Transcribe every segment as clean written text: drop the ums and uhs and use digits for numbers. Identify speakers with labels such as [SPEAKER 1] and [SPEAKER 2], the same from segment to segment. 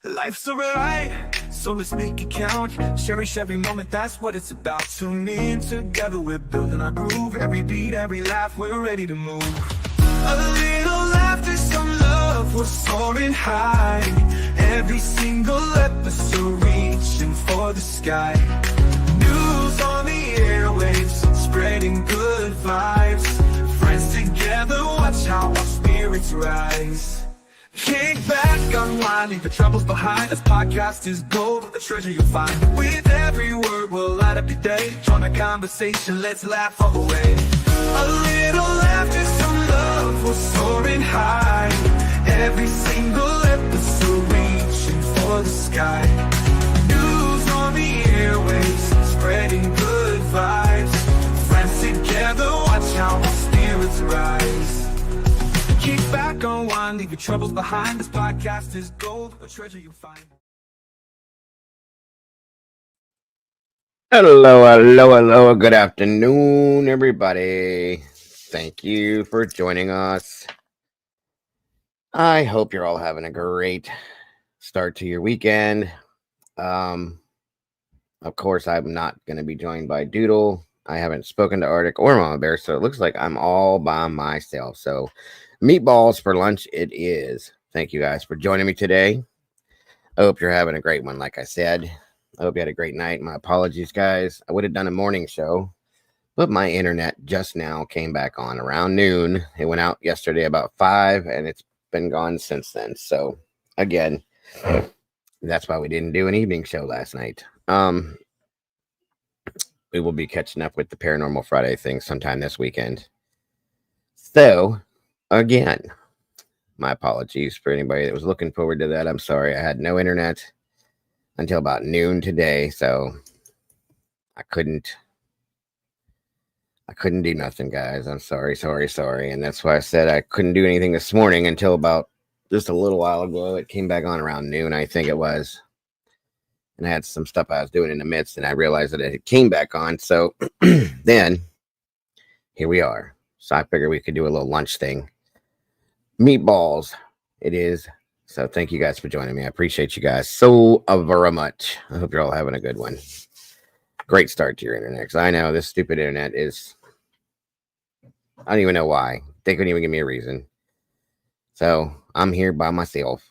[SPEAKER 1] Life's a ride, so let's make it count. Cherish every moment, that's what it's about. Tune in, together we're building our groove. Every beat, every laugh, we're ready to move. A little laughter, some love, we're soaring high. Every single episode reaching for the sky. News on the airwaves, spreading good vibes. Friends together, watch how our spirits rise. Kick back, unwind, leave the troubles behind. This podcast is gold, the treasure you'll find. With every word, we'll light up your day. Join the conversation, let's laugh all the way. A little laughter, some love, we're soaring high. Every single episode reaching for the sky. News on the airwaves, spreading good vibes. Friends together, watch how our spirits rise. Kick back, unwind, leave your troubles behind. This podcast is gold, a treasure you'll find.
[SPEAKER 2] Hello. Good afternoon, everybody. Thank you for joining us. I hope you're all having a great start to your weekend. Of course, I'm not going to be joined by Doodle. I haven't spoken to Arctic or Mama Bear, so it looks like I'm all by myself. So, meatballs for lunch it is. Thank you guys for joining me today. I hope you're having a great one, like I said. I hope you had a great night. My apologies, guys. I would have done a morning show, but my internet just now came back on around noon. It went out yesterday about 5, and it's been gone since then. So, again, that's why we didn't do an evening show last night. We will be catching up with the Paranormal Friday thing sometime this weekend. So, again, my apologies for anybody that was looking forward to that. I'm sorry. I had no internet until about noon today, so I couldn't do nothing, guys. I'm sorry. And that's why I said I couldn't do anything this morning until about just a little while ago. It came back on around noon, I think it was. And I had some stuff I was doing in the midst, and I realized that it came back on. So then here we are. So I figured we could do a little lunch thing. Meatballs, it is. So thank you guys for joining me. I appreciate you guys so very much. I hope you're all having a good one. Great start to your internet, because I know this stupid internet is, I don't even know why. They couldn't even give me a reason. So I'm here by myself.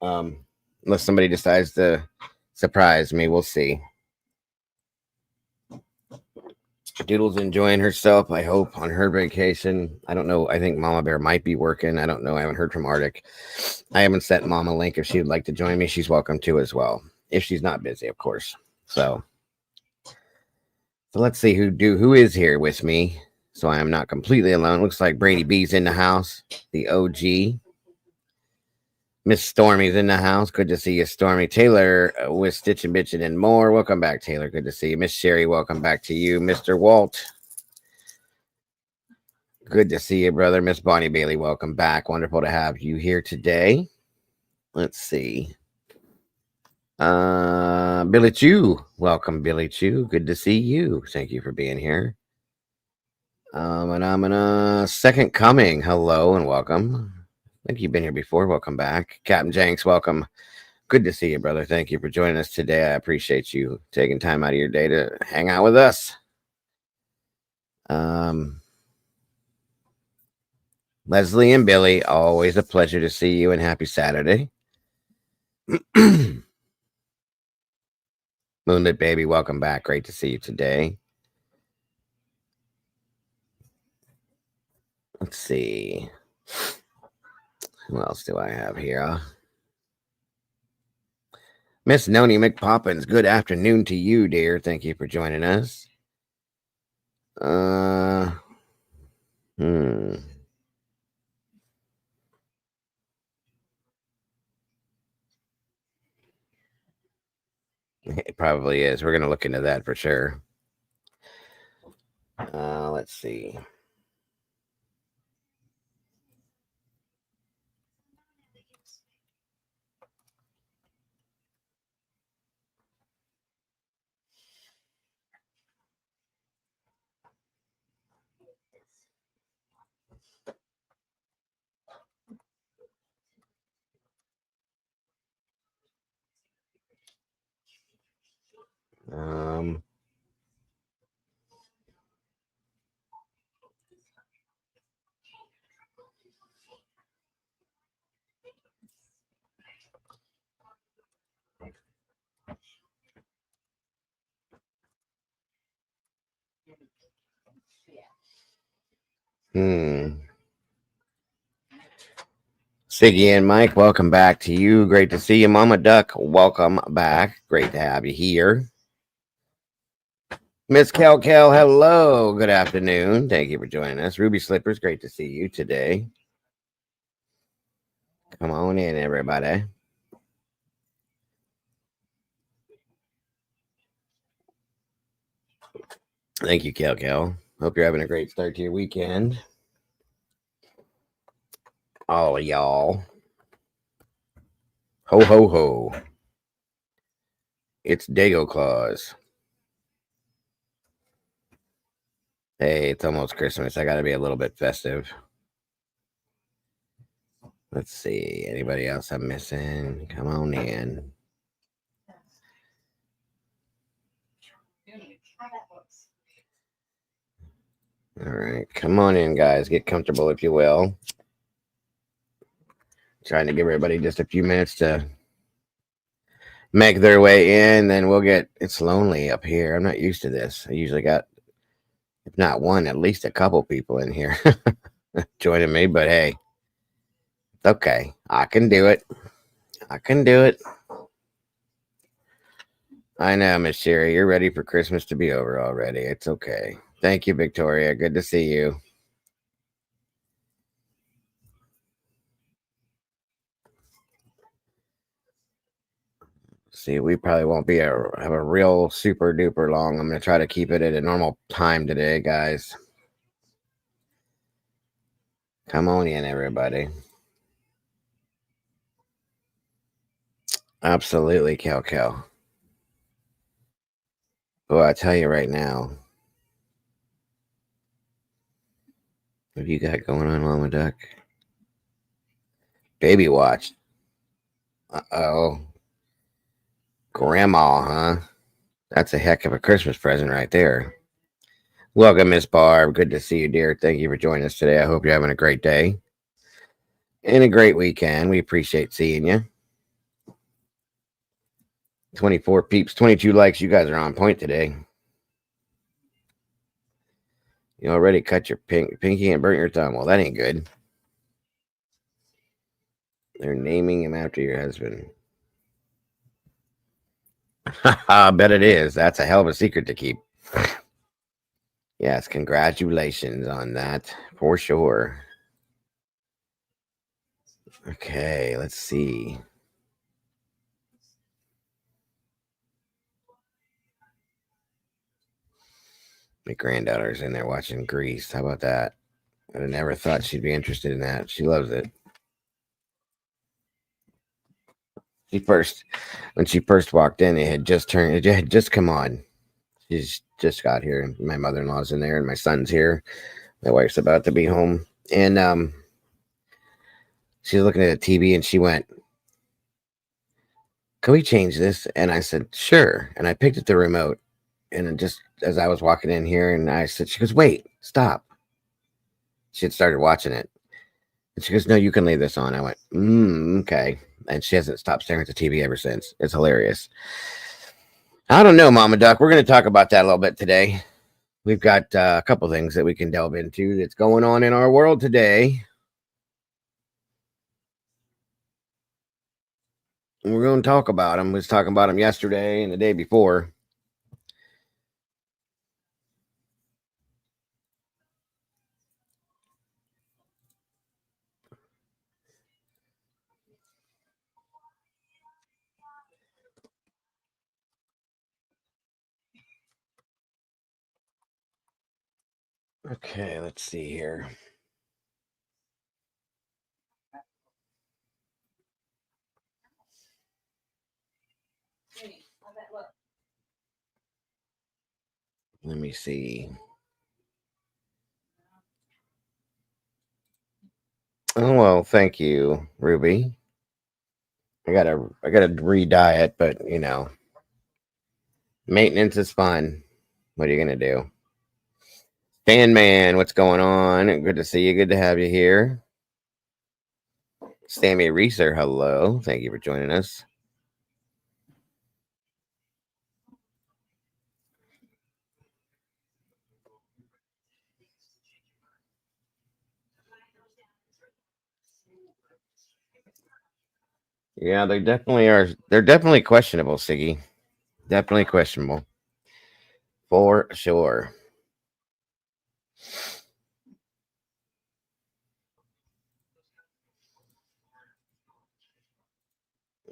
[SPEAKER 2] Unless somebody decides to surprise me, we'll see. Doodle's enjoying herself, I hope, on her vacation. I don't know. I think Mama Bear might be working. I don't know. I haven't heard from Arctic. I haven't sent Mom a link. If she'd like to join me, she's welcome to as well. If she's not busy, of course. So let's see who is here with me. So I am not completely alone. Looks like Brady B's in the house. The OG. Miss Stormy's in the house. Good to see you, Stormy. Taylor with Stitching, Bitching, and more. Welcome back, Taylor. Good to see you. Miss Sherry, welcome back to you. Mr. Walt. Good to see you, brother. Miss Bonnie Bailey, welcome back. Wonderful to have you here today. Let's see. Billy Chu. Welcome, Billy Chu. Good to see you. Thank you for being here. Second Coming. Hello and welcome. I think you've been here before. Welcome back. Captain Jenks, welcome. Good to see you, brother. Thank you for joining us today. I appreciate you taking time out of your day to hang out with us. Leslie and Billy, always a pleasure to see you, and happy Saturday. Moonlit Baby, welcome back. Great to see you today. Let's see. Who else do I have here? Miss Noni McPoppins, good afternoon to you, dear. Thank you for joining us. It probably is. We're going to look into that for sure. Let's see. Siggy and Mike, welcome back to you. Great to see you. Mama Duck, welcome back. Great to have you here. Miss Kel, hello. Good afternoon. Thank you for joining us. Ruby Slippers, great to see you today. Come on in, everybody. Thank you, Kel. Hope you're having a great start to your weekend. All of y'all. Ho, ho, ho. It's Dago Claus. Hey, it's almost Christmas. I got to be a little bit festive. Let's see. Anybody else I'm missing? Come on in. All right. Come on in, guys. Get comfortable, if you will. Trying to give everybody just a few minutes to make their way in. Then we'll get. It's lonely up here. I'm not used to this. I usually got, if not one, at least a couple people in here joining me. But hey, it's okay. I can do it. I can do it. I know, Miss Sherry. You're ready for Christmas to be over already. It's okay. Thank you, Victoria. Good to see you. See, we probably won't be have a real super duper long. I'm going to try to keep it at a normal time today, guys. Come on in, everybody. Absolutely, Kel. Well, I tell you right now, what have you got going on, Mama Duck? Baby watch. Uh-oh. Grandma, huh? That's a heck of a Christmas present right there. Welcome, Miss Barb. Good to see you, dear. Thank you for joining us today. I hope you're having a great day and a great weekend. We appreciate seeing you. 24 peeps, 22 likes. You guys are on point today. You already cut your pinky and burnt your thumb. Well, that ain't good. They're naming him after your husband. I bet it is. That's a hell of a secret to keep. Yes, congratulations on that for sure. Okay, let's see. My granddaughter's in there watching Grease. How about that? I never thought she'd be interested in that. She loves it. When she first walked in, it had just come on. She's just got here. My mother-in-law's in there, and my son's here. My wife's about to be home, and she's looking at the TV, and she went, "Can we change this?" And I said, "Sure." And I picked up the remote, and just as I was walking in here, and I said, she goes, "Wait, stop." She had started watching it, and she goes, "No, you can leave this on." I went, okay. And she hasn't stopped staring at the TV ever since. It's hilarious. I don't know, Mama Duck. We're going to talk about that a little bit today. We've got a couple things that we can delve into that's going on in our world today. And we're going to talk about them. We was talking about them yesterday and the day before. Okay, let's see here. Let me see. Oh well, thank you, Ruby. I gotta re-dye it, but you know, maintenance is fun. What are you gonna do? Man, what's going on? Good to see you. Good to have you here. Sammy Reeser, hello. Thank you for joining us. Yeah, they definitely are. They're definitely questionable, Siggy. Definitely questionable. For sure.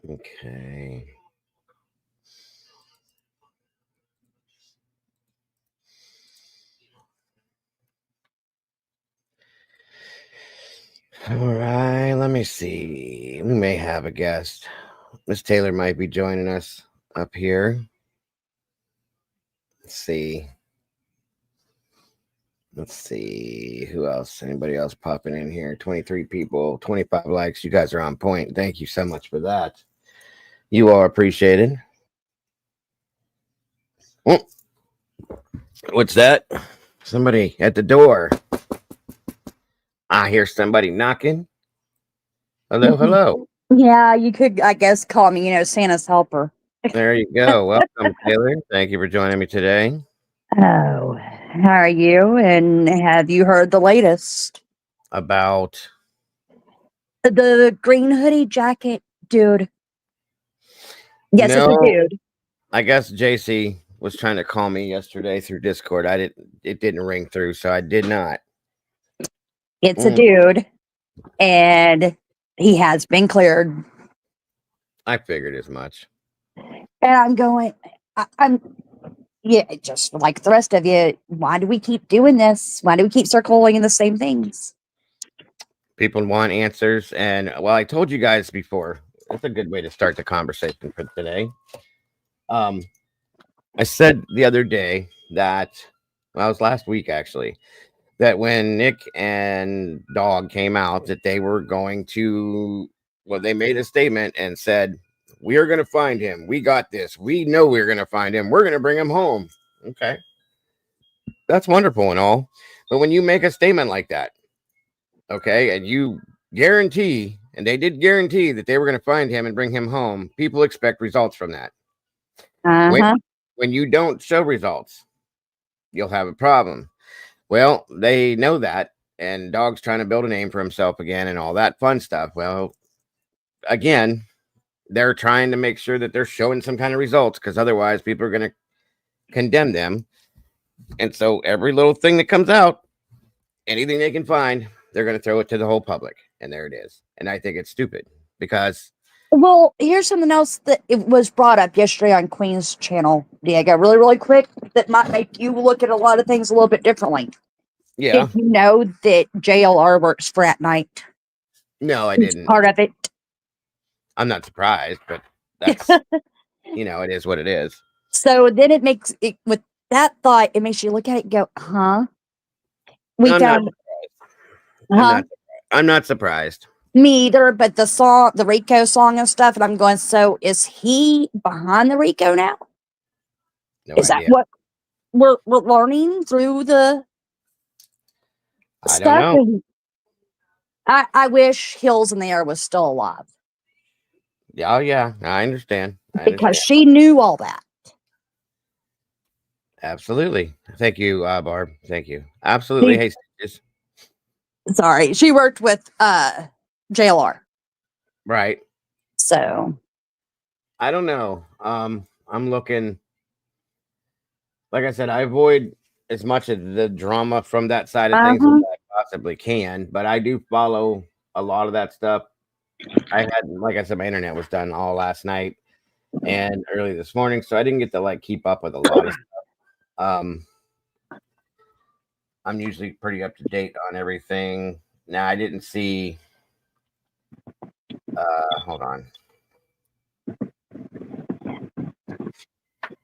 [SPEAKER 2] Okay. All right, let me see. We may have a guest. Miss Taylor might be joining us up here. Let's see. Let's see who else. Anybody else popping in here? 23 people, 25 likes. You guys are on point. Thank you so much for that. You are appreciated. Oh, what's that? Somebody at the door. I hear somebody knocking. Hello, hello.
[SPEAKER 3] Yeah, you could, I guess, call me, Santa's helper.
[SPEAKER 2] There you go. Welcome, Taylor. Thank you for joining me today.
[SPEAKER 3] Oh, how are you? And have you heard the latest?
[SPEAKER 2] About
[SPEAKER 3] The green hoodie jacket dude. Yes, it's a
[SPEAKER 2] no,
[SPEAKER 3] dude.
[SPEAKER 2] I guess JC was trying to call me yesterday through Discord. It didn't ring through, so I did not.
[SPEAKER 3] It's a dude, and he has been cleared.
[SPEAKER 2] I figured as much.
[SPEAKER 3] And I'm going, I'm, yeah, just like the rest of you. Why do we keep doing this? Why do we keep circling the same things?
[SPEAKER 2] People want answers, and well, I told you guys before. That's a good way to start the conversation for today. I said the other day that, well, it was last week actually, that when Nick and Dog came out, that they were going to, well, they made a statement and said, we are going to find him. We got this. We know we're going to find him. We're going to bring him home. Okay. That's wonderful and all. But when you make a statement like that, okay, and you guarantee, and they did guarantee that they were going to find him and bring him home, people expect results from that. When you don't show results, you'll have a problem. Well, they know that, and Dog's trying to build a name for himself again and all that fun stuff. Well, again, they're trying to make sure that they're showing some kind of results, because otherwise people are going to condemn them. And so every little thing that comes out, anything they can find, they're going to throw it to the whole public. And there it is. And I think it's stupid because.
[SPEAKER 3] Well, here's something else that it was brought up yesterday on Queen's channel, Diego, really, really quick, that might make you look at a lot of things a little bit differently.
[SPEAKER 2] Yeah.
[SPEAKER 3] Did you know that JLR works for At Night?
[SPEAKER 2] No, I
[SPEAKER 3] He's
[SPEAKER 2] didn't.
[SPEAKER 3] part of it.
[SPEAKER 2] I'm not surprised, but that's, it is what it is.
[SPEAKER 3] So then it makes it, with that thought, it makes you look at it and go, huh?
[SPEAKER 2] I'm not surprised.
[SPEAKER 3] Me either, but the song, the Rico song and stuff, and I'm going, so is he behind the Rico now?
[SPEAKER 2] No
[SPEAKER 3] is
[SPEAKER 2] idea.
[SPEAKER 3] that what we're learning through the
[SPEAKER 2] I
[SPEAKER 3] stuff?
[SPEAKER 2] don't know.
[SPEAKER 3] I wish Hills in the Air was still alive.
[SPEAKER 2] Oh, yeah, I understand.
[SPEAKER 3] Because she knew all that.
[SPEAKER 2] Absolutely. Thank you, Barb. Thank you. Absolutely. Hey, Stitches.
[SPEAKER 3] Sorry, she worked with JLR.
[SPEAKER 2] Right.
[SPEAKER 3] So
[SPEAKER 2] I don't know. I'm looking. Like I said, I avoid as much of the drama from that side of things as I possibly can, but I do follow a lot of that stuff. I had, like I said, my internet was done all last night and early this morning, so I didn't get to keep up with a lot of stuff. I'm usually pretty up to date on everything. Now, I didn't see. Hold on.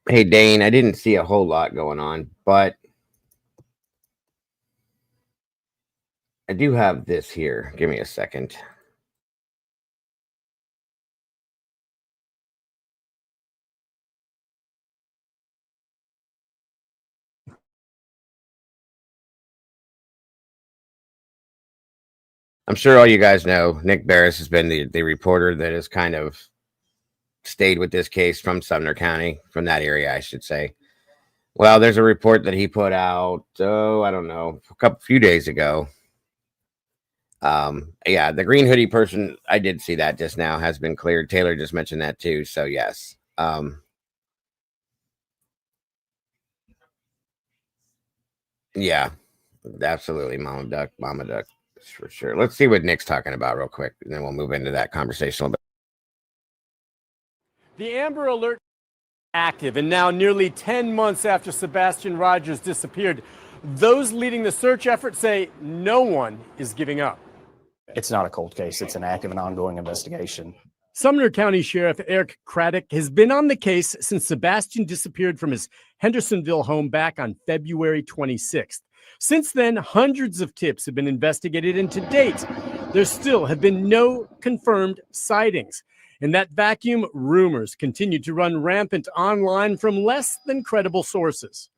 [SPEAKER 2] Hey, Dane, I didn't see a whole lot going on, but I do have this here. Give me a second. I'm sure all you guys know Nick Barris has been the reporter that has kind of stayed with this case from Sumner County, from that area, I should say. Well, there's a report that he put out, I don't know, few days ago. Yeah, the green hoodie person, I did see that just now, has been cleared. Taylor just mentioned that too. So yes. Yeah, absolutely. Mama Duck for sure. Let's see what Nick's talking about real quick, and then we'll move into that conversation a little bit.
[SPEAKER 4] The Amber Alert active, and now nearly 10 months after Sebastian Rogers disappeared, those leading the search effort say no one is giving up.
[SPEAKER 5] It's not a cold case. It's an active and ongoing investigation.
[SPEAKER 4] Sumner County Sheriff Eric Craddock has been on the case since Sebastian disappeared from his Hendersonville home back on February 26th. Since then, hundreds of tips have been investigated, and to date, there still have been no confirmed sightings. In that vacuum, rumors continue to run rampant online from less than credible sources.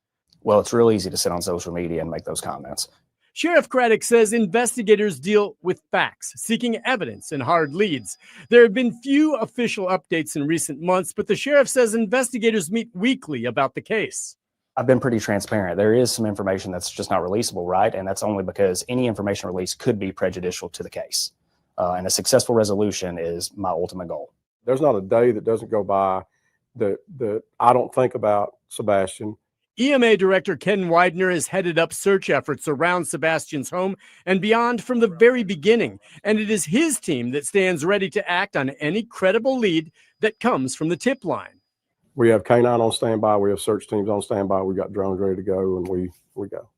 [SPEAKER 5] Well, it's real easy to sit on social media and make those comments.
[SPEAKER 4] Sheriff Craddock says investigators deal with facts, seeking evidence and hard leads. There have been few official updates in recent months, but the sheriff says investigators meet weekly about the case.
[SPEAKER 5] I've been pretty transparent. There is some information that's just not releasable, right? And that's only because any information released could be prejudicial to the case. And a successful resolution is my ultimate goal.
[SPEAKER 6] There's not a day that doesn't go by that I don't think about Sebastian.
[SPEAKER 4] EMA Director Ken Widener has headed up search efforts around Sebastian's home and beyond from the very beginning, and it is his team that stands ready to act on any credible lead that comes from the tip line.
[SPEAKER 6] We have K-9 on standby. We have search teams on standby. We got drones ready to go, and we go.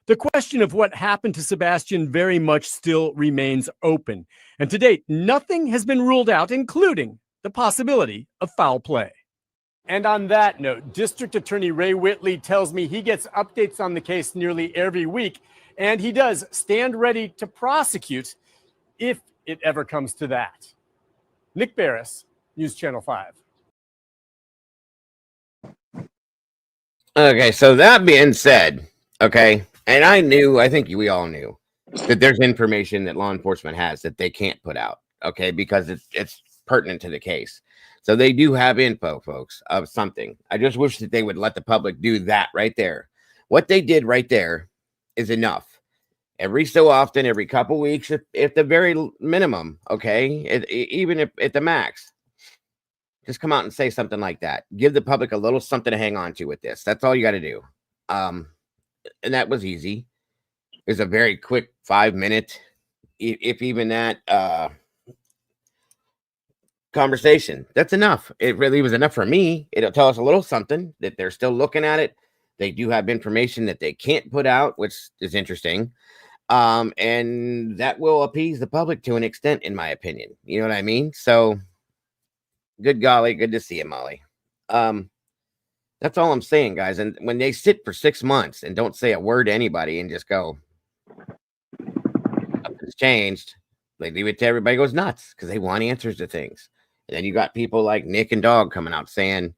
[SPEAKER 4] The question of what happened to Sebastian very much still remains open, and to date, nothing has been ruled out, including the possibility of foul play. And on that note, District Attorney Ray Whitley tells me he gets updates on the case nearly every week, and he does stand ready to prosecute if it ever comes to that. Nick Barris, News Channel 5.
[SPEAKER 2] Okay, so that being said, okay, and I think we all knew that there's information that law enforcement has that they can't put out, okay, because it's pertinent to the case. So they do have info, folks, of something. I just wish that they would let the public do that right there. What they did right there is enough. Every so often, every couple weeks, if the very minimum, okay, even if at the max, just come out and say something like that. Give the public a little something to hang on to with this. That's all you got to do. And that was easy. It was a very quick 5-minute, if even that, conversation. That's enough. It really was enough for me. It'll tell us a little something that they're still looking at it. They do have information that they can't put out, which is interesting. And that will appease the public to an extent, in my opinion. You know what I mean? So good golly, good to see you, Molly. That's all I'm saying, guys. And when they sit for 6 months and don't say a word to anybody and just go, nothing's changed, they leave it to everybody goes nuts because they want answers to things. And then you got people like Nick and Dog coming out saying,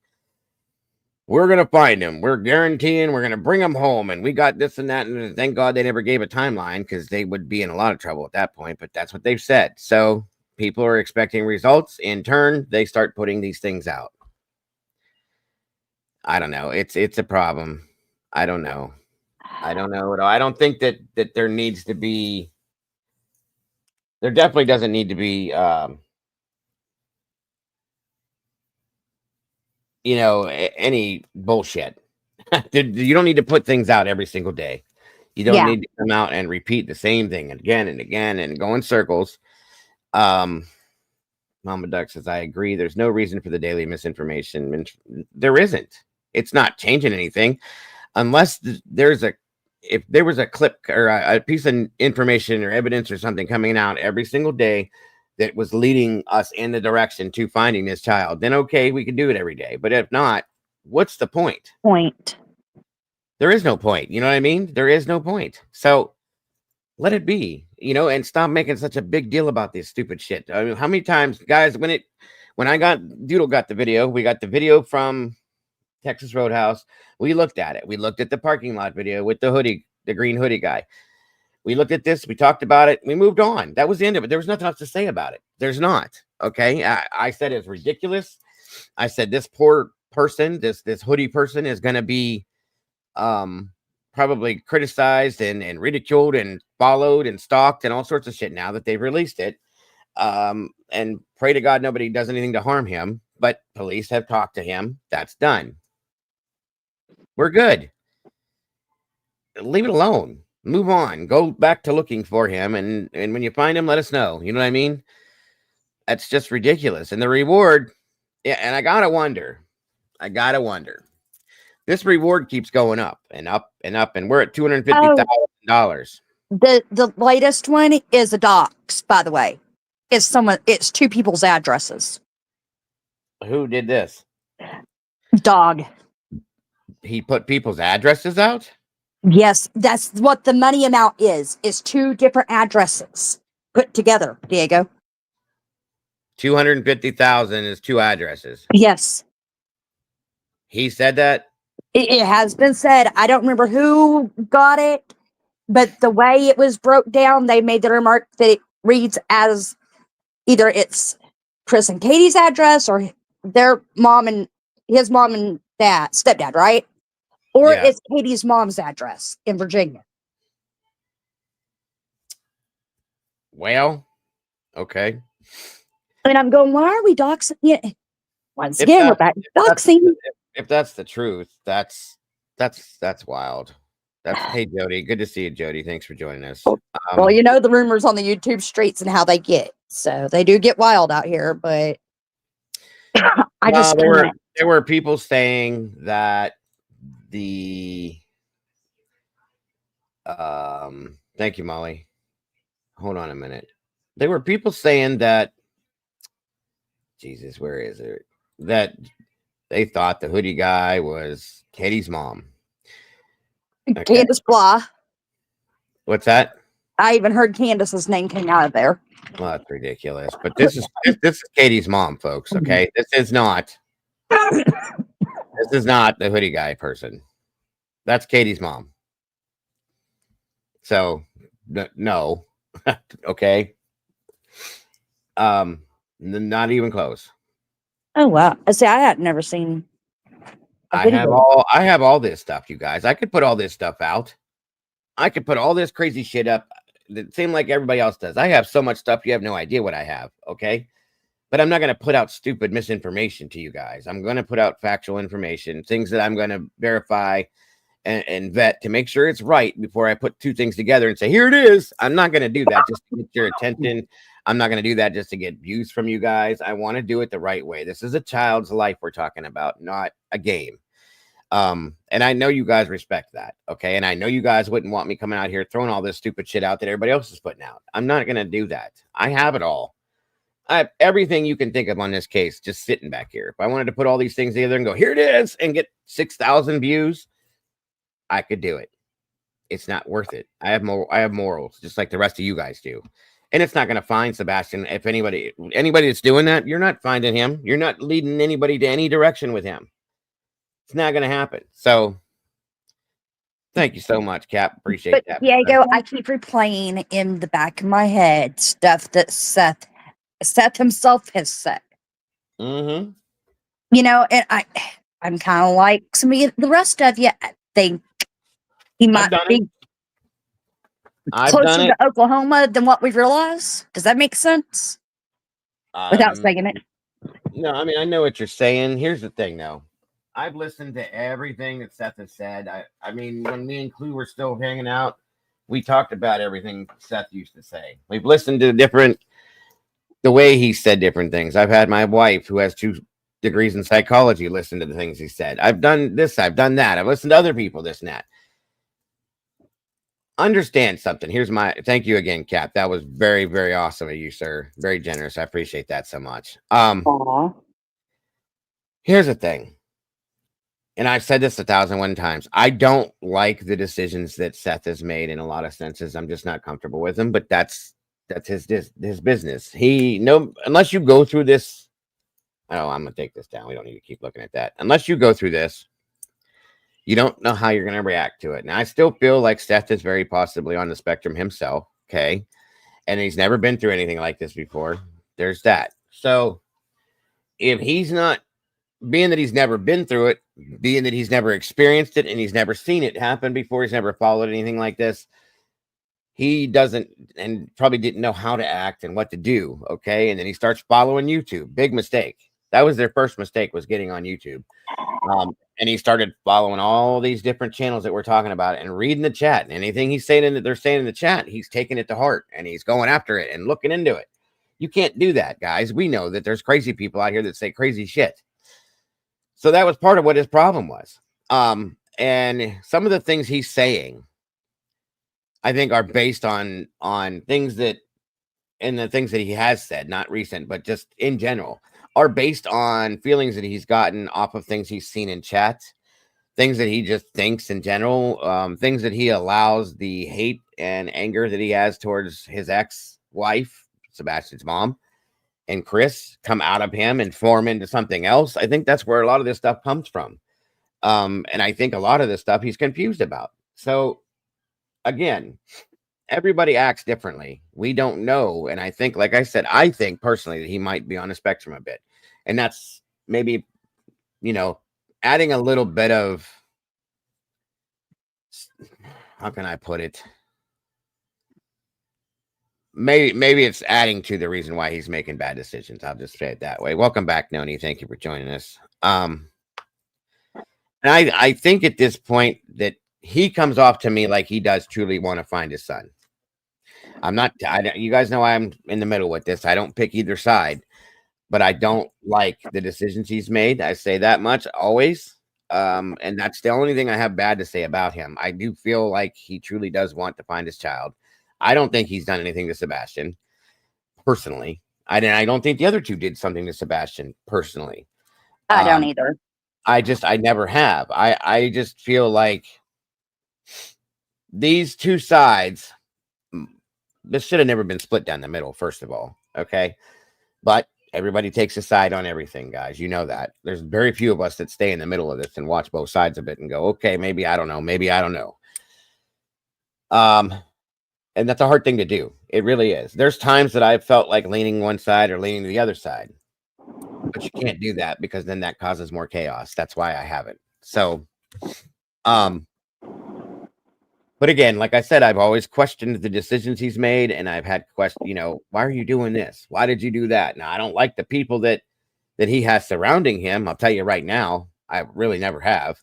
[SPEAKER 2] we're going to find him. We're guaranteeing we're going to bring him home. And we got this and that. And thank God they never gave a timeline because they would be in a lot of trouble at that point. But that's what they've said. So people are expecting results. In turn, they start putting these things out. I don't know. It's a problem. I don't know. I don't know at all. I don't think that there needs to be. There definitely doesn't need to be, any bullshit. You don't need to put things out every single day. You don't need to come out and repeat the same thing again and again and go in circles. Mama Duck says, I agree. There's no reason for the daily misinformation. There isn't. It's not changing anything unless if there was a clip or a piece of information or evidence or something coming out every single day that was leading us in the direction to finding this child, then okay, we can do it every day. But if not, what's the point? There is no point. You know what I mean? There is no point. So let it be, and stop making such a big deal about this stupid shit. I mean, how many times, guys, when Doodle got the video, we got the video from Texas Roadhouse. We looked at it. We looked at the parking lot video with the green hoodie guy. We looked at this. We talked about it. We moved on. That was the end of it. There was nothing else to say about it. There's not. Okay. I said it's ridiculous. I said this poor person, this hoodie person is going to be probably criticized and ridiculed and followed and stalked and all sorts of shit now that they've released it. And pray to God nobody does anything to harm him, but police have talked to him. That's done. We're good. Leave it alone. Move on. Go back to looking for him, and when you find him, let us know. You know what I mean? That's just ridiculous. And the reward, yeah, and I gotta wonder. This reward keeps going up and up and up, and we're at $250,000.
[SPEAKER 3] The latest one is a dox, by the way. It's two people's addresses.
[SPEAKER 2] Who did this?
[SPEAKER 3] Dog.
[SPEAKER 2] He put people's addresses out?
[SPEAKER 3] Yes, that's what the money amount is two different addresses put together, Diego.
[SPEAKER 2] 250,000 is two addresses.
[SPEAKER 3] Yes.
[SPEAKER 2] He said that?
[SPEAKER 3] It has been said. I don't remember who got it, but the way it was broke down, they made the remark that it reads as either it's Chris and Katie's address or their mom and his mom and stepdad, right? Or
[SPEAKER 2] Yeah.
[SPEAKER 3] it's Katie's mom's address in Virginia.
[SPEAKER 2] Well, okay.
[SPEAKER 3] And I'm going, why are we doxing? Yeah. Once
[SPEAKER 2] If
[SPEAKER 3] again,
[SPEAKER 2] that-
[SPEAKER 3] we're back to
[SPEAKER 2] That's-
[SPEAKER 3] doxing.
[SPEAKER 2] If that's the truth, that's wild. Hey Jody, good to see you, Jody. Thanks for joining us.
[SPEAKER 3] Well, you know the rumors on the YouTube streets and how they get. So they do get wild out here, but
[SPEAKER 2] there were people saying that the thank you, Molly. Hold on a minute. There were people saying that Jesus, where is it? That they thought the hoodie guy was Katie's mom. Okay.
[SPEAKER 3] Candace Blah.
[SPEAKER 2] What's that?
[SPEAKER 3] I even heard Candace's name came out of there.
[SPEAKER 2] Well, that's ridiculous. But this is Katie's mom, folks. Okay, this is not the hoodie guy person. That's Katie's mom. So no, okay. Not even close.
[SPEAKER 3] Oh wow! See, I had never seen.
[SPEAKER 2] I have all this stuff, you guys. I could put all this stuff out. I could put all this crazy shit up. It seems like everybody else does. I have so much stuff you have no idea what I have. Okay. But I'm not going to put out stupid misinformation to you guys. I'm going to put out factual information, things that I'm going to verify and vet to make sure it's right before I put two things together and say, here it is. I'm not going to do that just to get your attention. I'm not going to do that just to get views from you guys. I want to do it the right way. This is a child's life we're talking about, not a game. And I know you guys respect that. Okay. And I know you guys wouldn't want me coming out here throwing all this stupid shit out that everybody else is putting out. I'm not going to do that. I have it all. I have everything you can think of on this case just sitting back here. If I wanted to put all these things together and go, here it is, and get 6,000 views, I could do it. It's not worth it. I have morals, just like the rest of you guys do. And it's not going to find Sebastian. If anybody that's doing that, you're not finding him. You're not leading anybody to any direction with him. It's not going to happen. So thank you so much, Cap. Appreciate that.
[SPEAKER 3] Diego, I keep replaying in the back of my head stuff that Seth himself has said.
[SPEAKER 2] Mm-hmm.
[SPEAKER 3] You know, and I'm kind of like some of the rest of you. I think he might be closer to Oklahoma than what we realize. Does that make sense? Without saying it.
[SPEAKER 2] No, I mean, I know what you're saying. Here's the thing, though. I've listened to everything that Seth has said. I mean, when me and Clue were still hanging out, we talked about everything Seth used to say. We've listened to the way he said different things. I've had my wife, who has 2 degrees in psychology, listen to the things he said. I've done this, I've done that. I've listened to other people, this and that. Understand something. Thank you again, Cap. That was very, very awesome of you, sir. Very generous. I appreciate that so much. Here's the thing. And I've said this 1,001 times. I don't like the decisions that Seth has made in a lot of senses. I'm just not comfortable with him, but that's his business. Unless you go through this. Oh, I'm going to take this down. We don't need to keep looking at that. Unless you go through this, you don't know how you're going to react to it. Now, I still feel like Seth is very possibly on the spectrum himself. Okay. And he's never been through anything like this before. There's that. So if he's not being that he's never been through it, being that he's never experienced it and he's never seen it happen before, he's never followed anything like this. He doesn't and probably didn't know how to act and what to do. Okay. And then he starts following YouTube. Big mistake. That was their first mistake, was getting on YouTube. And he started following all these different channels that we're talking about and reading the chat. And anything he's saying they're saying in the chat, he's taking it to heart and he's going after it and looking into it. You can't do that, guys. We know that there's crazy people out here that say crazy shit. So that was part of what his problem was. And some of the things he's saying, I think, are based on things that, and the things that he has said, not recent, but just in general, are based on feelings that he's gotten off of things he's seen in chat, things that he just thinks in general, things that he allows the hate and anger that he has towards his ex-wife, Sebastian's mom, and Chris come out of him and form into something else. I think that's where a lot of this stuff comes from. And I think a lot of this stuff he's confused about. So again, everybody acts differently. We don't know. And I think, like I said, I think personally that he might be on the spectrum a bit. And that's maybe, you know, adding a little bit of, how can I put it? Maybe it's adding to the reason why he's making bad decisions. I'll just say it that way. Welcome back, Noni. Thank you for joining us. And I think at this point that he comes off to me like he does truly want to find his son. I'm not, you guys know I'm in the middle with this. I don't pick either side, but I don't like the decisions he's made. I say that much always. And that's the only thing I have bad to say about him. I do feel like he truly does want to find his child. I don't think he's done anything to Sebastian personally. I don't think the other two did something to Sebastian personally.
[SPEAKER 3] I don't either.
[SPEAKER 2] I never have. I just feel like these two sides, this should have never been split down the middle, first of all. Okay. But everybody takes a side on everything, guys. You know that. There's very few of us that stay in the middle of this and watch both sides of it and go, okay, maybe I don't know. Maybe I don't know. And that's a hard thing to do. It really is. There's times that I've felt like leaning one side or leaning to the other side. But you can't do that because then that causes more chaos. That's why I haven't. So, but again, like I said, I've always questioned the decisions he's made, and I've had questions, you know, why are you doing this? Why did you do that? Now, I don't like the people that he has surrounding him. I'll tell you right now, I really never have.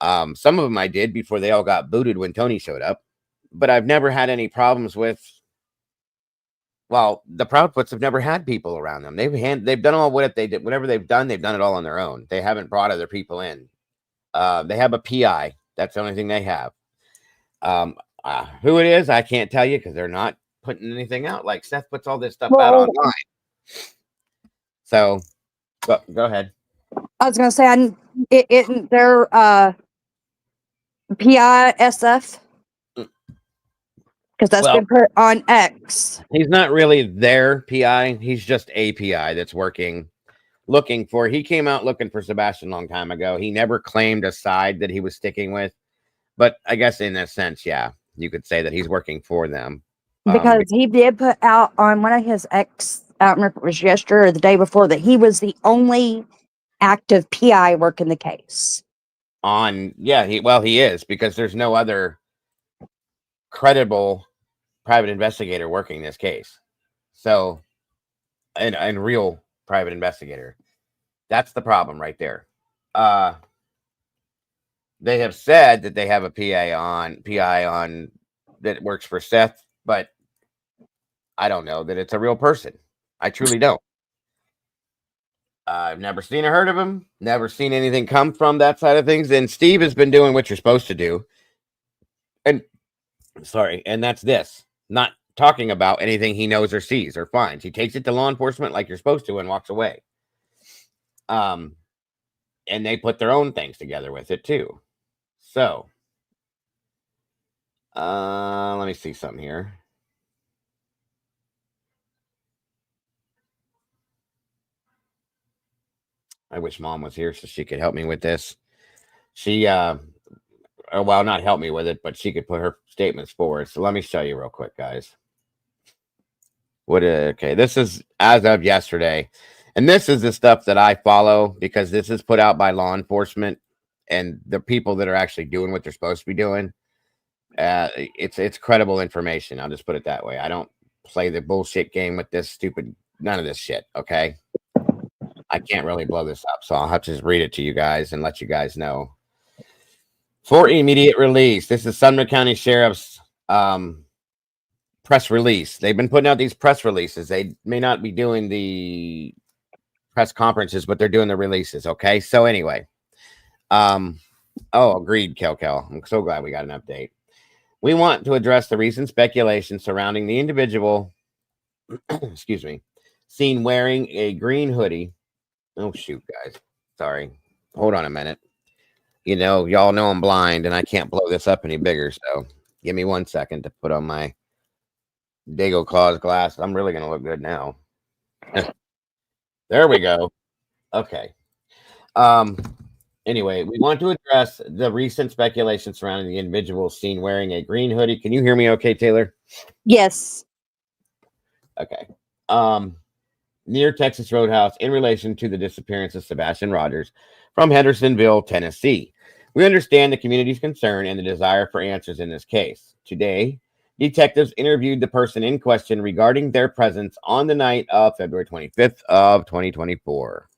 [SPEAKER 2] Some of them I did before they all got booted when Tony showed up, but I've never had any problems with. Well, the Proudfoots have never had people around them. They've done all what they did, whatever they've done it all on their own. They haven't brought other people in. They have a PI. That's the only thing they have. Who it is, I can't tell you because they're not putting anything out. Like Seth puts all this stuff out online. So go ahead.
[SPEAKER 3] I was going to say, isn't there PISF? Because that's been put on X.
[SPEAKER 2] He's not really their PI. He's just a PI that's looking for. He came out looking for Sebastian a long time ago. He never claimed a side that he was sticking with. But I guess in a sense, yeah, you could say that he's working for them.
[SPEAKER 3] Because he did put out on one of his X, I don't remember if it was yesterday or the day before, that he was the only active PI working the case. He is, because there's no other credible private investigator working this case. So, and real private investigator. That's the problem right there. They have said that they have a PI on that works for Seth, but I don't know that it's a real person. I truly don't. I've never seen or heard of him. Never seen anything come from that side of things. And Steve has been doing what you're supposed to do. And that's this. Not talking about anything he knows or sees or finds. He takes it to law enforcement like you're supposed to and walks away. And they put their own things together with it too. So, let me see something here. I wish Mom was here so she could help me with this. She, not help me with it, but she could put her statements forward. So let me show you real quick, guys. Okay, this is as of yesterday.
[SPEAKER 2] And this is the stuff that I follow because this is put out by law enforcement and the people that are actually doing what they're supposed to be doing. It's credible information. I'll just put it that way. I don't play the bullshit game with this stupid, none of this shit. Okay. I can't really blow this up, so I'll have to just read it to you guys and let you guys know. For immediate release, this is Sumner County Sheriff's press release. They've been putting out these press releases. They may not be doing the press conferences, but they're doing the releases. Okay. So anyway, agreed, Kel. I'm so glad we got an update. We want to address the recent speculation surrounding the individual, excuse me, seen wearing a green hoodie. Oh, shoot, guys. Sorry. Hold on a minute. You know, y'all know I'm blind and I can't blow this up any bigger. So give me 1 second to put on my Dago Claws glass. I'm really going to look good now. There we go. Okay. Anyway, we want to address the recent speculation surrounding the individual seen wearing a green hoodie. Can you hear me okay, Taylor?
[SPEAKER 3] Yes.
[SPEAKER 2] Okay. Near Texas Roadhouse in relation to the disappearance of Sebastian Rogers from Hendersonville, Tennessee. We understand the community's concern and the desire for answers in this case. Today, detectives interviewed the person in question regarding their presence on the night of February 25th of 2024.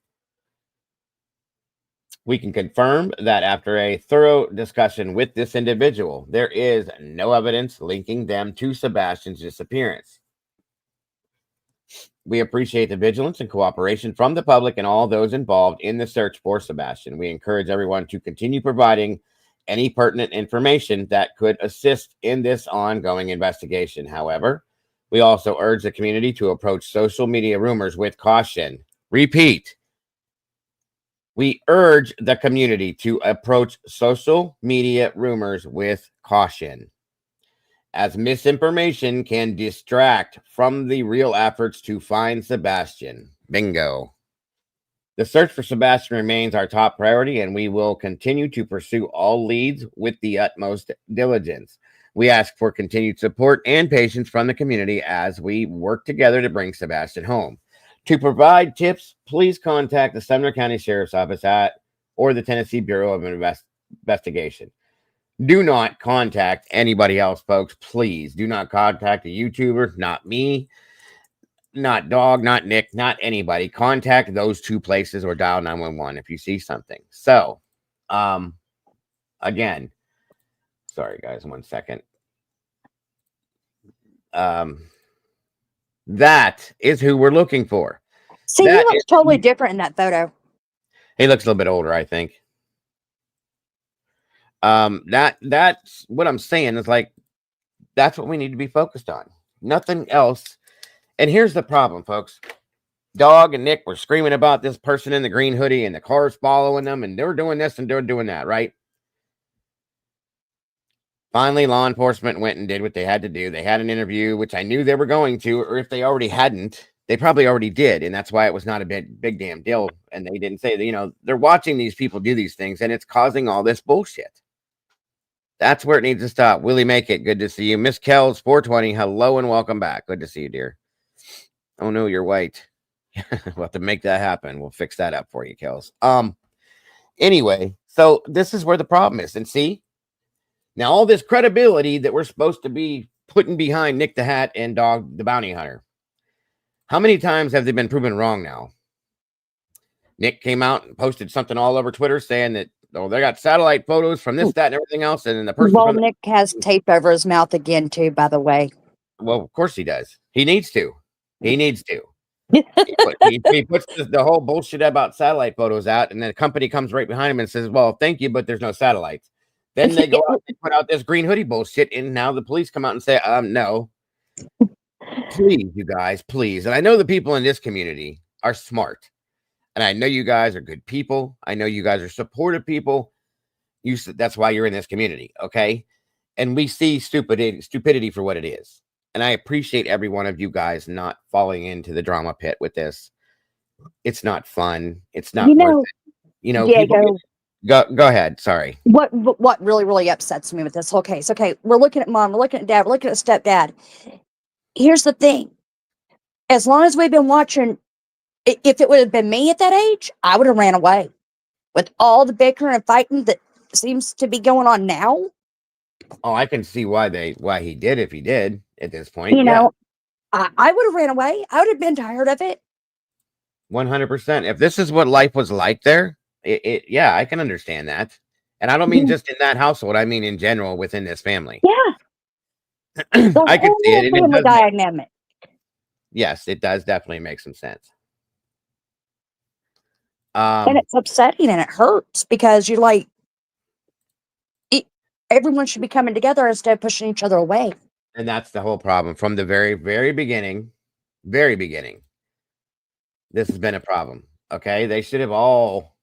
[SPEAKER 2] We can confirm that after a thorough discussion with this individual, there is no evidence linking them to Sebastian's disappearance. We appreciate the vigilance and cooperation from the public and all those involved in the search for Sebastian. We encourage everyone to continue providing any pertinent information that could assist in this ongoing investigation. However, we also urge the community to approach social media rumors with caution. Repeat. We urge the community to approach social media rumors with caution, as misinformation can distract from the real efforts to find Sebastian. Bingo. The search for Sebastian remains our top priority, and we will continue to pursue all leads with the utmost diligence. We ask for continued support and patience from the community as we work together to bring Sebastian home. To provide tips, please contact the Sumner County Sheriff's Office or the Tennessee Bureau of Investigation. Do not contact anybody else, folks. Please do not contact a YouTuber, not me, not Dog, not Nick, not anybody. Contact those two places or dial 911 if you see something. So, again, sorry guys, 1 second. That is who we're looking for.
[SPEAKER 3] See, he looks totally different in that photo.
[SPEAKER 2] He looks a little bit older, I think. That's what I'm saying is like, that's what we need to be focused on. Nothing else. And here's the problem, folks. Dog and Nick were screaming about this person in the green hoodie and the cars following them and they're doing this and they're doing that, right? Finally, law enforcement went and did what they had to do. They had an interview, which I knew they were going to, or if they already hadn't, they probably already did. And that's why it was not a big damn deal. And they didn't say that, you know, they're watching these people do these things and it's causing all this bullshit. That's where it needs to stop. Willie Make It, good to see you. Miss Kells, 420, hello and welcome back. Good to see you, dear. Oh no, you're white. We'll have to make that happen. We'll fix that up for you, Kells. Anyway, so this is where the problem is. And see, now all this credibility that we're supposed to be putting behind Nick the Hat and Dog the Bounty Hunter, how many times have they been proven wrong now? Nick came out and posted something all over Twitter saying that, oh, they got satellite photos from this, that, and everything else. And then the person.
[SPEAKER 3] Well, Nick has tape over his mouth again, too, by the way.
[SPEAKER 2] Well, of course he does. He needs to. He needs to. he puts the whole bullshit about satellite photos out, and then a company comes right behind him and says, well, thank you, but there's no satellites. Then they go out and put out this green hoodie bullshit, and now the police come out and say, no. Please, you guys, please. And I know the people in this community are smart. And I know you guys are good people. I know you guys are supportive people. That's why you're in this community, okay? And we see stupidity for what it is. And I appreciate every one of you guys not falling into the drama pit with this. It's not fun. It's not worth it. You know,
[SPEAKER 3] Diego,
[SPEAKER 2] go ahead. Sorry.
[SPEAKER 3] What really upsets me with this whole case? Okay, we're looking at mom, we're looking at dad, we're looking at stepdad. Here's the thing. As long as we've been watching If it would have been me at that age, I would have ran away. With all the bickering and fighting that seems to be going on now,
[SPEAKER 2] Oh, I can see why he did if he did at this point.
[SPEAKER 3] you
[SPEAKER 2] Yeah,
[SPEAKER 3] know, I would have ran away. I would have been tired of it.
[SPEAKER 2] 100%. If this is what life was like there, yeah, I can understand that. And I don't mean just in that household. I mean in general within this family.
[SPEAKER 3] Yeah, the
[SPEAKER 2] I could see
[SPEAKER 3] whole
[SPEAKER 2] it. And it
[SPEAKER 3] family
[SPEAKER 2] does make,
[SPEAKER 3] dynamic.
[SPEAKER 2] yes, it does definitely make some sense.
[SPEAKER 3] And it's upsetting and it hurts because you're like, everyone should be coming together instead of pushing each other away.
[SPEAKER 2] And that's the whole problem from the very, very beginning. Very beginning. This has been a problem. Okay, they should have all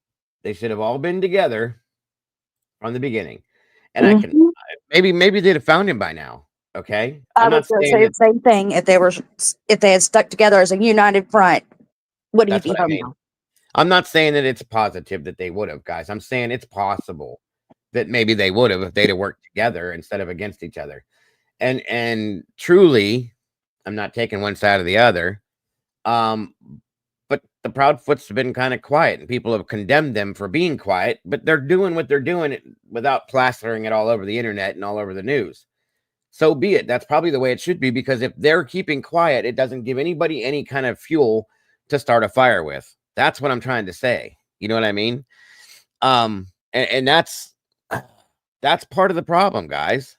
[SPEAKER 2] been together from the beginning. And I can
[SPEAKER 3] Mhm.
[SPEAKER 2] maybe they'd have found him by now. Okay,
[SPEAKER 3] I
[SPEAKER 2] I'm not
[SPEAKER 3] was going to
[SPEAKER 2] saying
[SPEAKER 3] say
[SPEAKER 2] that.
[SPEAKER 3] the same thing if they had stuck together as a united front. Would he
[SPEAKER 2] That's
[SPEAKER 3] be
[SPEAKER 2] what I
[SPEAKER 3] home
[SPEAKER 2] mean.
[SPEAKER 3] now?
[SPEAKER 2] I'm not saying that it's positive that they would have, guys. I'm saying it's possible that maybe they would have if they'd have worked together instead of against each other. And truly, I'm not taking one side or the other. But the Proudfoots have been kind of quiet, and people have condemned them for being quiet. But they're doing what they're doing without plastering it all over the internet and all over the news. So be it. That's probably the way it should be, because if they're keeping quiet, it doesn't give anybody any kind of fuel to start a fire with. That's what I'm trying to say. You know what I mean? And that's part of the problem, guys.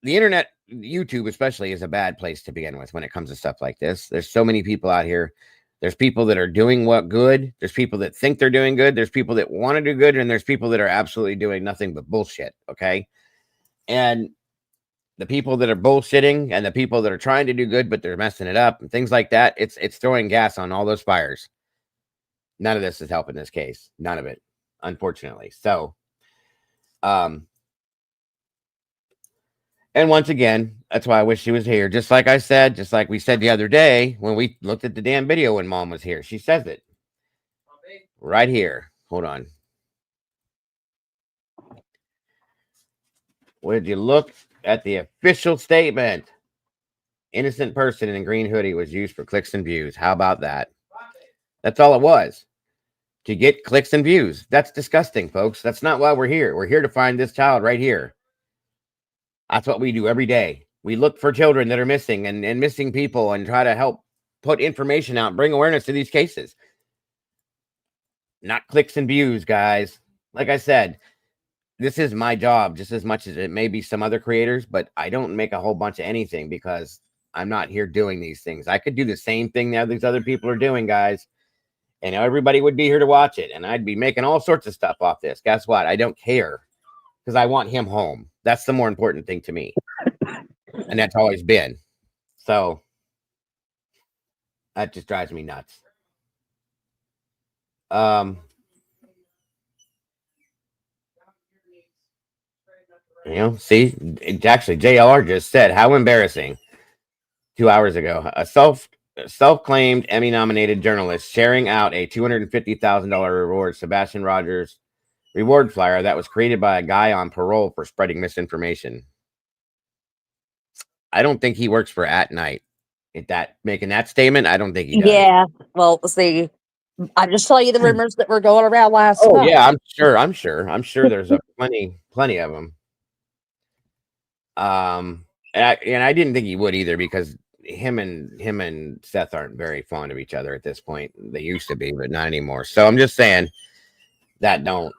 [SPEAKER 2] The internet, YouTube especially, is a bad place to begin with when it comes to stuff like this. There's so many people out here. There's people that are doing what good. There's people that think they're doing good. There's people that want to do good. And there's people that are absolutely doing nothing but bullshit. Okay. And the people that are bullshitting and the people that are trying to do good, but they're messing it up and things like that, it's throwing gas on all those fires. None of this is helping this case. None of it, unfortunately. So, and once again, that's why I wish she was here. Just like I said, just like we said the other day when we looked at the damn video when Mom was here. She says it right here. Hold on. Would you look at the official statement? Innocent person in a green hoodie was used for clicks and views. How about that? That's all it was. To get clicks and views. That's disgusting, folks. That's not why we're here. We're here to find this child right here. That's what we do every day. We look for children that are missing and missing people and try to help put information out and bring awareness to these cases. Not clicks and views, guys. Like I said, this is my job just as much as it may be some other creators, but I don't make a whole bunch of anything because I'm not here doing these things. I could do the same thing that these other people are doing, guys. And everybody would be here to watch it. And I'd be making all sorts of stuff off this. Guess what? I don't care because I want him home. That's the more important thing to me. And that's always been. So that just drives me nuts. See, actually, JLR just said, how embarrassing. 2 hours ago, a self-claimed Emmy-nominated journalist sharing out a $250,000 reward, Sebastian Rogers reward flyer that was created by a guy on parole for spreading misinformation. I don't think he works for At Night. Making that statement, I don't think he does.
[SPEAKER 3] Yeah. Well, see, I just tell you the rumors that were going around last
[SPEAKER 2] Oh
[SPEAKER 3] month.
[SPEAKER 2] yeah, I'm sure there's plenty of them. And I didn't think he would either, because him and Seth aren't very fond of each other at this point. They used to be, but not anymore. So I'm just saying that no.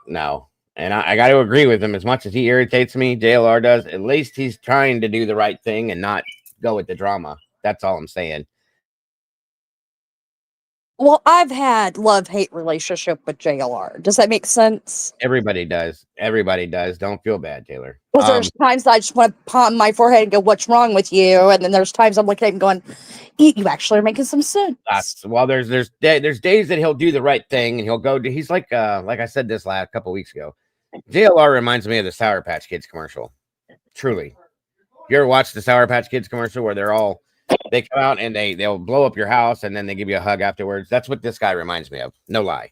[SPEAKER 2] And I got to agree with him. As much as he irritates me, JLR does, at least he's trying to do the right thing and not go with the drama. That's all I'm saying.
[SPEAKER 3] Well, I've had love-hate relationship with JLR. Does that make sense?
[SPEAKER 2] Everybody does. Don't feel bad, Taylor.
[SPEAKER 3] Because there's times I just want to palm my forehead and go, "What's wrong with you?" And then there's times I'm looking at him going, "You actually are making some sense."
[SPEAKER 2] There's days that he'll do the right thing and he'll go to. He's like I said this last couple weeks ago. JLR reminds me of the Sour Patch Kids commercial. Truly, you ever watch the Sour Patch Kids commercial where they come out and they'll blow up your house and then they give you a hug afterwards? That's what this guy reminds me of. No lie.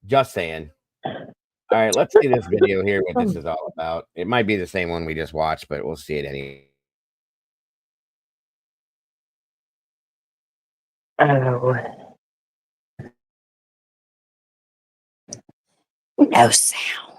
[SPEAKER 2] Just saying. All right, let's see this video here, what this is all about. It might be the same one we just watched, but we'll see it anyway.
[SPEAKER 3] Oh. No sound.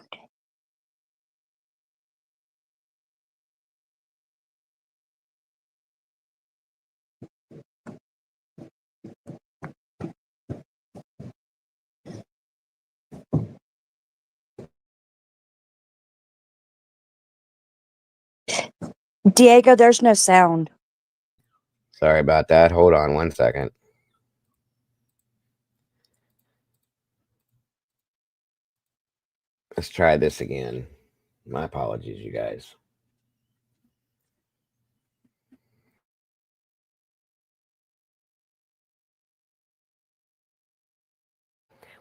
[SPEAKER 3] Diego, there's no sound.
[SPEAKER 2] Sorry about that. Hold on 1 second. Let's try this again. My apologies, you guys.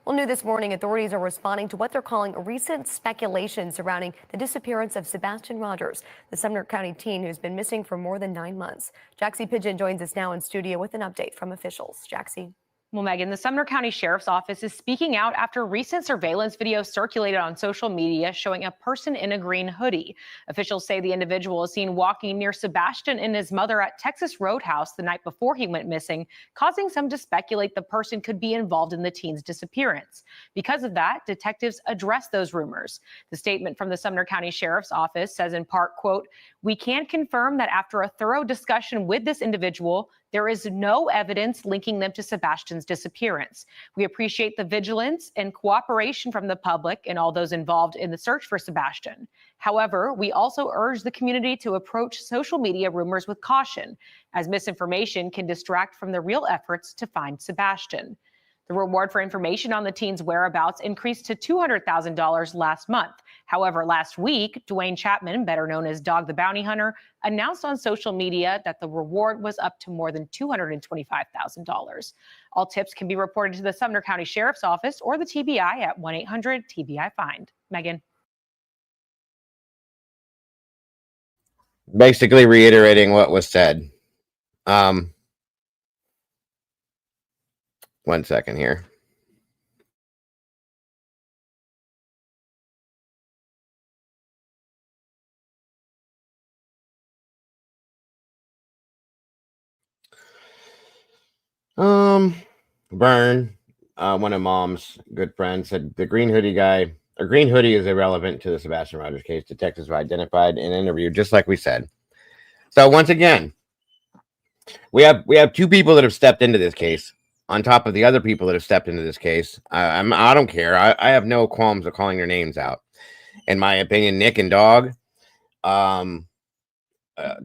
[SPEAKER 7] Well, new this morning, authorities are responding to what they're calling recent speculation surrounding the disappearance of Sebastian Rogers, the Sumner County teen who's been missing for more than 9 months. Jaxie Pigeon joins us now in studio with an update from officials. Jaxie.
[SPEAKER 8] Well, Megan, the Sumner County Sheriff's Office is speaking out after recent surveillance video circulated on social media showing a person in a green hoodie. Officials say the individual is seen walking near Sebastian and his mother at Texas Roadhouse the night before he went missing, causing some to speculate the person could be involved in the teen's disappearance. Because of that, detectives addressed those rumors. The statement from the Sumner County Sheriff's Office says in part, quote, "We can confirm that after a thorough discussion with this individual, there is no evidence linking them to Sebastian's disappearance. We appreciate the vigilance and cooperation from the public and all those involved in the search for Sebastian. However, we also urge the community to approach social media rumors with caution, as misinformation can distract from the real efforts to find Sebastian." The reward for information on the teen's whereabouts increased to $200,000 last month. However, last week, Dwayne Chapman, better known as Dog the Bounty Hunter, announced on social media that the reward was up to more than $225,000. All tips can be reported to the Sumner County Sheriff's Office or the TBI at 1-800-TBI-FIND. Megan.
[SPEAKER 2] Basically reiterating what was said. 1 second here. Vern, one of Mom's good friends, said the green hoodie guy, or green hoodie is irrelevant to the Sebastian Rogers case. Detectives were identified and interviewed, just like we said. So once again, we have two people that have stepped into this case on top of the other people that have stepped into this case. I don't care. I have no qualms of calling their names out. In my opinion, Nick and Dog,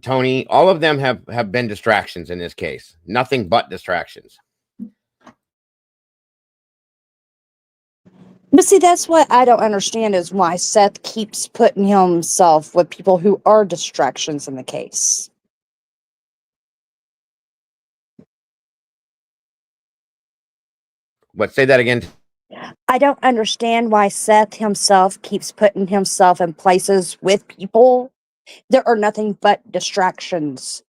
[SPEAKER 2] Tony, all of them have been distractions in this case. Nothing but distractions.
[SPEAKER 3] But see, that's what I don't understand is why Seth keeps putting himself with people who are distractions in the case.
[SPEAKER 2] What? Say that again.
[SPEAKER 3] I don't understand why Seth himself keeps putting himself in places with people that are nothing but distractions.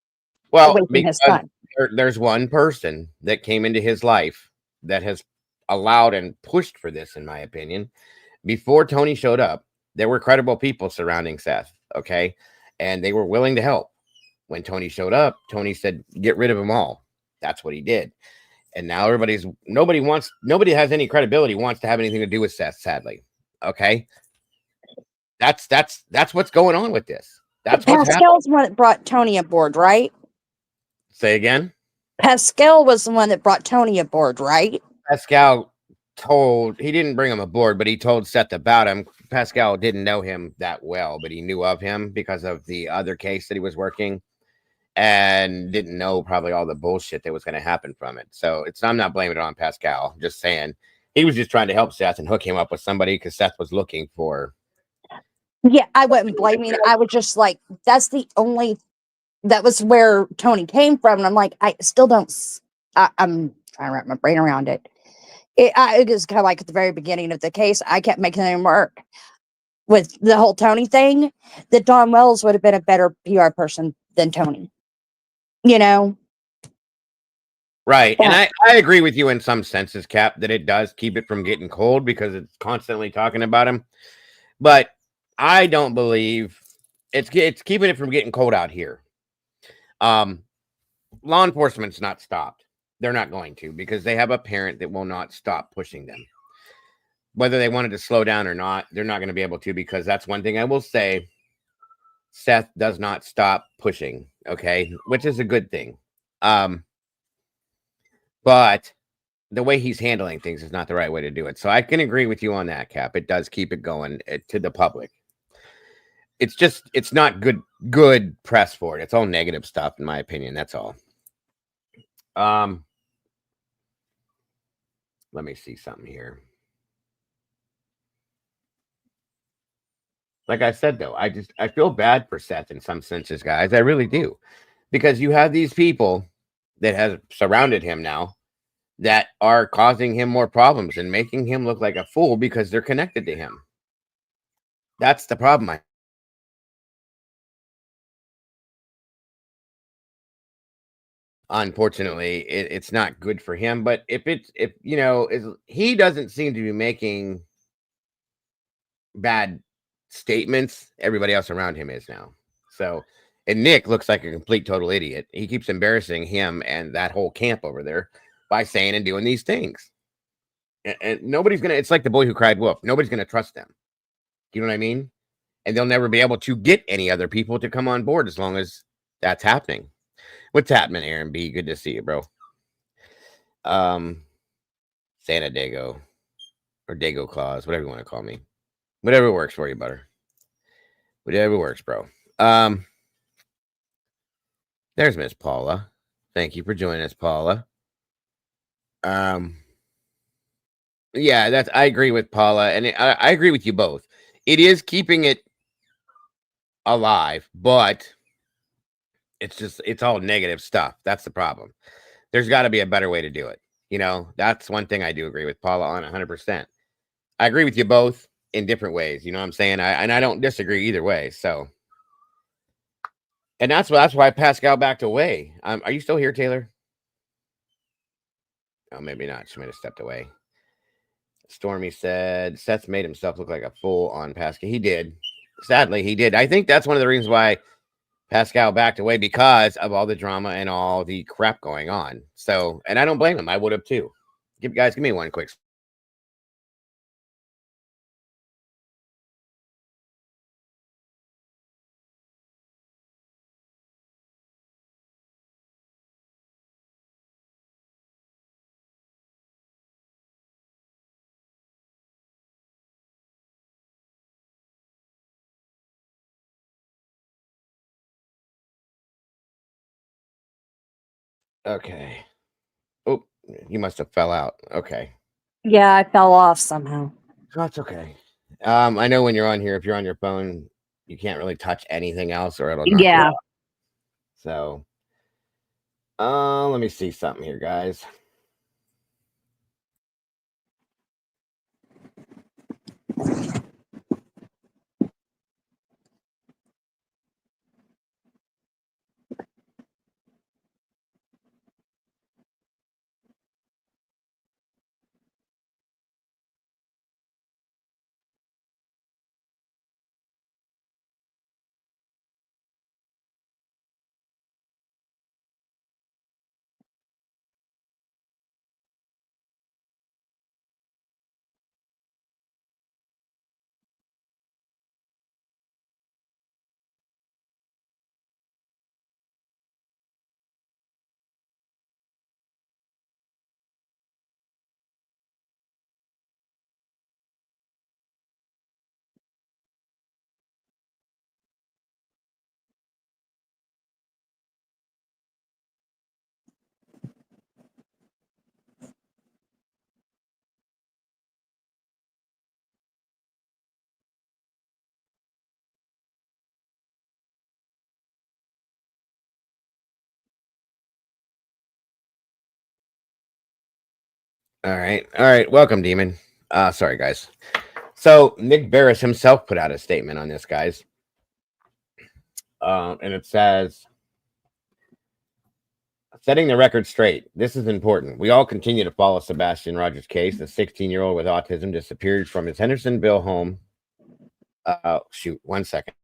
[SPEAKER 2] Well,
[SPEAKER 3] away from his
[SPEAKER 2] because
[SPEAKER 3] son.
[SPEAKER 2] there's one person that came into his life that has allowed and pushed for this, in my opinion. Before Tony showed up, there were credible people surrounding Seth, okay? And they were willing to help. When Tony showed up, Tony said, get rid of them all. That's what he did. And now nobody has any credibility wants to have anything to do with Seth, sadly. Okay? That's what's going on with this. That's what's happening.
[SPEAKER 3] Pascal's the one that brought Tony aboard, right?
[SPEAKER 2] Say again?
[SPEAKER 3] Pascal was the one that brought Tony aboard, right?
[SPEAKER 2] Pascal he didn't bring him aboard, but he told Seth about him. Pascal didn't know him that well, but he knew of him because of the other case that he was working and didn't know probably all the bullshit that was going to happen from it. So I'm not blaming it on Pascal. I'm just saying he was just trying to help Seth and hook him up with somebody because Seth was looking for.
[SPEAKER 3] Yeah, I wasn't blaming it. I was just like, that was where Tony came from. And I'm like, I still don't, I'm trying to wrap my brain around it. It was kind of like at the very beginning of the case, I kept making it work with the whole Tony thing, that Don Wells would have been a better PR person than Tony. You know?
[SPEAKER 2] Right.
[SPEAKER 3] Yeah.
[SPEAKER 2] And I agree with you in some senses, Cap, that it does keep it from getting cold because it's constantly talking about him. But I don't believe it's keeping it from getting cold out here. Law enforcement's not stopped. They're not going to, because they have a parent that will not stop pushing them. Whether they wanted to slow down or not, they're not going to be able to, because that's one thing I will say. Seth does not stop pushing, okay, which is a good thing. But the way he's handling things is not the right way to do it. So I can agree with you on that, Cap. It does keep it going to the public. It's just, it's not good press for it. It's all negative stuff, in my opinion. That's all. Let me see something here. Like I said, though, I feel bad for Seth in some senses, guys. I really do. Because you have these people that have surrounded him now that are causing him more problems and making him look like a fool because they're connected to him. That's the problem. Unfortunately, it's not good for him. But if he doesn't seem to be making bad statements, everybody else around him is now. So, and Nick looks like a complete total idiot. He keeps embarrassing him and that whole camp over there by saying and doing these things. And nobody's gonna, it's like the boy who cried wolf. Nobody's gonna trust them. You know what I mean? And they'll never be able to get any other people to come on board as long as that's happening. What's happening, Aaron B? Good to see you, bro. Santa Dago or Dago Claus, whatever you want to call me. Whatever works for you, butter. Whatever works, bro. There's Miss Paula. Thank you for joining us, Paula. Yeah, I agree with Paula, and I agree with you both. It is keeping it alive, but it's all negative stuff. That's the problem. There's got to be a better way to do it. That's one thing I do agree with Paula on 100%. I agree with you both in different ways. You know what I'm saying? I don't disagree either way. So, and that's why Pascal backed away. Are you still here, Taylor? Oh, maybe not. She might have stepped away. Stormy said Seth made himself look like a fool on Pascal. He did. Sadly, he did. I think that's one of the reasons why Pascal backed away, because of all the drama and all the crap going on. So, and I don't blame him. I would have too. Give me one quick. Okay. Oh, you must have fell out. Okay.
[SPEAKER 3] Yeah, I fell off somehow.
[SPEAKER 2] That's okay. I know when you're on here, if you're on your phone, you can't really touch anything else or it'll knock you off. So, let me see something here, guys. All right. Welcome, Demon. Sorry, guys. So Nick Barris himself put out a statement on this, guys. And it says, setting the record straight. This is important. We all continue to follow Sebastian Rogers' case. The 16-year-old with autism disappeared from his Hendersonville home. Shoot, 1 second.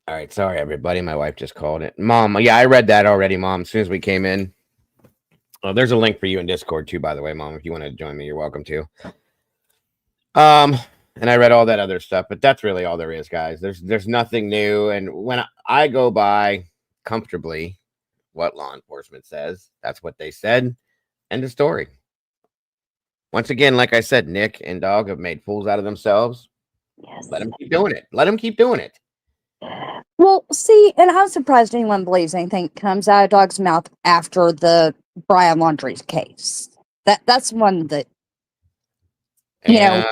[SPEAKER 2] All right, sorry everybody. My wife just called it. Mom, yeah, I read that already, Mom. As soon as we came in. There's a link for you in Discord too, by the way, Mom. If you want to join me, you're welcome to. And I read all that other stuff, but that's really all there is, guys. There's nothing new. And when I go by comfortably what law enforcement says, that's what they said. End of story. Once again, like I said, Nick and Dog have made fools out of themselves.
[SPEAKER 3] Yes.
[SPEAKER 2] Let them keep doing it. Let them keep doing it.
[SPEAKER 3] Well, see, and I'm surprised anyone believes anything comes out of Dog's mouth after the Brian Laundrie's case. That's one that, you know,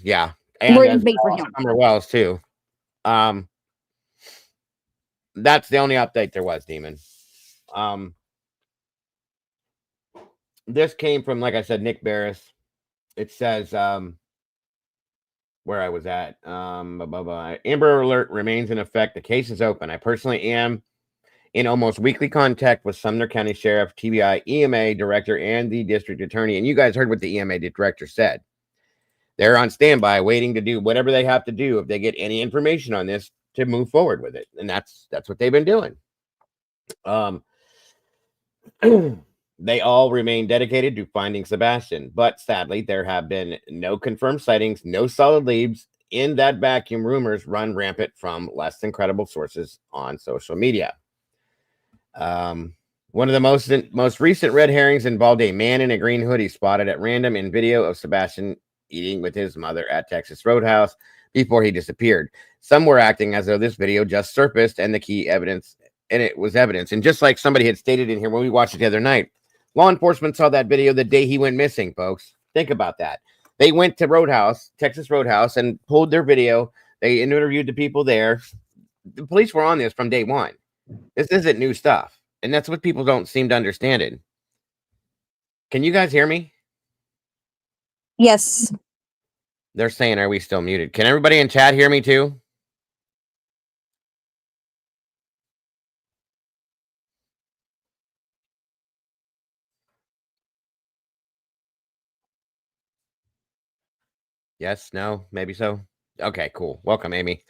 [SPEAKER 2] yeah. And
[SPEAKER 3] wouldn't
[SPEAKER 2] as
[SPEAKER 3] be for
[SPEAKER 2] well,
[SPEAKER 3] him.
[SPEAKER 2] Summer Wells too. That's the only update there was, Demon. This came from, like I said, Nick Barris. It says where I was at. Amber Alert remains in effect. The case is open. I personally am in almost weekly contact with Sumner County Sheriff, TBI, EMA director, and the district attorney. And you guys heard what the EMA director said. They're on standby, waiting to do whatever they have to do if they get any information on this to move forward with it. And that's what they've been doing. They all remain dedicated to finding Sebastian, but sadly, there have been no confirmed sightings, no solid leads in that vacuum. Rumors run rampant from less than credible sources on social media. One of the most recent red herrings involved a man in a green hoodie spotted at random in video of Sebastian eating with his mother at Texas Roadhouse before he disappeared. Some were acting as though this video just surfaced and the key evidence, and it was evidence. And just like somebody had stated in here when we watched it the other night, law enforcement saw that video the day he went missing, folks. Think about that. They went to Roadhouse, Texas Roadhouse, and pulled their video. They interviewed the people there. The police were on this from day one. This isn't new stuff. And that's what people don't seem to understand it. Can you guys hear me?
[SPEAKER 3] Yes.
[SPEAKER 2] They're saying, are we still muted? Can everybody in chat hear me too? Yes, no, maybe so. Okay, cool. Welcome, Amy.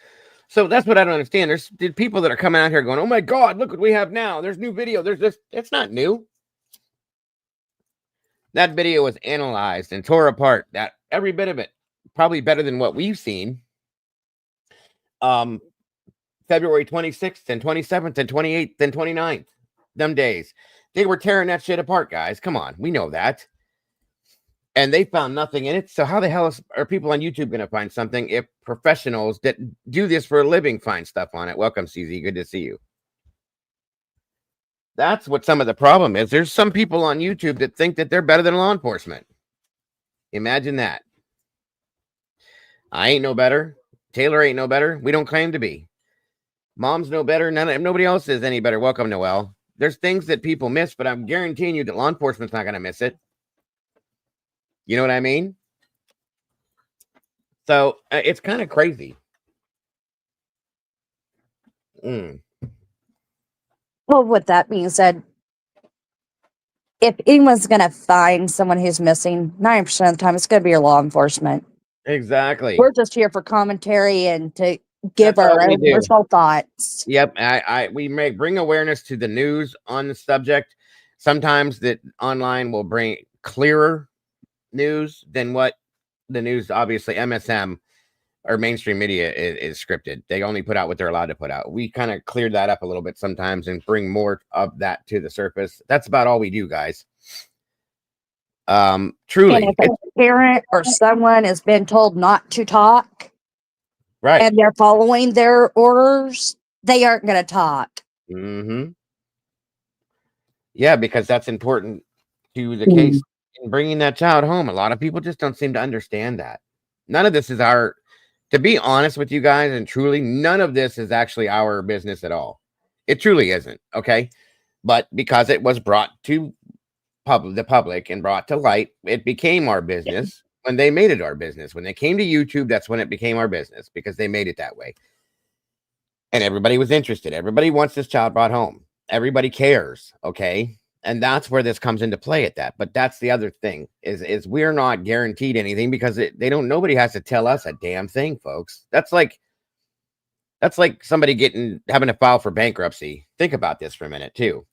[SPEAKER 2] So that's what I don't understand. There's people that are coming out here going, oh my God, look what we have now. There's new video. There's this. It's not new. That video was analyzed and tore apart. That every bit of it, probably better than what we've seen. February 26th and 27th and 28th and 29th. Them days. They were tearing that shit apart, guys. Come on. We know that. And they found nothing in it. So how the hell are people on YouTube going to find something if professionals that do this for a living find stuff on it? Welcome, CZ. Good to see you. That's what some of the problem is. There's some people on YouTube that think that they're better than law enforcement. Imagine that. I ain't no better. Taylor ain't no better. We don't claim to be. Mom's no better. Nobody else is any better. Welcome, Noel. There's things that people miss, but I'm guaranteeing you that law enforcement's not going to miss it. You know what I mean? So it's kind of crazy.
[SPEAKER 3] Well, with that being said, if anyone's going to find someone who's missing, 90% of the time, it's going to be your law enforcement.
[SPEAKER 2] Exactly.
[SPEAKER 3] We're just here for commentary and to give
[SPEAKER 2] That's all
[SPEAKER 3] our
[SPEAKER 2] we
[SPEAKER 3] own
[SPEAKER 2] do.
[SPEAKER 3] personal thoughts.
[SPEAKER 2] Yep. We may bring awareness to the news on the subject. sometimes that online will bring clearer news than what the news, obviously MSM or mainstream media is scripted. They only put out what they're allowed to put out. We kind of cleared that up a little bit sometimes and bring more of that to the surface. That's about all we do, guys. Truly,
[SPEAKER 3] And if a parent or someone has been told not to talk
[SPEAKER 2] right.
[SPEAKER 3] and they're following their orders, they aren't going to talk.
[SPEAKER 2] Mm-hmm. Yeah, because that's important to the case in bringing that child home. A lot of people just don't seem to understand that. None of this is to be honest with you guys, and truly, none of this is actually our business at all. It truly isn't, okay? But because it was brought to the public and brought to light, it became our business when they made it our business. When they came to YouTube, that's when it became our business, because they made it that way. And everybody was interested. Everybody wants this child brought home. Everybody cares, okay? And that's where this comes into play at that. But that's the other thing is we're not guaranteed anything because nobody has to tell us a damn thing, folks. That's like somebody having to file for bankruptcy. Think about this for a minute too.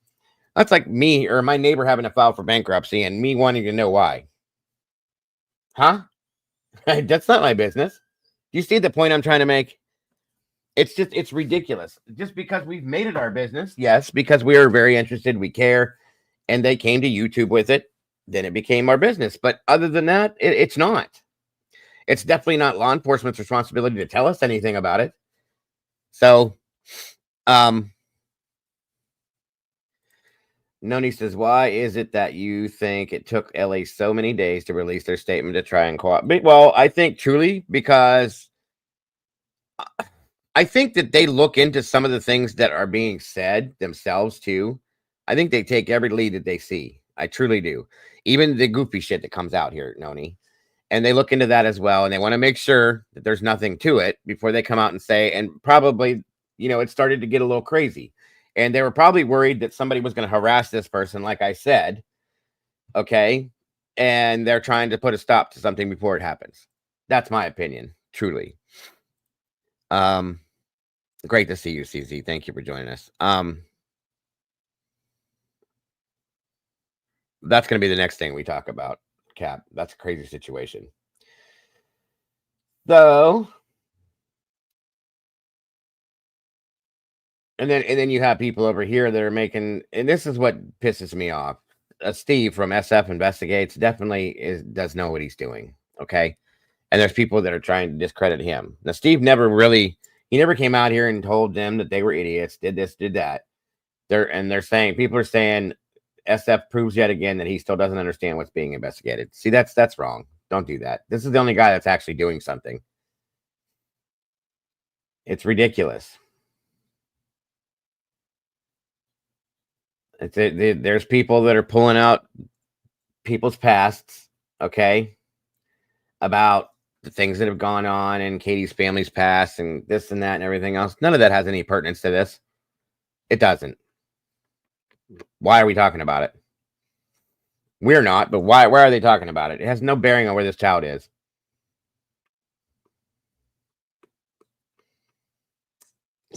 [SPEAKER 2] That's like me or my neighbor having to file for bankruptcy and me wanting to know why. Huh? That's not my business. Do you see the point I'm trying to make? It's ridiculous. Just because we've made it our business, yes, because we are very interested, we care, and they came to YouTube with it, then it became our business. But other than that, it's not. It's definitely not law enforcement's responsibility to tell us anything about it. So, Noni says, why is it that you think it took LA so many days to release their statement to try and cooperate? Well, I think truly because I think that they look into some of the things that are being said themselves too. I think they take every lead that they see. I truly do. Even the goofy shit that comes out here, Noni. And they look into that as well. And they want to make sure that there's nothing to it before they come out and say, and probably, it started to get a little crazy. And they were probably worried that somebody was going to harass this person, like I said. Okay. And they're trying to put a stop to something before it happens. That's my opinion, truly. Great to see you, CZ. Thank you for joining us. That's going to be the next thing we talk about, Cap. That's a crazy situation. So, and then you have people over here that are making, and this is what pisses me off. Steve from SF Investigates definitely does know what he's doing. Okay. And there's people that are trying to discredit him. Now, Steve never came out here and told them that they were idiots, did this, did that. People are saying SF proves yet again that he still doesn't understand what's being investigated. See, that's wrong. Don't do that. This is the only guy that's actually doing something. It's ridiculous. There's people that are pulling out people's pasts, okay, about the things that have gone on in Katie's family's past and this and that and everything else. None of that has any pertinence to this. It doesn't. Why are we talking about it? We're not, but why are they talking about it? It has no bearing on where this child is.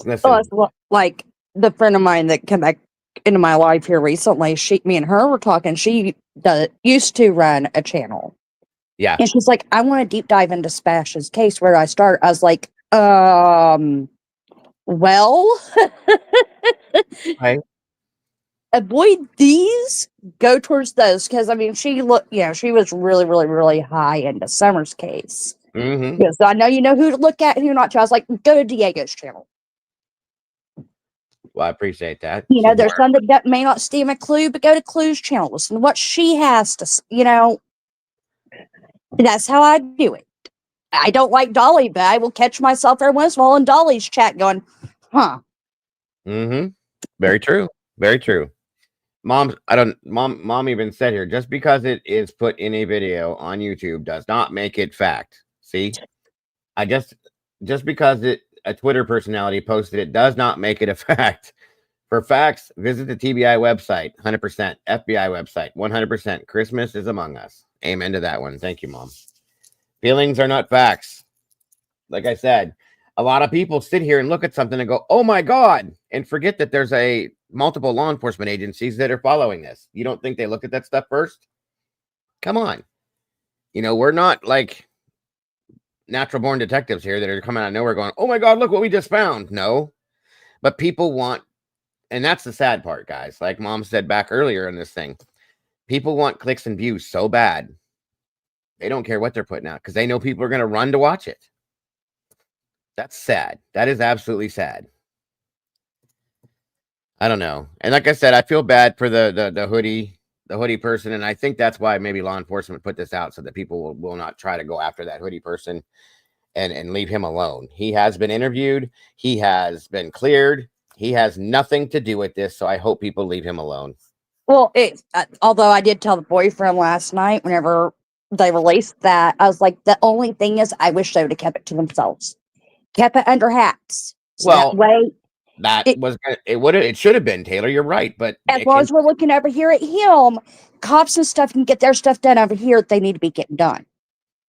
[SPEAKER 2] Listen.
[SPEAKER 3] Well, it's like the friend of mine that came back into my life here recently, me and her were talking. She used to run a channel.
[SPEAKER 2] Yeah.
[SPEAKER 3] And she's like, I want to deep dive into Spash's case. Where do I start? I was like, well,
[SPEAKER 2] Right.
[SPEAKER 3] Avoid these, go towards those. Because, I mean, she was really, really, really high into Summer's case.
[SPEAKER 2] Mm-hmm.
[SPEAKER 3] Yes, I know you know who to look at and who not to. I was like, go to Diego's channel.
[SPEAKER 2] Well, I appreciate that.
[SPEAKER 3] There's some that may not steam a Clue, but go to Clue's channel. Listen to what she has to, that's how I do it. I don't like Dolly, but I will catch myself every once in a while in Dolly's chat going, huh.
[SPEAKER 2] Mm-hmm. Very true. Very true. Mom even said here, just because it is put in a video on YouTube does not make it fact. See, just because a Twitter personality posted it does not make it a fact. For facts, visit the TBI website, 100%, FBI website, 100%. Christmas is among us. Amen to that one. Thank you, Mom. Feelings are not facts. Like I said, a lot of people sit here and look at something and go, oh my God, and forget that there's a multiple law enforcement agencies that are following this. You don't think they look at that stuff first? Come on. You know, we're not like natural born detectives here that are coming out of nowhere going, oh my God, look what we just found. No, but people want, and that's the sad part, guys. Like Mom said back earlier in this thing, people want clicks and views so bad. They don't care what they're putting out because they know people are going to run to watch it. That's sad. That is absolutely sad. I don't know. And like I said, I feel bad for the hoodie person. And I think that's why maybe law enforcement put this out so that people will not try to go after that hoodie person and leave him alone. He has been interviewed. He has been cleared. He has nothing to do with this. So I hope people leave him alone.
[SPEAKER 3] Well, although I did tell the boyfriend last night whenever they released that, I was like, the only thing is I wish they would have kept it to themselves. Kept it under hats. So
[SPEAKER 2] Well,
[SPEAKER 3] that way,
[SPEAKER 2] it should have been, Taylor. You're right. But
[SPEAKER 3] as long as we're looking over here at him, cops and stuff can get their stuff done over here. They need to be getting done.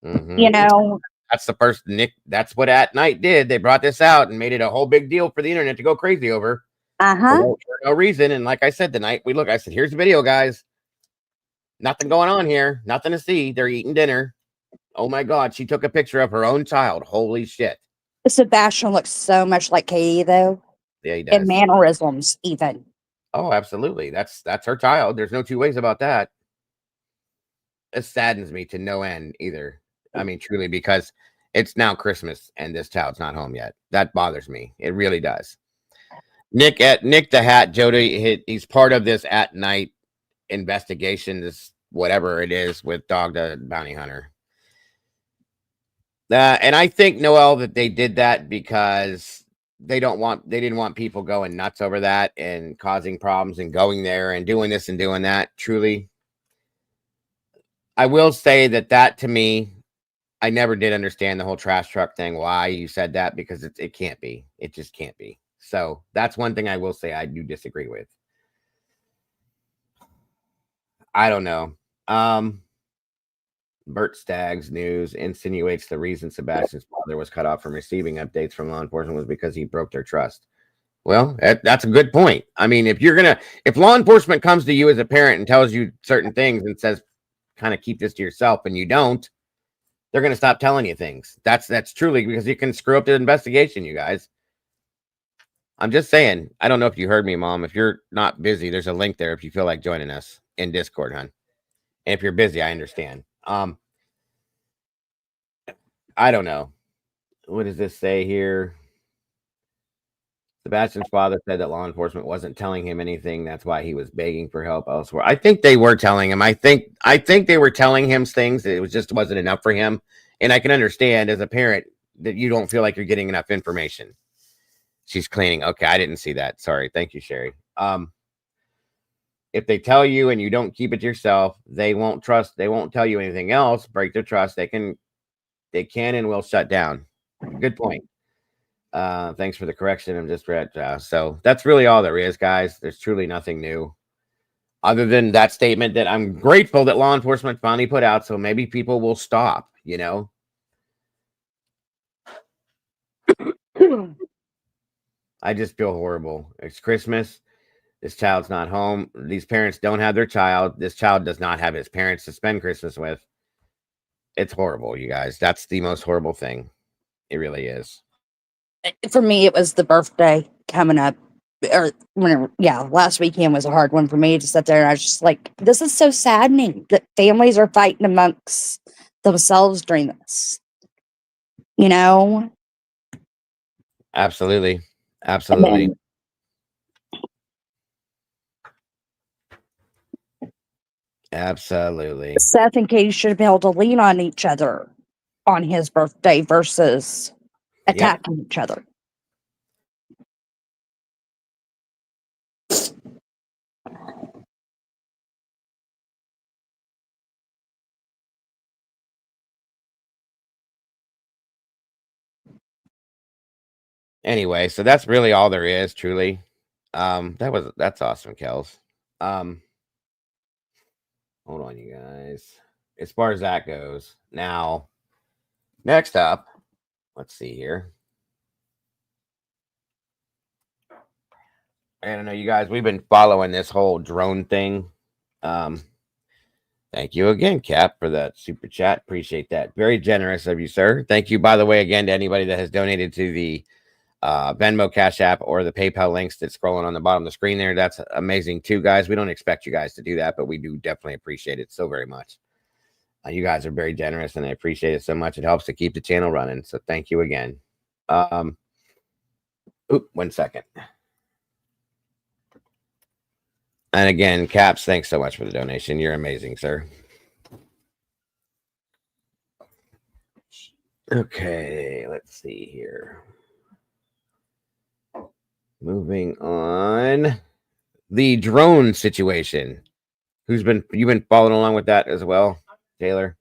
[SPEAKER 3] You know,
[SPEAKER 2] that's the first Nick. That's what At Night did. They brought this out and made it a whole big deal for the internet to go crazy over. For no reason. And like I said, the night I said, here's the video, guys. Nothing going on here. Nothing to see. They're eating dinner. Oh my God. She took a picture of her own child. Holy shit.
[SPEAKER 3] Sebastian looks so much like Katie, though.
[SPEAKER 2] Yeah, he does.
[SPEAKER 3] In mannerisms, even.
[SPEAKER 2] Oh, absolutely. That's her child. There's no two ways about that. It saddens me to no end either. I mean, truly, because it's now Christmas and this child's not home yet. That bothers me. It really does. Nick the Hat, Jody, he's part of this At Night investigation, this whatever it is with Dog the Bounty Hunter. And I think, Noel, that they did that because they didn't want people going nuts over that and causing problems and going there and doing this and doing that. Truly, I will say that to me, I never did understand the whole trash truck thing. Why you said that, because it can't be. It just can't be. So that's one thing I will say I do disagree with. I don't know. Bert Stagg's news insinuates the reason Sebastian's father was cut off from receiving updates from law enforcement was because he broke their trust. Well, that's a good point. I mean, if law enforcement comes to you as a parent and tells you certain things and says, kind of keep this to yourself, and you don't, they're going to stop telling you things. That's truly because you can screw up the investigation, you guys. I'm just saying, I don't know if you heard me, Mom. If you're not busy, there's a link there if you feel like joining us in Discord, hon. And if you're busy, I understand. I don't know. What does this say here? Sebastian's father said that law enforcement wasn't telling him anything. That's why he was begging for help elsewhere. I think they were telling him. I think they were telling him things. It wasn't enough for him. And I can understand as a parent that you don't feel like you're getting enough information. She's cleaning. Okay, I didn't see that. Sorry. Thank you, Sherry. If they tell you and you don't keep it to yourself, they won't trust. They won't tell you anything else. Break their trust. They can and will shut down. Good point. Thanks for the correction. I'm just read. So that's really all there is, guys. There's truly nothing new other than that statement that I'm grateful that law enforcement finally put out. So maybe people will stop, you know. I just feel horrible. It's Christmas. This child's not home. These parents don't have their child. This child does not have his parents to spend Christmas with. It's horrible, you guys. That's the most horrible thing. It really is.
[SPEAKER 3] For me, it was the birthday coming up. Or whenever, last weekend was a hard one for me to sit there and I was just like, this is so saddening that families are fighting amongst themselves during this. You know?
[SPEAKER 2] Absolutely. Absolutely. Absolutely.
[SPEAKER 3] Seth and Katie should have been able to lean on each other on his birthday versus attacking each other.
[SPEAKER 2] Anyway, so that's really all there is, truly. That's awesome, Kels. Hold on, you guys. As far as that goes, now, next up, let's see here. I don't know, you guys, we've been following this whole drone thing. Thank you again, Cap, for that super chat. Appreciate that. Very generous of you, sir. Thank you, by the way, again, to anybody that has donated to the Venmo, Cash App, or the PayPal links that's scrolling on the bottom of the screen there. That's amazing too, guys. We don't expect you guys to do that, but we do definitely appreciate it so very much. You guys are very generous, and I appreciate it so much. It helps to keep the channel running, so thank you again. 1 second. And again, Caps, thanks so much for the donation. You're amazing, sir. Okay, let's see here. Moving on. The drone situation. You've been following along with that as well, Taylor?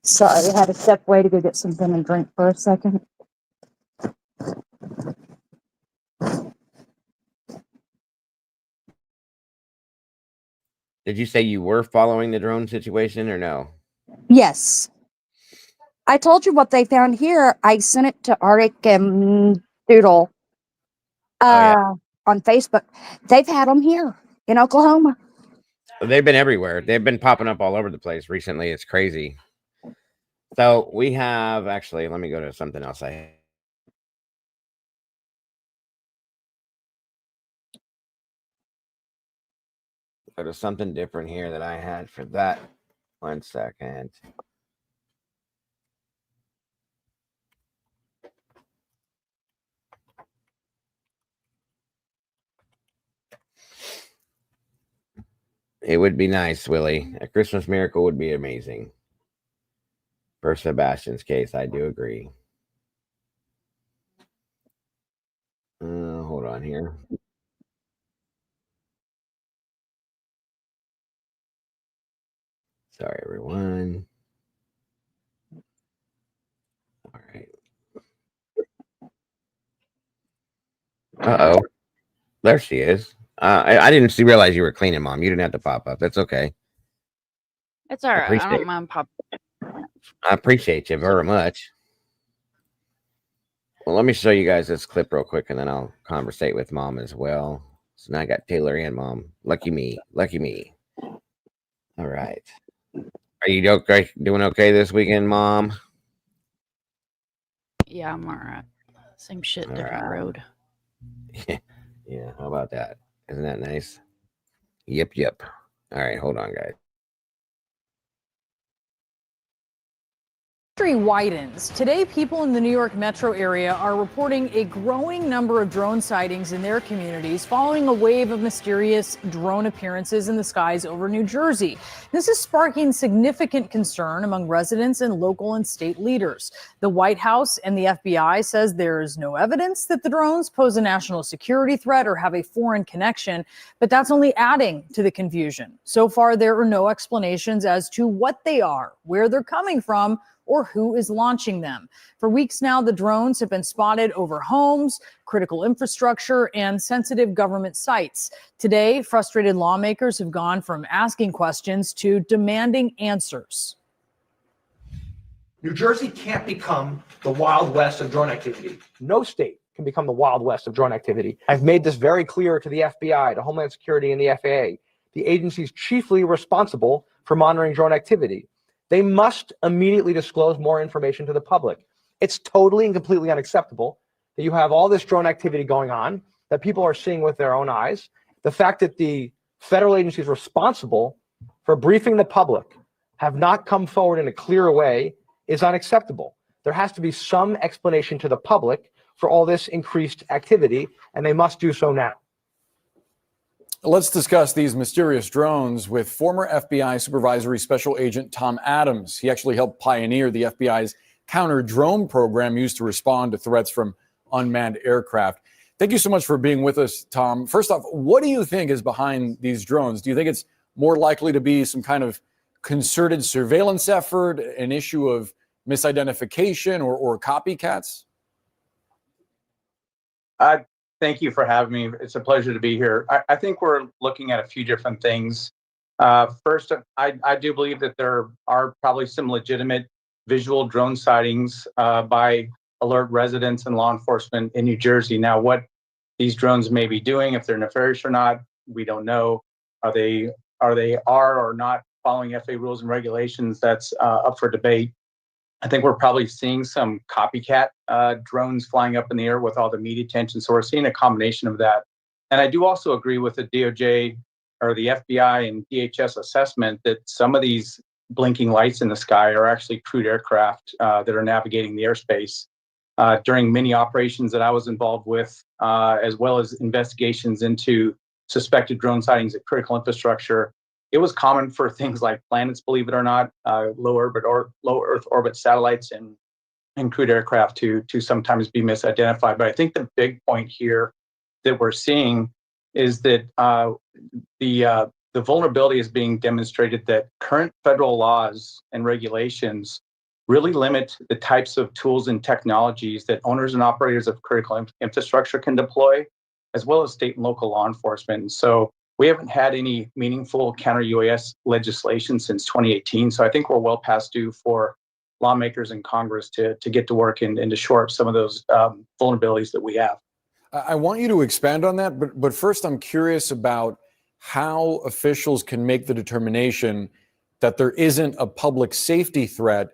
[SPEAKER 3] Sorry, I had to step away to go get something to drink for a second.
[SPEAKER 2] Did you say you were following the drone situation or no?
[SPEAKER 3] Yes. I told you what they found here. I sent it to Arctic and Doodle on Facebook. They've had them here in Oklahoma.
[SPEAKER 2] They've been everywhere. They've been popping up all over the place recently. It's crazy. So we have, actually, let me go to something else. Go to something different here that I had for that. 1 second. It would be nice, Willie. A Christmas miracle would be amazing. For Sebastian's case, I do agree. Hold on here. Sorry, everyone. All right. Uh-oh. There she is. I didn't realize you were cleaning, Mom. You didn't have to pop up. That's okay.
[SPEAKER 9] It's all right. I don't mind pop.
[SPEAKER 2] I appreciate you very much. Well, let me show you guys this clip real quick, and then I'll conversate with Mom as well. So now I got Taylor and Mom. Lucky me. Lucky me. All right. Are you okay? Doing okay this weekend, Mom?
[SPEAKER 9] Yeah, I'm all right. Same shit,
[SPEAKER 2] All
[SPEAKER 9] different
[SPEAKER 2] right.
[SPEAKER 9] road.
[SPEAKER 2] Yeah, how about that? Isn't that nice? Yep. All right, hold on, guys.
[SPEAKER 10] Mystery widens. Today, people in the New York metro area are reporting a growing number of drone sightings in their communities following a wave of mysterious drone appearances in the skies over New Jersey. This is sparking significant concern among residents and local and state leaders. The White House and the FBI says there is no evidence that the drones pose a national security threat or have a foreign connection, but that's only adding to the confusion. So far, there are no explanations as to what they are, where they're coming from, or who is launching them. For weeks now, the drones have been spotted over homes, critical infrastructure, and sensitive government sites. Today, frustrated lawmakers have gone from asking questions to demanding answers.
[SPEAKER 11] New Jersey can't become the Wild West of drone activity. No state can become the Wild West of drone activity. I've made this very clear to the FBI, to Homeland Security, and the FAA, the agencies chiefly responsible for monitoring drone activity. They must immediately disclose more information to the public. It's totally and completely unacceptable that you have all this drone activity going on that people are seeing with their own eyes. The fact that the federal agencies responsible for briefing the public have not come forward in a clear way is unacceptable. There has to be some explanation to the public for all this increased activity, and they must do so now.
[SPEAKER 12] Let's discuss these mysterious drones with former FBI Supervisory Special Agent Tom Adams. He actually helped pioneer the FBI's counter-drone program used to respond to threats from unmanned aircraft. Thank you so much for being with us, Tom. First off, what do you think is behind these drones? Do you think it's more likely to be some kind of concerted surveillance effort, an issue of misidentification or copycats?
[SPEAKER 13] Thank you for having me. It's a pleasure to be here. I think we're looking at a few different things. First, I do believe that there are probably some legitimate visual drone sightings by alert residents and law enforcement in New Jersey. Now, what these drones may be doing, if they're nefarious or not, we don't know. Are they or not following FAA rules and regulations? That's up for debate. I think we're probably seeing some copycat drones flying up in the air with all the media attention. So we're seeing a combination of that. And I do also agree with the DOJ or the FBI and DHS assessment that some of these blinking lights in the sky are actually crewed aircraft that are navigating the airspace. During many operations that I was involved with, as well as investigations into suspected drone sightings at critical infrastructure, it was common for things like planets, believe it or not, low Earth orbit satellites and crewed aircraft to sometimes be misidentified. But I think the big point here that we're seeing is that the vulnerability is being demonstrated that current federal laws and regulations really limit the types of tools and technologies that owners and operators of critical infrastructure can deploy, as well as state and local law enforcement. So we haven't had any meaningful counter-UAS legislation since 2018. So I think we're well past due for lawmakers in Congress to get to work and to shore up some of those vulnerabilities that we have.
[SPEAKER 12] I want you to expand on that, but first I'm curious about how officials can make the determination that there isn't a public safety threat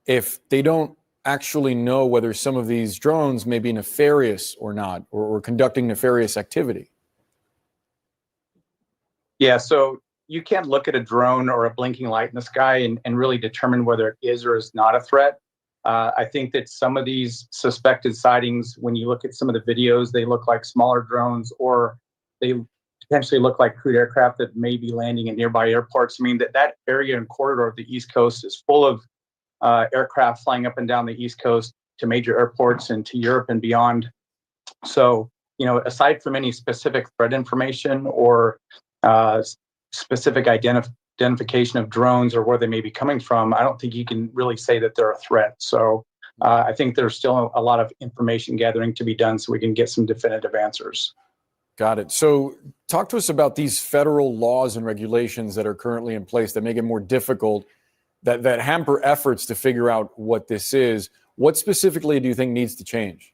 [SPEAKER 12] if they don't actually know whether some of these drones may be nefarious or not, or conducting nefarious activity.
[SPEAKER 13] Yeah, so you can't look at a drone or a blinking light in the sky and really determine whether it is or is not a threat. I think that some of these suspected sightings, when you look at some of the videos, they look like smaller drones, or they potentially look like crewed aircraft that may be landing at nearby airports. I mean, that area and corridor of the East Coast is full of aircraft flying up and down the East Coast to major airports and to Europe and beyond. So, aside from any specific threat information or specific identification of drones or where they may be coming from, I don't think you can really say that they're a threat. So I think there's still a lot of information gathering to be done so we can get some definitive answers.
[SPEAKER 12] Got it. So talk to us about these federal laws and regulations that are currently in place that make it more difficult, that hamper efforts to figure out what this is. What specifically do you think needs to change?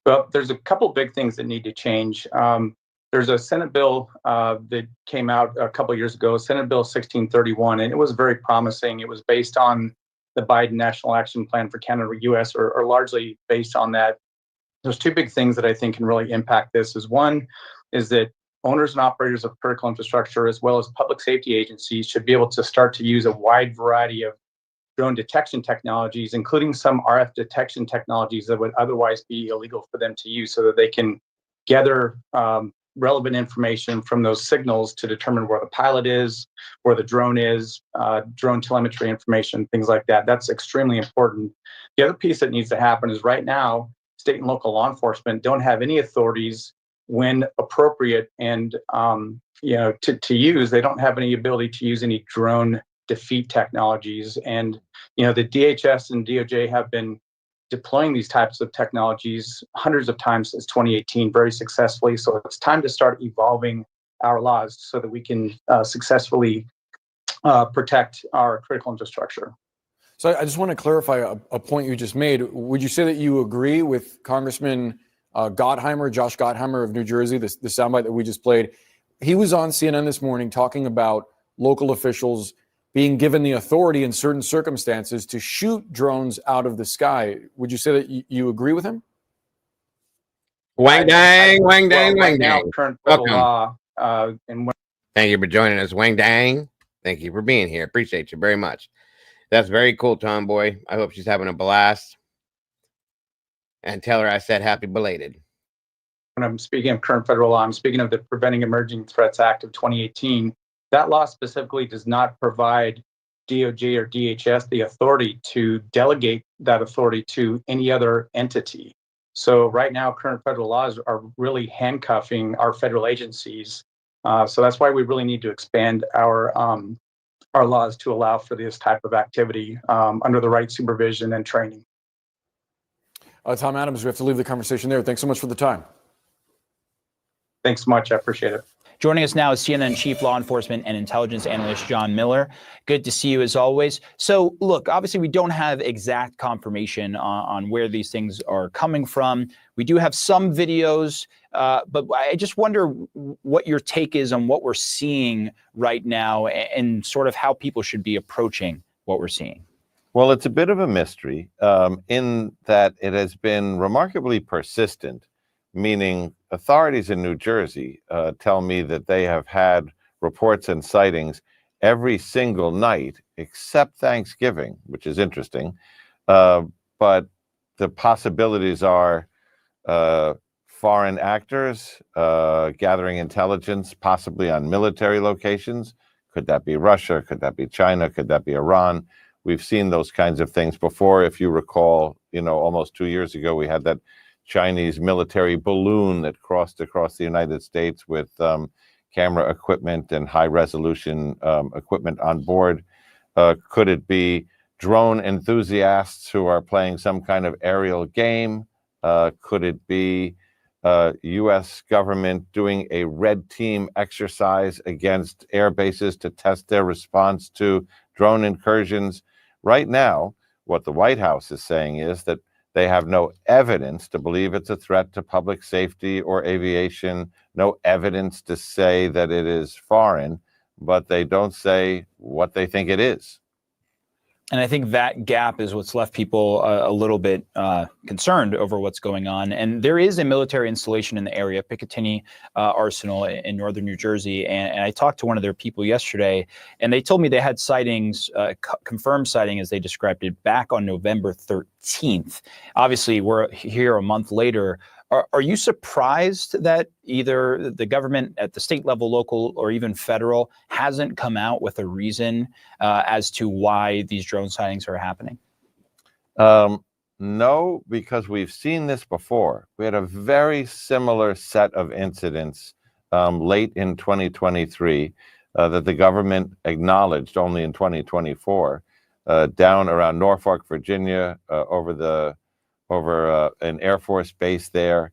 [SPEAKER 13] Well, there's a couple big things that need to change. There's a Senate bill that came out a couple years ago, Senate Bill 1631, and it was very promising. It was based on the Biden National Action Plan for Counter-UAS, or largely based on that. There's two big things that I think can really impact this. One is that owners and operators of critical infrastructure, as well as public safety agencies, should be able to start to use a wide variety of drone detection technologies, including some RF detection technologies that would otherwise be illegal for them to use, so that they can gather relevant information from those signals to determine where the pilot is, where the drone is, drone telemetry information, things like that. That's extremely important. The other piece that needs to happen is right now, state and local law enforcement don't have any authorities when appropriate and to use. They don't have any ability to use any drone defeat technologies. And the DHS and DOJ have been deploying these types of technologies hundreds of times since 2018 very successfully. So it's time to start evolving our laws so that we can successfully protect our critical infrastructure.
[SPEAKER 12] So I just want to clarify a point you just made. Would you say that you agree with Congressman Gottheimer, Josh Gottheimer of New Jersey, the soundbite that we just played? He was on CNN this morning talking about local officials being given the authority in certain circumstances to shoot drones out of the sky. Would you say that you agree with him?
[SPEAKER 2] Wang dang, wang dang, wang dang.
[SPEAKER 13] Current federal law,
[SPEAKER 2] Thank you for joining us, Wang dang. Thank you for being here. Appreciate you very much. That's very cool, Tomboy. I hope she's having a blast. And tell her I said happy belated.
[SPEAKER 13] When I'm speaking of current federal law, I'm speaking of the Preventing Emerging Threats Act of 2018. That law specifically does not provide DOJ or DHS the authority to delegate that authority to any other entity. So right now, current federal laws are really handcuffing our federal agencies. So that's why we really need to expand our laws to allow for this type of activity under the right supervision and training.
[SPEAKER 12] Tom Adams, we have to leave the conversation there. Thanks so much for the time.
[SPEAKER 13] Thanks so much. I appreciate it.
[SPEAKER 14] Joining us now is CNN Chief Law Enforcement and Intelligence Analyst John Miller. Good to see you as always. So, look, obviously we don't have exact confirmation on where these things are coming from. We do have some videos, but I just wonder what your take is on what we're seeing right now and sort of how people should be approaching what we're seeing.
[SPEAKER 2] Well, it's a bit of a mystery in that it has been remarkably persistent, meaning authorities in New Jersey tell me that they have had reports and sightings every single night except Thanksgiving, which is interesting. But the possibilities are foreign actors gathering intelligence, possibly on military locations. Could that be Russia? Could that be China? Could that be Iran? We've seen those kinds of things before. If you recall, almost 2 years ago, we had that Chinese military balloon that crossed across the United States with camera equipment and high-resolution equipment on board. Could it be drone enthusiasts who are playing some kind of aerial game? Could it be U.S. government doing a red team exercise against air bases to test their response to drone incursions? Right now, what the White House is saying is that they have no evidence to believe it's a threat to public safety or aviation, no evidence to say that it is foreign, but they don't say what they think it is.
[SPEAKER 14] And I think that gap is what's left people a little bit concerned over what's going on. And there is a military installation in the area, Picatinny Arsenal in northern New Jersey. And I talked to one of their people yesterday, and they told me they had sightings, confirmed sighting, as they described it, back on November 13th. Obviously, we're here a month later. Are you surprised that either the government at the state level, local, or even federal hasn't come out with a reason as to why these drone sightings are happening?
[SPEAKER 2] No, because we've seen this before. We had a very similar set of incidents late in 2023 that the government acknowledged only in 2024, down around Norfolk, Virginia, over an Air Force base there.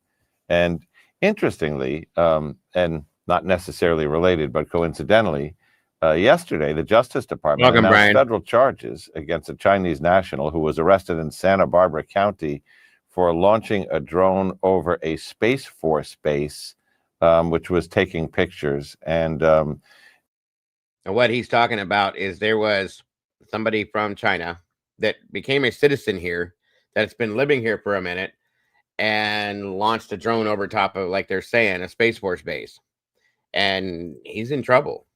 [SPEAKER 2] And interestingly, and not necessarily related, but coincidentally, yesterday, the Justice Department announced federal charges against a Chinese national who was arrested in Santa Barbara County for launching a drone over a Space Force base, which was taking pictures. And
[SPEAKER 15] what he's talking about is there was somebody from China that became a citizen here that's been living here for a minute and launched a drone over top of, like they're saying, a Space Force base. And he's in trouble.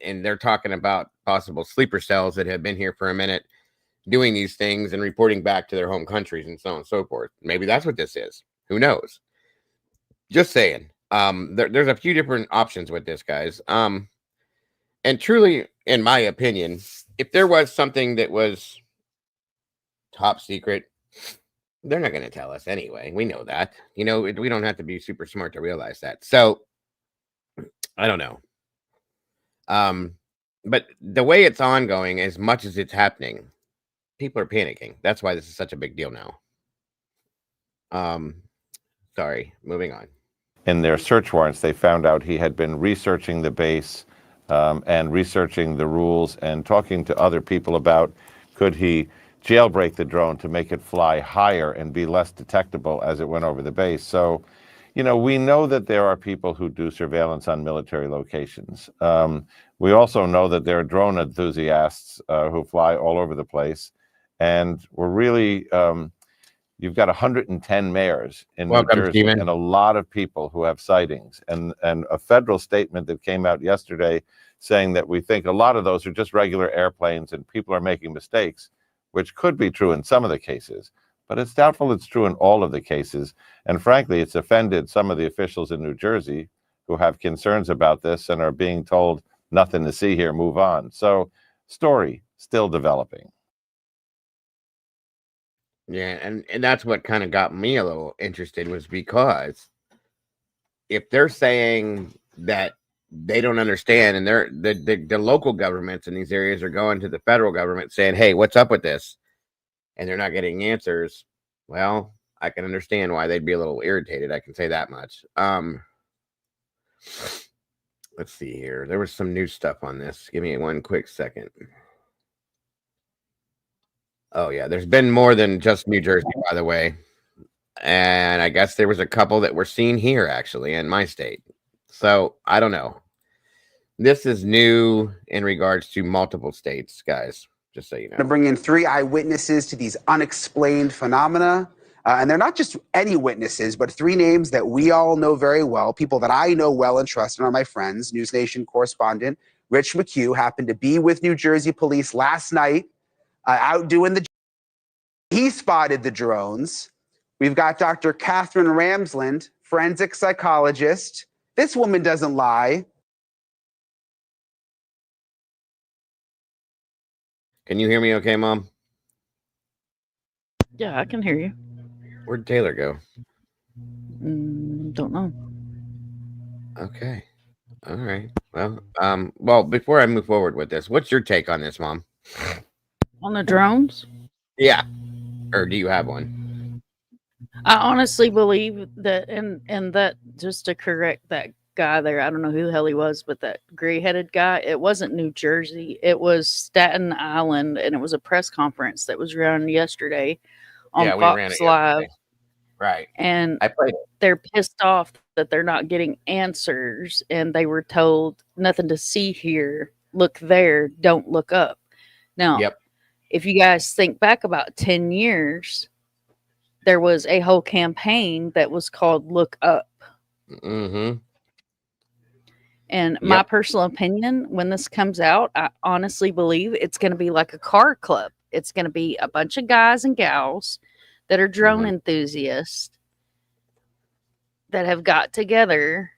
[SPEAKER 15] And they're talking about possible sleeper cells that have been here for a minute doing these things and reporting back to their home countries and so on and so forth. Maybe that's what this is. Who knows? Just saying. There's a few different options with this, guys. And truly, in my opinion, if there was something that was top secret, they're not going to tell us anyway. We know that. We don't have to be super smart to realize that. So I don't know. But the way it's ongoing, as much as it's happening, people are panicking. That's why this is such a big deal now. Sorry, moving on.
[SPEAKER 2] In their search warrants, they found out he had been researching the base and researching the rules and talking to other people about could he jailbreak the drone to make it fly higher and be less detectable as it went over the base. So, we know that there are people who do surveillance on military locations. We also know that there are drone enthusiasts who fly all over the place. And we're really, you've got 110 mayors in New Jersey, Stephen, and a lot of people who have sightings. And a federal statement that came out yesterday saying that we think a lot of those are just regular airplanes and people are making mistakes, which could be true in some of the cases, but it's doubtful it's true in all of the cases. And frankly, it's offended some of the officials in New Jersey who have concerns about this and are being told nothing to see here, move on. So story still developing.
[SPEAKER 15] Yeah, and that's what kind of got me a little interested, was because if they're saying that they don't understand, and the local governments in these areas are going to the federal government saying, "Hey, what's up with this?" and they're not getting answers, well, I can understand why they'd be a little irritated. I can say that much. Let's see here. There was some new stuff on this. Give me one quick second. Oh, yeah. There's been more than just New Jersey, by the way. And I guess there was a couple that were seen here, actually, in my state. So I don't know. This is new in regards to multiple states, guys, just so you know.
[SPEAKER 16] To bring in 3 eyewitnesses to these unexplained phenomena. And they're not just any witnesses, but 3 names that we all know very well, people that I know well and trust and are my friends. News Nation correspondent Rich McHugh happened to be with New Jersey police last night, out doing the. He spotted the drones. We've got Dr. Catherine Ramsland, forensic psychologist. This woman doesn't lie.
[SPEAKER 15] Can you hear me okay, Mom?
[SPEAKER 9] Yeah, I can hear you.
[SPEAKER 15] Where'd Taylor go?
[SPEAKER 9] Don't know.
[SPEAKER 15] Okay. All right. Well, before I move forward with this, what's your take on this, Mom?
[SPEAKER 9] On the drones?
[SPEAKER 15] Yeah. Or do you have one?
[SPEAKER 9] I honestly believe that, and that, just to correct that guy there, I don't know who the hell he was, but that gray-headed guy, it wasn't New Jersey. It was Staten Island, and it was a press conference that was run yesterday on Fox Live.
[SPEAKER 15] Right.
[SPEAKER 9] And
[SPEAKER 15] I played it.
[SPEAKER 9] They're pissed off that they're not getting answers, and they were told nothing to see here, look there, don't look up. Now, if you guys think back about 10 years, there was a whole campaign that was called Look Up.
[SPEAKER 15] Mm-hmm.
[SPEAKER 9] And my personal opinion, when this comes out, I honestly believe it's going to be like a car club. It's going to be a bunch of guys and gals that are drone enthusiasts that have got together.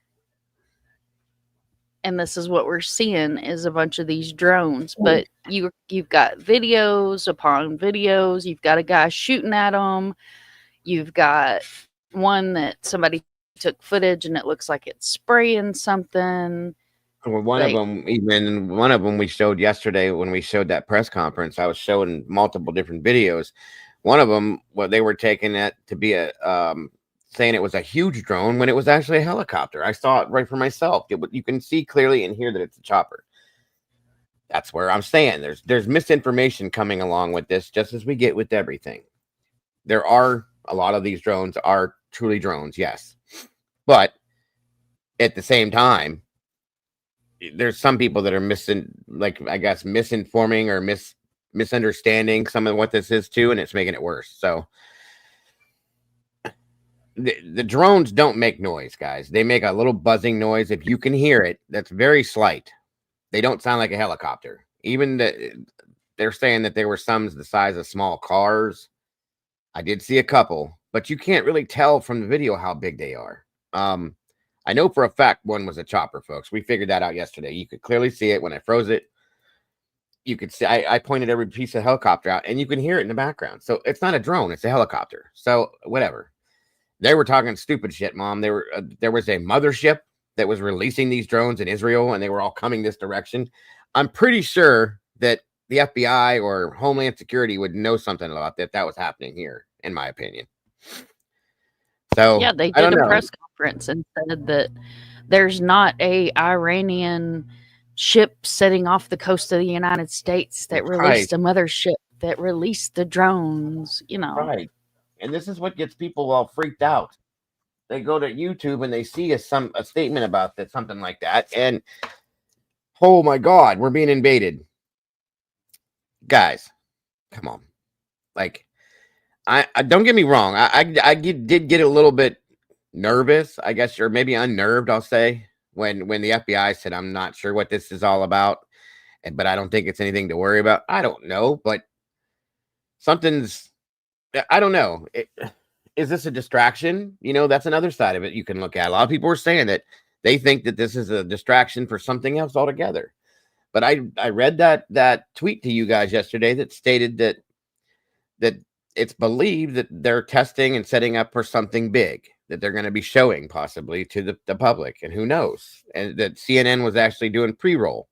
[SPEAKER 9] And this is what we're seeing, is a bunch of these drones. But you've got videos upon videos. You've got a guy shooting at them. You've got one that somebody took footage and it looks like it's spraying something.
[SPEAKER 15] Well, one of them we showed yesterday when we showed that press conference. I was showing multiple different videos. One of them, what they were taking it to be a saying it was a huge drone when it was actually a helicopter. I saw it right for myself. You can see clearly and hear that it's a chopper. That's where I'm saying there's misinformation coming along with this, just as we get with everything. There are a lot of these drones are truly drones, yes, but at the same time, there's some people that are misinforming or misunderstanding some of what this is too, and it's making it worse. So the drones don't make noise, guys. They make a little buzzing noise. If you can hear it, that's very slight. They don't sound like a helicopter. Even they're saying that there were some the size of small cars. I did see a couple, but you can't really tell from the video how big they are. I know for a fact one was a chopper, folks. We figured that out yesterday. You could clearly see it when I froze it. You could see I pointed every piece of helicopter out, and you can hear it in the background. So it's not a drone; it's a helicopter. So whatever. They were talking stupid shit, Mom. There was a mothership that was releasing these drones in Israel, and they were all coming this direction. I'm pretty sure that the FBI or Homeland Security would know something about that was happening here, in my opinion. So
[SPEAKER 9] yeah, they did a press conference and said that there's not a Iranian ship setting off the coast of the United States that released a mothership that released the drones,
[SPEAKER 15] Right. And this is what gets people all freaked out. They go to YouTube and they see a statement about that, something like that, and oh my God, we're being invaded. Guys, come on. Like, I don't get me wrong. I did get a little bit nervous, I guess, or maybe unnerved, I'll say, when the FBI said, I'm not sure what this is all about, but I don't think it's anything to worry about. I don't know, but I don't know. Is this a distraction? That's another side of it you can look at. A lot of people are saying that they think that this is a distraction for something else altogether. But I read that tweet to you guys yesterday that stated that it's believed that they're testing and setting up for something big that they're going to be showing possibly to the public, and who knows, and that CNN was actually doing pre-roll,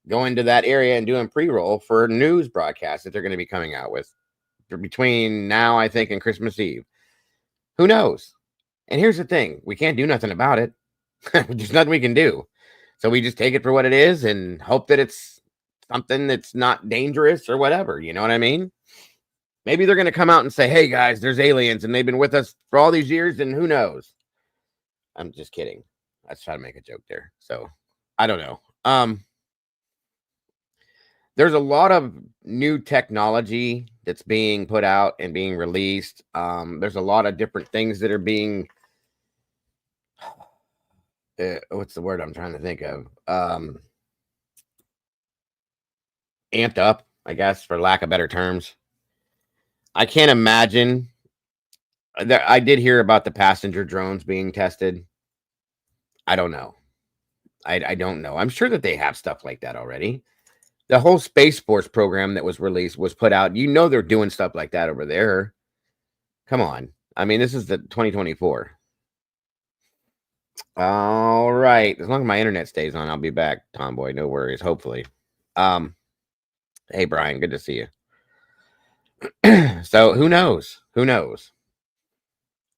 [SPEAKER 15] going to that area and doing pre-roll for news broadcasts that they're going to be coming out with between now, I think, and Christmas Eve. Who knows? And here's the thing, we can't do nothing about it. There's nothing we can do. So we just take it for what it is and hope that it's something that's not dangerous or whatever. You know what I mean? Maybe they're going to come out and say, hey, guys, there's aliens and they've been with us for all these years, and who knows? I'm just kidding. I was trying to make a joke there. So I don't know. There's a lot of new technology that's being put out and being released. There's a lot of different things that are being what's the word I'm trying to think of? Amped up, I guess, for lack of better terms. I can't imagine. I did hear about the passenger drones being tested. I don't know. I don't know. I'm sure that they have stuff like that already. The whole Space Force program that was released was put out. You know they're doing stuff like that over there. Come on. I mean, this is the 2024. All right. As long as my internet stays on, I'll be back, Tomboy. No worries. Hopefully. Hey, Brian. Good to see you. So who knows? Who knows?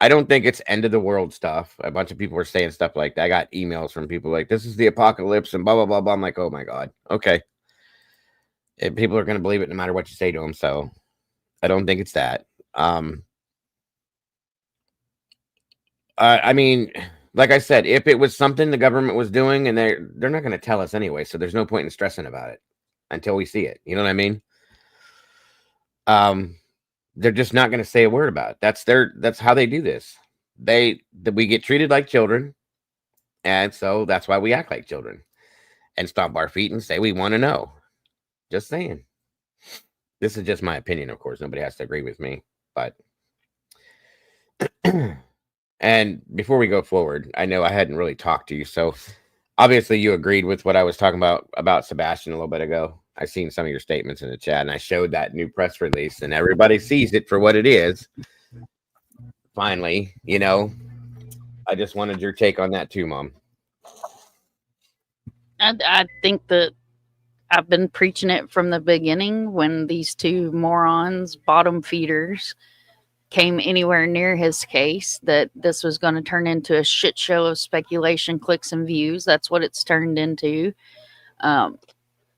[SPEAKER 15] I don't think it's end of the world stuff. A bunch of people were saying stuff like that. I got emails from people like, this is the apocalypse and blah, blah, blah, blah. I'm like, oh, my God. Okay. People are going to believe it no matter what you say to them. So I don't think it's that. I mean, like I said, if it was something the government was doing, and they're not going to tell us anyway, so there's no point in stressing about it until we see it. You know what I mean? They're just not going to say a word about it. That's how they do this. We get treated like children, and so that's why we act like children and stomp our feet and say we want to know. Just saying. This is just my opinion, of course. Nobody has to agree with me, but and before we go forward, I know I hadn't really talked to you, so obviously you agreed with what I was talking about Sebastian a little bit ago. I seen some of your statements in the chat, and I showed that new press release, and everybody sees it for what it is. Finally, you know, I just wanted your take on that too, Mom.
[SPEAKER 9] I think that I've been preaching it from the beginning when these two morons, bottom feeders, came anywhere near his case, that this was going to turn into a shit show of speculation, clicks, and views. That's what it's turned into.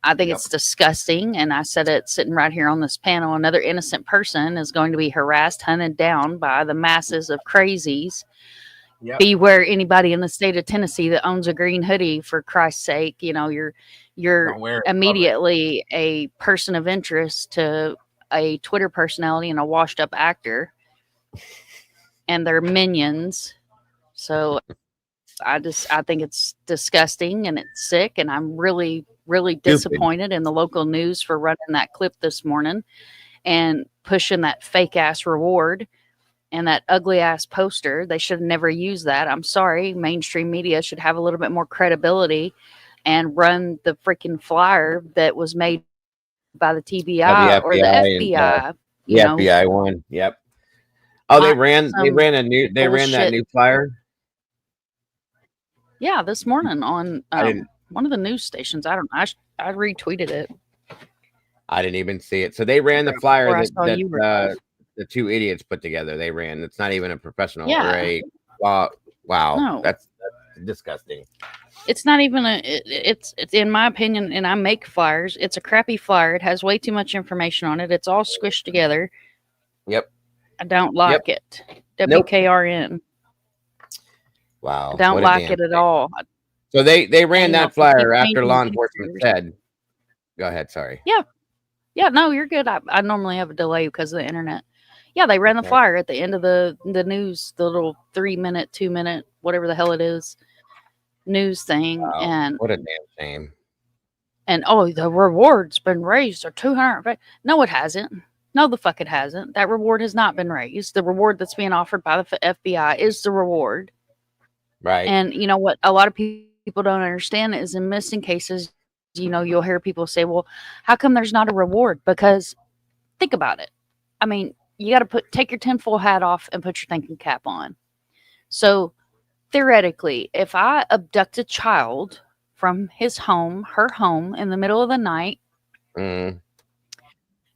[SPEAKER 9] I think it's disgusting. And I said it sitting right here on this panel. Another innocent person is going to be harassed, hunted down by the masses of crazies. Yep. Beware anybody in the state of Tennessee that owns a green hoodie, for Christ's sake. You know, you're immediately a person of interest to a Twitter personality and a washed up actor and their minions. So I think it's disgusting and it's sick, and I'm really, really disappointed in the local news for running that clip this morning and pushing that fake ass reward and that ugly ass poster. They should have never used that. I'm sorry. Mainstream media should have a little bit more credibility and run the freaking flyer that was made by the TBI or the FBI.
[SPEAKER 15] The FBI one. Yep. Oh, they ran that new flyer.
[SPEAKER 9] Yeah, this morning on one of the news stations. I don't know. I retweeted it.
[SPEAKER 15] I didn't even see it. So they ran the flyer that the two idiots put together. They ran. It's not even a professional.
[SPEAKER 9] Yeah.
[SPEAKER 15] Wow.
[SPEAKER 9] No.
[SPEAKER 15] That's disgusting.
[SPEAKER 9] It's not even it's in my opinion, and I make flyers. It's a crappy flyer. It has way too much information on it. It's all squished together.
[SPEAKER 15] Yep.
[SPEAKER 9] I don't like it. WKRN.
[SPEAKER 15] Wow.
[SPEAKER 9] I don't like it at all.
[SPEAKER 15] So they ran that flyer after law enforcement said. Go ahead. Sorry.
[SPEAKER 9] Yeah. Yeah. No, you're good. I normally have a delay because of the internet. Yeah, they ran the flyer at the end of the news, the little 3-minute, 2-minute, whatever the hell it is, news thing.
[SPEAKER 15] Wow,
[SPEAKER 9] and
[SPEAKER 15] what a damn shame.
[SPEAKER 9] And the reward's been raised to 200. No, it hasn't. No, the fuck it hasn't. That reward has not been raised. The reward that's being offered by the FBI is the reward.
[SPEAKER 15] Right.
[SPEAKER 9] And you know what a lot of people don't understand is in missing cases, you know, you'll hear people say, well, how come there's not a reward? Because think about it. I mean, you got to take your tinfoil hat off and put your thinking cap on. So theoretically, if I abduct a child from his home, her home, in the middle of the night,
[SPEAKER 15] Mm.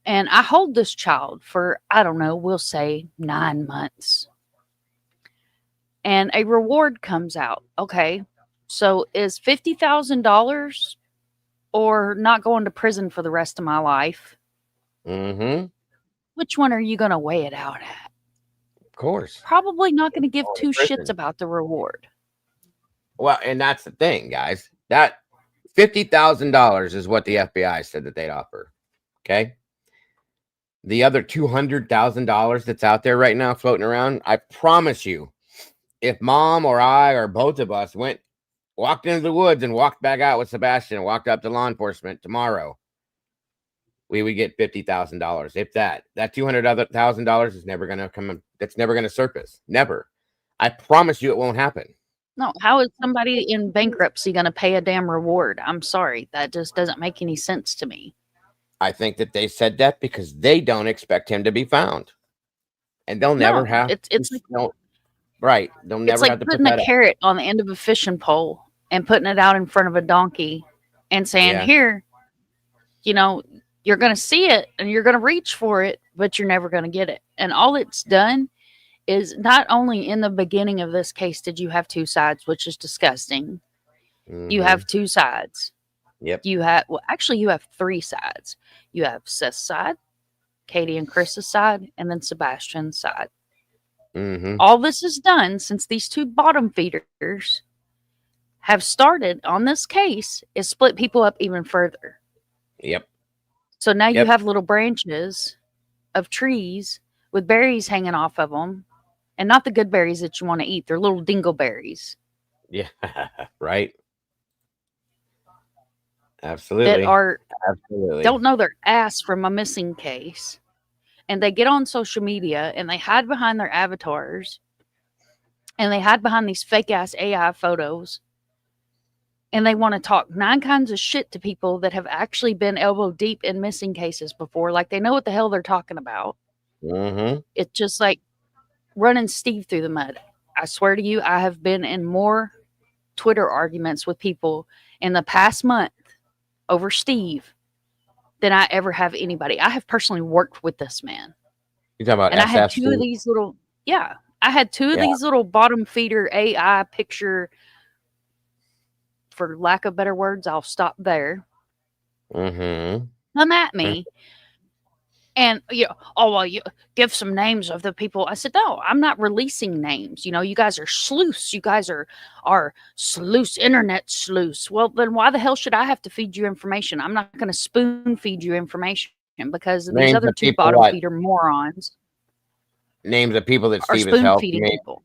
[SPEAKER 9] and I hold this child for, I don't know, we'll say 9 months, and a reward comes out. Okay, so is $50,000 or not going to prison for the rest of my life?
[SPEAKER 15] Mm-hmm.
[SPEAKER 9] Which one are you going to weigh it out at?
[SPEAKER 15] Of course.
[SPEAKER 9] Probably not going to give
[SPEAKER 15] Going to
[SPEAKER 9] two shits
[SPEAKER 15] prison.
[SPEAKER 9] about the reward.
[SPEAKER 15] Well, and that's the thing, guys. That $50,000 is what the FBI said that they'd offer. Okay. The other $200,000 that's out there right now floating around, I promise you, if mom or I or both of us walked into the woods and walked back out with Sebastian and walked up to law enforcement tomorrow, we would get $50,000. If that $200,000 is never going to come, that's never going to surface. Never. I promise you it won't happen.
[SPEAKER 9] No, how is somebody in bankruptcy going to pay a damn reward? I'm sorry. That just doesn't make any sense to me.
[SPEAKER 15] I think that they said that because they don't expect him to be found. And they'll never have
[SPEAKER 9] it's like,
[SPEAKER 15] right. They'll never
[SPEAKER 9] it's like
[SPEAKER 15] have to put
[SPEAKER 9] putting
[SPEAKER 15] that
[SPEAKER 9] a
[SPEAKER 15] up.
[SPEAKER 9] carrot on the end of a fishing pole and putting it out in front of a donkey and saying,
[SPEAKER 15] Yeah.
[SPEAKER 9] here, you're going to see it and you're going to reach for it, but you're never going to get it. And all it's done is, not only in the beginning of this case did you have two sides, which is disgusting. You have two sides.
[SPEAKER 15] Yep.
[SPEAKER 9] You have three sides. You have Seth's side, Katie and Chris's side, and then Sebastian's side.
[SPEAKER 15] Mm-hmm.
[SPEAKER 9] All this is done since these two bottom feeders have started on this case is split people up even further.
[SPEAKER 15] Yep.
[SPEAKER 9] So now you
[SPEAKER 15] Yep.
[SPEAKER 9] have little branches of trees with berries hanging off of them, and not the good berries that you want to eat. They're little dingleberries
[SPEAKER 15] Yeah. Right. Absolutely.
[SPEAKER 9] that are
[SPEAKER 15] Absolutely.
[SPEAKER 9] don't know their ass from a missing case, and they get on social media and they hide behind their avatars, and they hide behind these fake ass AI photos, and they want to talk 9 kinds of shit to people that have actually been elbow deep in missing cases before, like they know what the hell they're talking about.
[SPEAKER 15] Mm-hmm.
[SPEAKER 9] It's just like running Steve through the mud. I swear to you, I have been in more Twitter arguments with people in the past month over Steve than I ever have anybody. I have personally worked with this man.
[SPEAKER 15] You talking about
[SPEAKER 9] And I had
[SPEAKER 15] SF
[SPEAKER 9] two of
[SPEAKER 15] Steve?
[SPEAKER 9] these little, I had two of
[SPEAKER 15] Yeah.
[SPEAKER 9] these little bottom feeder AI picture, for lack of better words, I'll stop there,
[SPEAKER 15] Mm-hmm.
[SPEAKER 9] come at me. And, you give some names of the people. I said, no, I'm not releasing names. You guys are sleuths. You guys are sleuths, internet sleuths. Well, then why the hell should I have to feed you information? I'm not going to spoon feed you information because these
[SPEAKER 15] Names
[SPEAKER 9] other
[SPEAKER 15] of
[SPEAKER 9] two
[SPEAKER 15] people
[SPEAKER 9] bottom
[SPEAKER 15] what?
[SPEAKER 9] feeder morons
[SPEAKER 15] Names of people that
[SPEAKER 9] are
[SPEAKER 15] Steve has
[SPEAKER 9] spoon
[SPEAKER 15] helped.
[SPEAKER 9] feeding
[SPEAKER 15] You mean?
[SPEAKER 9] people.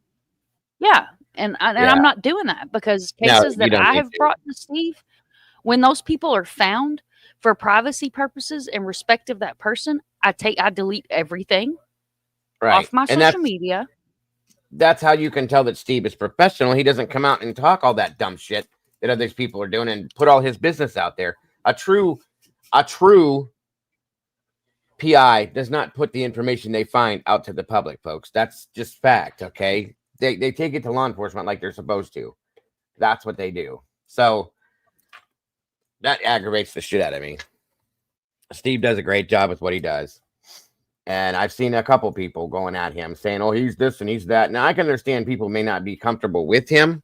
[SPEAKER 9] Yeah. And
[SPEAKER 15] Yeah.
[SPEAKER 9] I'm not doing that because
[SPEAKER 15] No,
[SPEAKER 9] cases
[SPEAKER 15] you
[SPEAKER 9] that
[SPEAKER 15] don't
[SPEAKER 9] I
[SPEAKER 15] need
[SPEAKER 9] have
[SPEAKER 15] to.
[SPEAKER 9] brought to Steve, when those people are found for privacy purposes and respect of that person, I delete everything
[SPEAKER 15] Right.
[SPEAKER 9] off my
[SPEAKER 15] And
[SPEAKER 9] social media.
[SPEAKER 15] that's how you can tell that Steve is professional. He doesn't come out and talk all that dumb shit that other people are doing and put all his business out there. A true PI does not put the information they find out to the public, folks. That's just fact, okay? They take it to law enforcement like they're supposed to. That's what they do. So that aggravates the shit out of me. Steve does a great job with what he does. And I've seen a couple people going at him saying, oh, he's this and he's that. Now, I can understand people may not be comfortable with him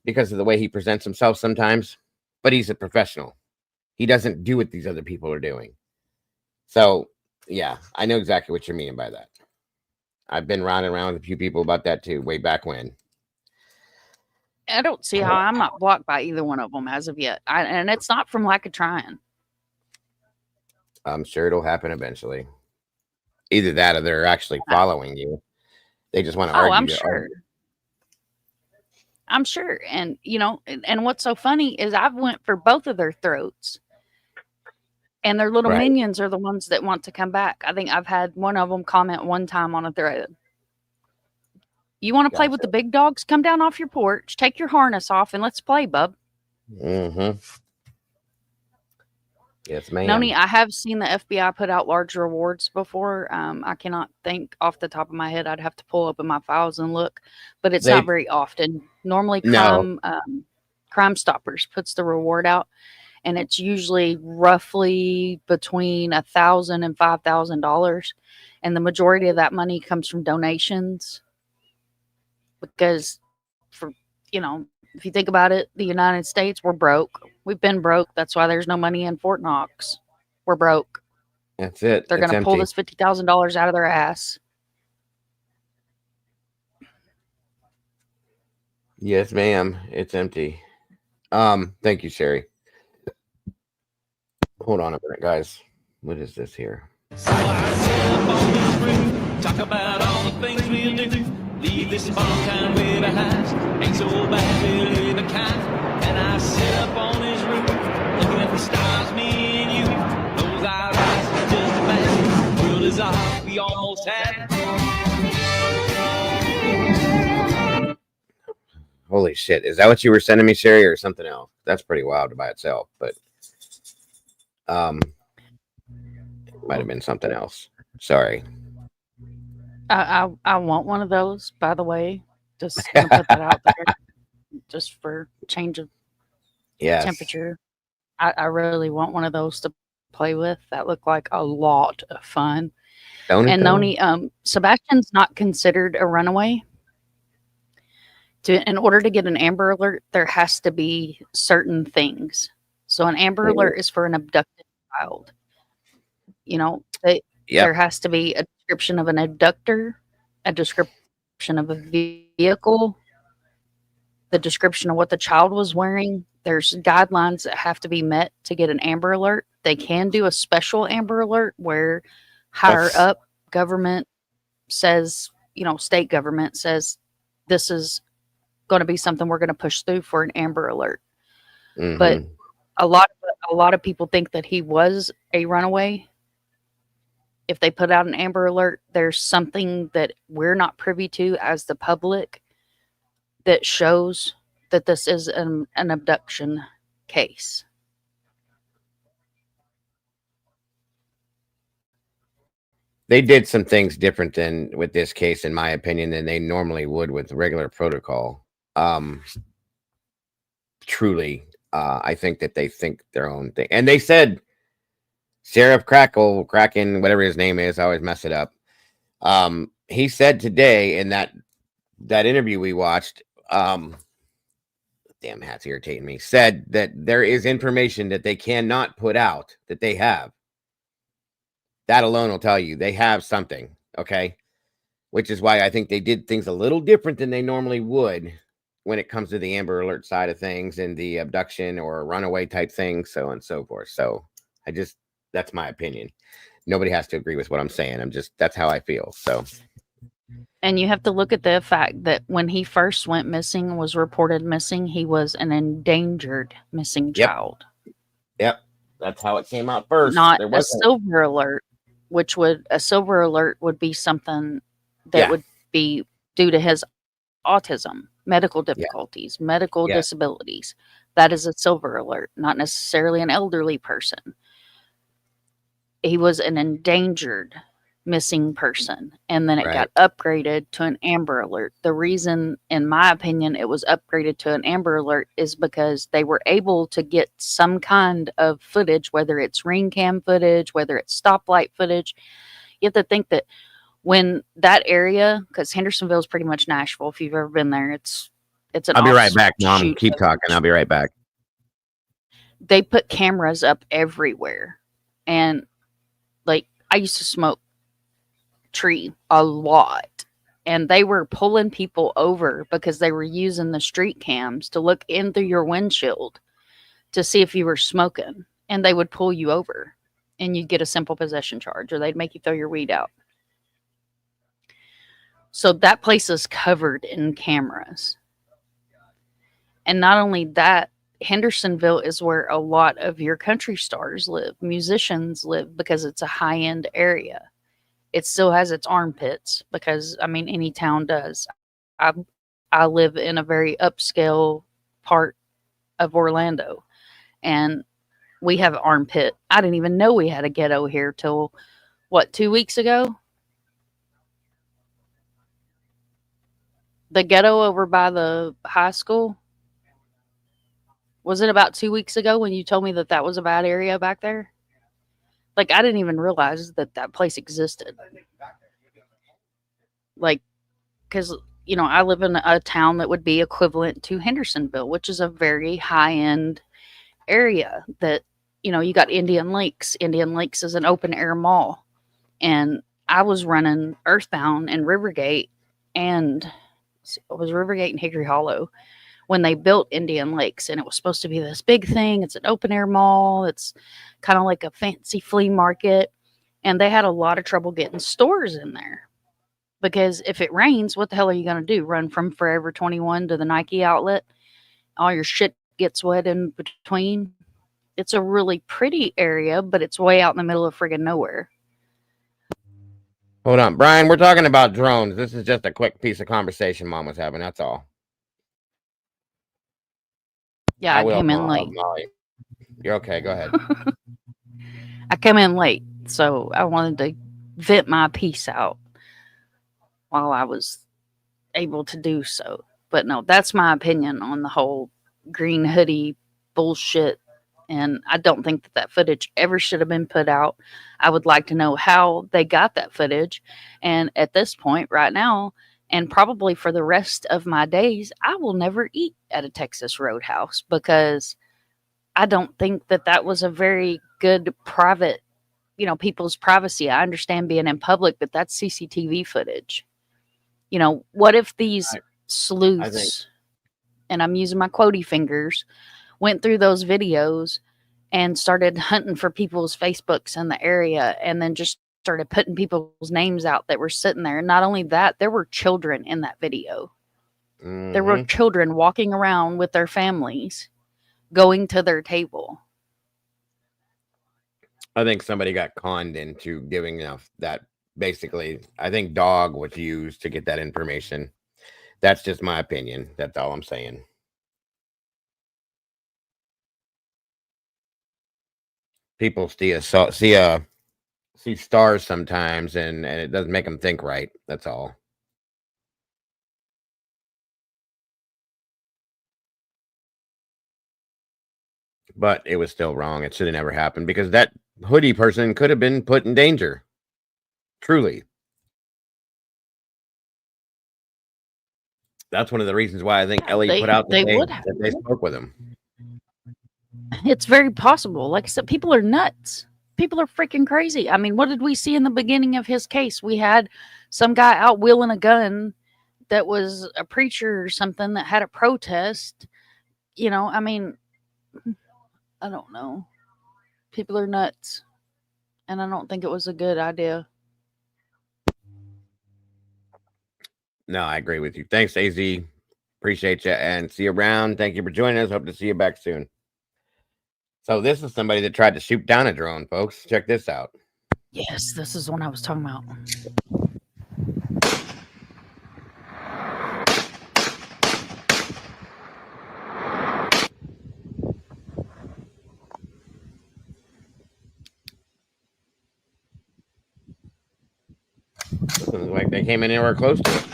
[SPEAKER 15] because of the way he presents himself sometimes, but he's a professional. He doesn't do what these other people are doing. So, yeah, I know exactly what you're meaning by that. I've been round and round with a few people about that too, way back when.
[SPEAKER 9] I don't see how I'm not blocked by either one of them as of yet. And it's not from lack of trying.
[SPEAKER 15] I'm sure it'll happen eventually. Either that or they're actually following you. They just want to argue.
[SPEAKER 9] I'm sure. I'm sure. And, and what's so funny is I've went for both of their throats. And their little
[SPEAKER 15] Right.
[SPEAKER 9] minions are the ones that want to come back. I think I've had one of them comment one time on a thread. You want to play with the big dogs? Come down off your porch, take your harness off, and let's play, bub.
[SPEAKER 15] Mm-hmm. Yes, ma'am.
[SPEAKER 9] Noni, I have seen the FBI put out large rewards before. I cannot think off the top of my head. I'd have to pull up in my files and look, but it's
[SPEAKER 15] They
[SPEAKER 9] not very often. Normally,
[SPEAKER 15] no.
[SPEAKER 9] Crime Stoppers puts the reward out, and it's usually roughly between $1,000 and $5,000, and the majority of that money comes from donations. Because, for if you think about it, the United States, we're broke. We've been broke. That's why there's no money in Fort Knox. We're broke.
[SPEAKER 15] That's it.
[SPEAKER 9] They're going to pull this $50,000 out of their ass.
[SPEAKER 15] Yes, ma'am. It's empty. Thank you, Sherry. Hold on a minute, guys. What is this here?
[SPEAKER 1] So I sit up on this roof, talk about all the things we'll do. Leave this small town way behind. Ain't so bad, we're living kind. And I sit up on this roof, looking at the stars, me and you. Those our eyes are just a bad. The world is ours, we almost had it.
[SPEAKER 15] Holy shit. Is that what you were sending me, Sherry, or something else? That's pretty wild by itself, but it might have been something else. Sorry.
[SPEAKER 9] I want one of those, by the way. Just gonna put that out there, just for change of temperature. I really want one of those to play with. That looked like a lot of fun. And Noni, Sebastian's not considered a runaway. In order to get an Amber Alert, there has to be certain things. So an Amber Alert is for an abducted child. There has to be a description of an abductor, a description of a vehicle, the description of what the child was wearing. There's guidelines that have to be met to get an Amber Alert. They can do a special Amber Alert where higher up government says, state government says, this is going to be something we're going to push through for an Amber Alert.
[SPEAKER 15] Mm-hmm.
[SPEAKER 9] But a lot of people think that he was a runaway. If they put out an Amber Alert, there's something that we're not privy to as the public that shows that this is an abduction case.
[SPEAKER 15] They did some things different than with this case, in my opinion, than they normally would with regular protocol. Truly, I think that they think their own thing. And they said Sheriff Kraken, whatever his name is, I always mess it up. He said today in that interview we watched, damn hat's irritating me, said that there is information that they cannot put out that they have. That alone will tell you they have something, okay? Which is why I think they did things a little different than they normally would when it comes to the Amber Alert side of things and the abduction or runaway type thing, so on and so forth. So that's my opinion. Nobody has to agree with what I'm saying. That's how I feel. So,
[SPEAKER 9] and you have to look at the fact that when he first went missing, was reported missing, he was an endangered missing child.
[SPEAKER 15] Yep. That's how it came out first.
[SPEAKER 9] Not a silver alert, a silver alert would be something that would be due to his autism, medical difficulties, medical disabilities. That is a silver alert, not necessarily an elderly person. He was an endangered missing person, and then it got upgraded to an Amber Alert. The reason, in my opinion, it was upgraded to an Amber Alert is because they were able to get some kind of footage, whether it's ring cam footage, whether it's stoplight footage. You have to think that when that area, because Hendersonville is pretty much Nashville, if you've ever been there, it's an
[SPEAKER 15] I'll be right back, Mom. Keep talking. I'll be right back.
[SPEAKER 9] They put cameras up everywhere, and I used to smoke tree a lot, and they were pulling people over because they were using the street cams to look in through your windshield to see if you were smoking, and they would pull you over and you'd get a simple possession charge, or they'd make you throw your weed out. So that place is covered in cameras. And not only that, Hendersonville is where a lot of your country stars live, musicians live, because it's a high-end area. It still has its armpits because, any town does. I live in a very upscale part of Orlando, and we have Armpit. I didn't even know we had a ghetto here till, what, 2 weeks ago? The ghetto over by the high school? Was it about 2 weeks ago when you told me that that was a bad area back there? Like, I didn't even realize that that place existed. Like, because, you know, I live in a town that would be equivalent to Hendersonville, which is a very high-end area that, you know, you got Indian Lakes. Indian Lakes is an open-air mall. And I was running Earthbound and Rivergate, and it was Rivergate and Hickory Hollow when they built Indian Lakes, and it was supposed to be this big thing. It's an open-air mall. It's kind of like a fancy flea market, and they had a lot of trouble getting stores in there. Because if it rains, what the hell are you going to do? Run from Forever 21 to the Nike outlet? All your shit gets wet in between. It's a really pretty area, but it's way out in the middle of friggin' nowhere.
[SPEAKER 15] Hold on, Brian. We're talking about drones. This is just a quick piece of conversation Mom was having. That's all.
[SPEAKER 9] Yeah, I came in late.
[SPEAKER 15] Molly. You're okay. Go ahead.
[SPEAKER 9] I came in late, so I wanted to vent my piece out while I was able to do so. But no, that's my opinion on the whole green hoodie bullshit. And I don't think that that footage ever should have been put out. I would like to know how they got that footage. And at this point right now, and probably for the rest of my days, I will never eat at a Texas Roadhouse because I don't think that that was a very good private, you know, people's privacy. I understand being in public, but that's CCTV footage. You know, what if these sleuths, and I'm using my quotey fingers, went through those videos and started hunting for people's Facebooks in the area and then just started putting people's names out that were sitting there. And not only that, there were children in that video.
[SPEAKER 15] Mm-hmm.
[SPEAKER 9] There were children walking around with their families going to their table.
[SPEAKER 15] I think somebody got conned into giving enough that basically, I think dog was used to get that information. That's just my opinion. That's all I'm saying. People see stars sometimes, and it doesn't make them think right. That's all. But it was still wrong. It should have never happened because that hoodie person could have been put in danger. Truly. That's one of the reasons why I think Ellie put out that they spoke with him.
[SPEAKER 9] It's very possible. Like I said, people are nuts. People are freaking crazy. I mean, what did we see in the beginning of his case? We had some guy out wheeling a gun that was a preacher or something that had a protest. You know, I mean, I don't know. People are nuts. And I don't think it was a good idea.
[SPEAKER 15] No, I agree with you. Thanks, AZ. Appreciate you and see you around. Thank you for joining us. Hope to see you back soon. So this is somebody that tried to shoot down a drone, folks. Check this out.
[SPEAKER 9] Yes, this is what I was talking about.
[SPEAKER 15] Doesn't look like they came anywhere close to it.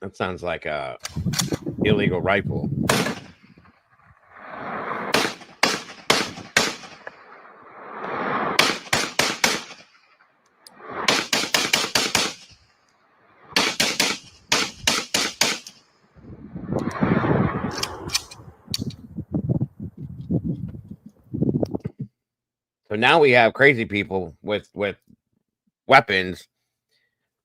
[SPEAKER 15] That sounds like a illegal rifle. So now we have crazy people with weapons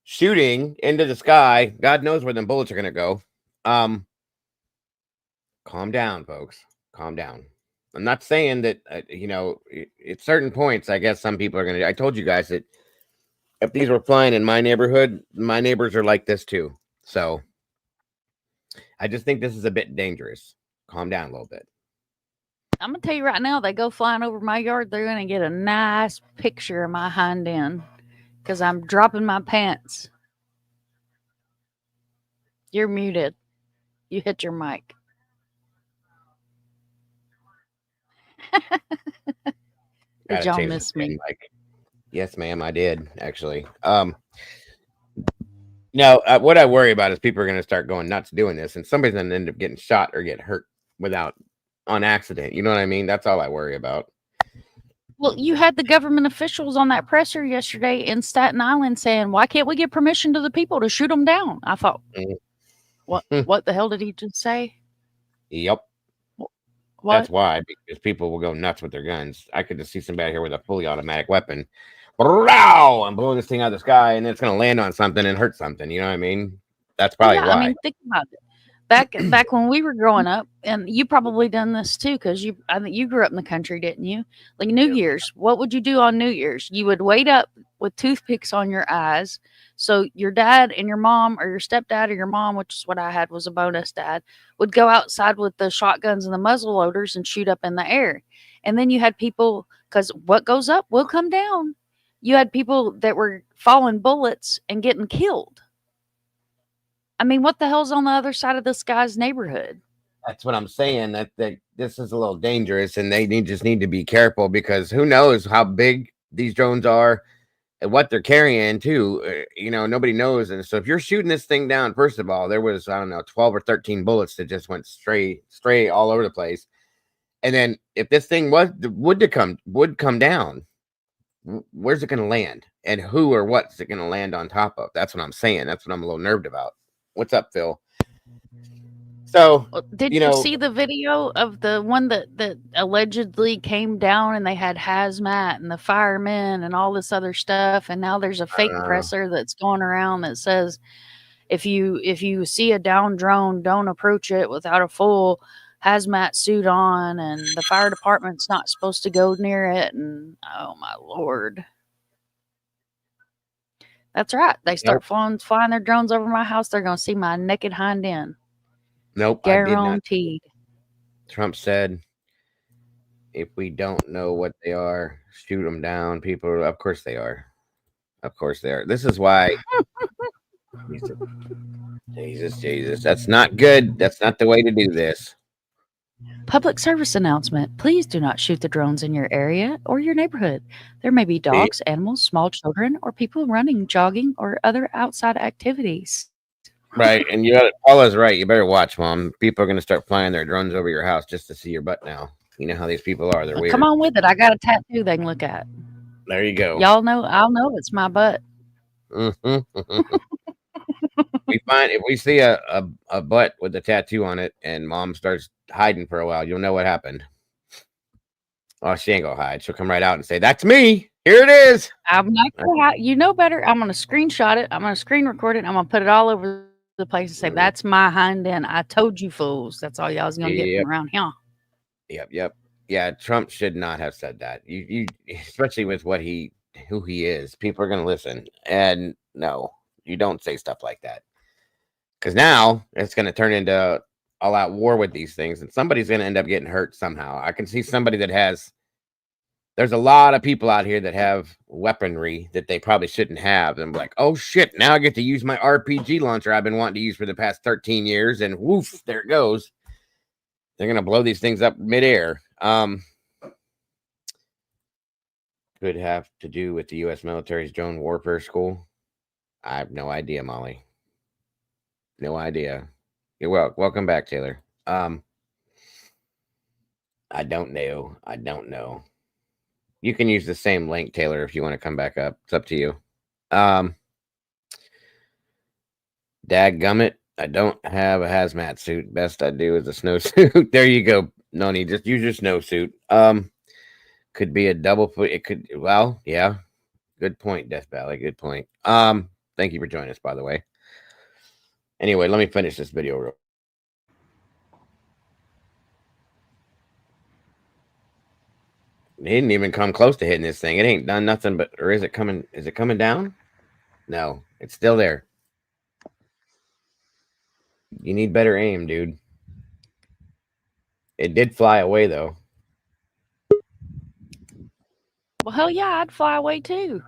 [SPEAKER 15] shooting into the sky. God knows where them bullets are going to go. Calm down, folks. Calm down. I'm not saying that, at certain points, I guess some people are going to. I told you guys that if these were flying in my neighborhood, my neighbors are like this too. So I just think this is a bit dangerous. Calm down a little bit.
[SPEAKER 9] I'm going to tell you right now, they go flying over my yard, they're going to get a nice picture of my hind end because I'm dropping my pants. You're muted. You hit your mic. Did
[SPEAKER 15] Gotta
[SPEAKER 9] y'all
[SPEAKER 15] change
[SPEAKER 9] miss
[SPEAKER 15] the thing,
[SPEAKER 9] me?
[SPEAKER 15] Mike. Yes, ma'am, I did actually. No, what I worry about is people are going to start going nuts doing this, and somebody's going to end up getting shot or get hurt on accident. You know what I mean? That's all I worry about.
[SPEAKER 9] Well, you had the government officials on that presser yesterday in Staten Island saying, "Why can't we give permission to the people to shoot them down?" I thought, what the hell did he just say?
[SPEAKER 15] Yep.
[SPEAKER 9] What?
[SPEAKER 15] That's why, because people will go nuts with their guns. I could just see somebody here with a fully automatic weapon. I'm blowing this thing out of the sky, and it's going to land on something and hurt something. You know what I mean? That's probably
[SPEAKER 9] Yeah,
[SPEAKER 15] why.
[SPEAKER 9] I mean, think about it. Back when we were growing up, and you probably done this too, because I think you grew up in the country, didn't you? Like New Year's, what would you do on New Year's? You would wait up with toothpicks on your eyes, so your dad and your mom, or your stepdad or your mom, which is what I had, was a bonus dad, would go outside with the shotguns and the muzzle loaders and shoot up in the air. And then you had people, because what goes up will come down. You had people that were falling bullets and getting killed. I mean, what the hell's on the other side of this guy's neighborhood?
[SPEAKER 15] That's what I'm saying. That this is a little dangerous, and they just need to be careful, because who knows how big these drones are and what they're carrying too. You know, nobody knows. And so if you're shooting this thing down, first of all, there was, I don't know, 12 or 13 bullets that just went stray all over the place. And then if this thing would come down, where's it going to land, and who or what's it going to land on top of? That's what I'm saying. That's what I'm a little nerved about. What's up, Phil? So,
[SPEAKER 9] did you see the video of the one that allegedly came down, and they had hazmat and the firemen and all this other stuff, and now there's a fake presser that's going around that says if you see a down drone, don't approach it without a full hazmat suit on, and the fire department's not supposed to go near it. And oh my Lord. That's right. They start flying their drones over my house, they're going to see my naked hind end.
[SPEAKER 15] Nope.
[SPEAKER 9] Guaranteed.
[SPEAKER 15] Trump said, if we don't know what they are, shoot them down. People, of course they are. Of course they are. This is why. Jesus. That's not good. That's not the way to do this.
[SPEAKER 9] Public service announcement. Please do not shoot the drones in your area or your neighborhood. There may be dogs, animals, small children, or people running, jogging, or other outside activities.
[SPEAKER 15] Right. And Paula's right. You better watch, Mom. People are going to start flying their drones over your house just to see your butt now. You know how these people are. They're weird.
[SPEAKER 9] Come on with it. I got a tattoo they can look at.
[SPEAKER 15] There you go.
[SPEAKER 9] Y'all know, I'll know it's my butt.
[SPEAKER 15] If we see a butt with a tattoo on it and Mom starts hiding for a while, you'll know what happened. Oh, she ain't gonna hide. She'll come right out and say, "That's me. Here it is."
[SPEAKER 9] I'm not gonna, you know better. I'm gonna screenshot it. I'm gonna screen record it. I'm gonna put it all over the place and say, "That's my hind end. I told you fools." That's all y'all's gonna get from around here.
[SPEAKER 15] Yep. Yeah, Trump should not have said that. You especially with who he is. People are gonna listen. And no, you don't say stuff like that. Because now it's going to turn into all-out war with these things, and somebody's going to end up getting hurt somehow. I can see somebody there's a lot of people out here that have weaponry that they probably shouldn't have. And I'm like, oh, shit, now I get to use my RPG launcher I've been wanting to use for the past 13 years, and woof, there it goes. They're going to blow these things up midair. Could have to do with the U.S. military's drone warfare school. I have no idea, Molly. No idea. You're welcome back, Taylor. I don't know. You can use the same link, Taylor, if you want to come back up. It's up to you. Dadgummit, I don't have a hazmat suit. Best I do is a snowsuit. There you go, Noni. Just use your snowsuit. Could be a double foot. It could. Well, yeah. Good point, Death Valley. Good point. Thank you for joining us, by the way. Anyway, let me finish this video real. It didn't even come close to hitting this thing. It ain't done nothing but, or is it coming? Is it coming down? No, it's still there. You need better aim, dude. It did fly away, though.
[SPEAKER 9] Well, hell yeah, I'd fly away too.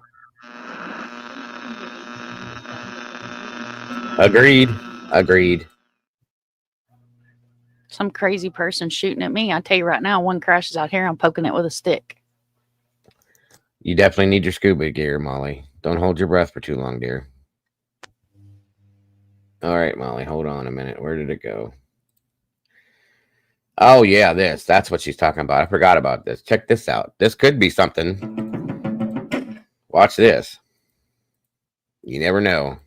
[SPEAKER 15] Agreed. Agreed.
[SPEAKER 9] Some crazy person shooting at me. I tell you right now, one crashes out here, I'm poking it with a stick.
[SPEAKER 15] You definitely need your scuba gear, Molly. Don't hold your breath for too long, dear. All right, Molly, hold on a minute. Where did it go? Oh, yeah, this. That's what she's talking about. I forgot about this. Check this out. This could be something. Watch this. You never know.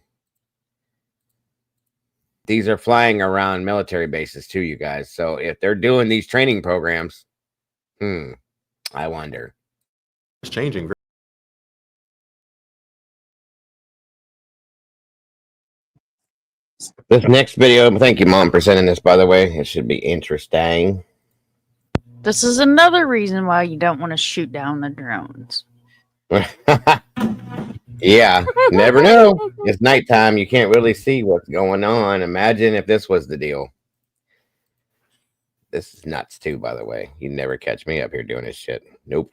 [SPEAKER 15] These are flying around military bases too, you guys. So if they're doing these training programs, I wonder.
[SPEAKER 17] It's changing.
[SPEAKER 15] This next video, thank you, Mom, for sending this, by the way. It should be interesting.
[SPEAKER 9] This is another reason why you don't want to shoot down the drones.
[SPEAKER 15] Yeah, never know. It's nighttime. You can't really see what's going on. Imagine if this was the deal. This is nuts, too, by the way. You never catch me up here doing this shit. Nope.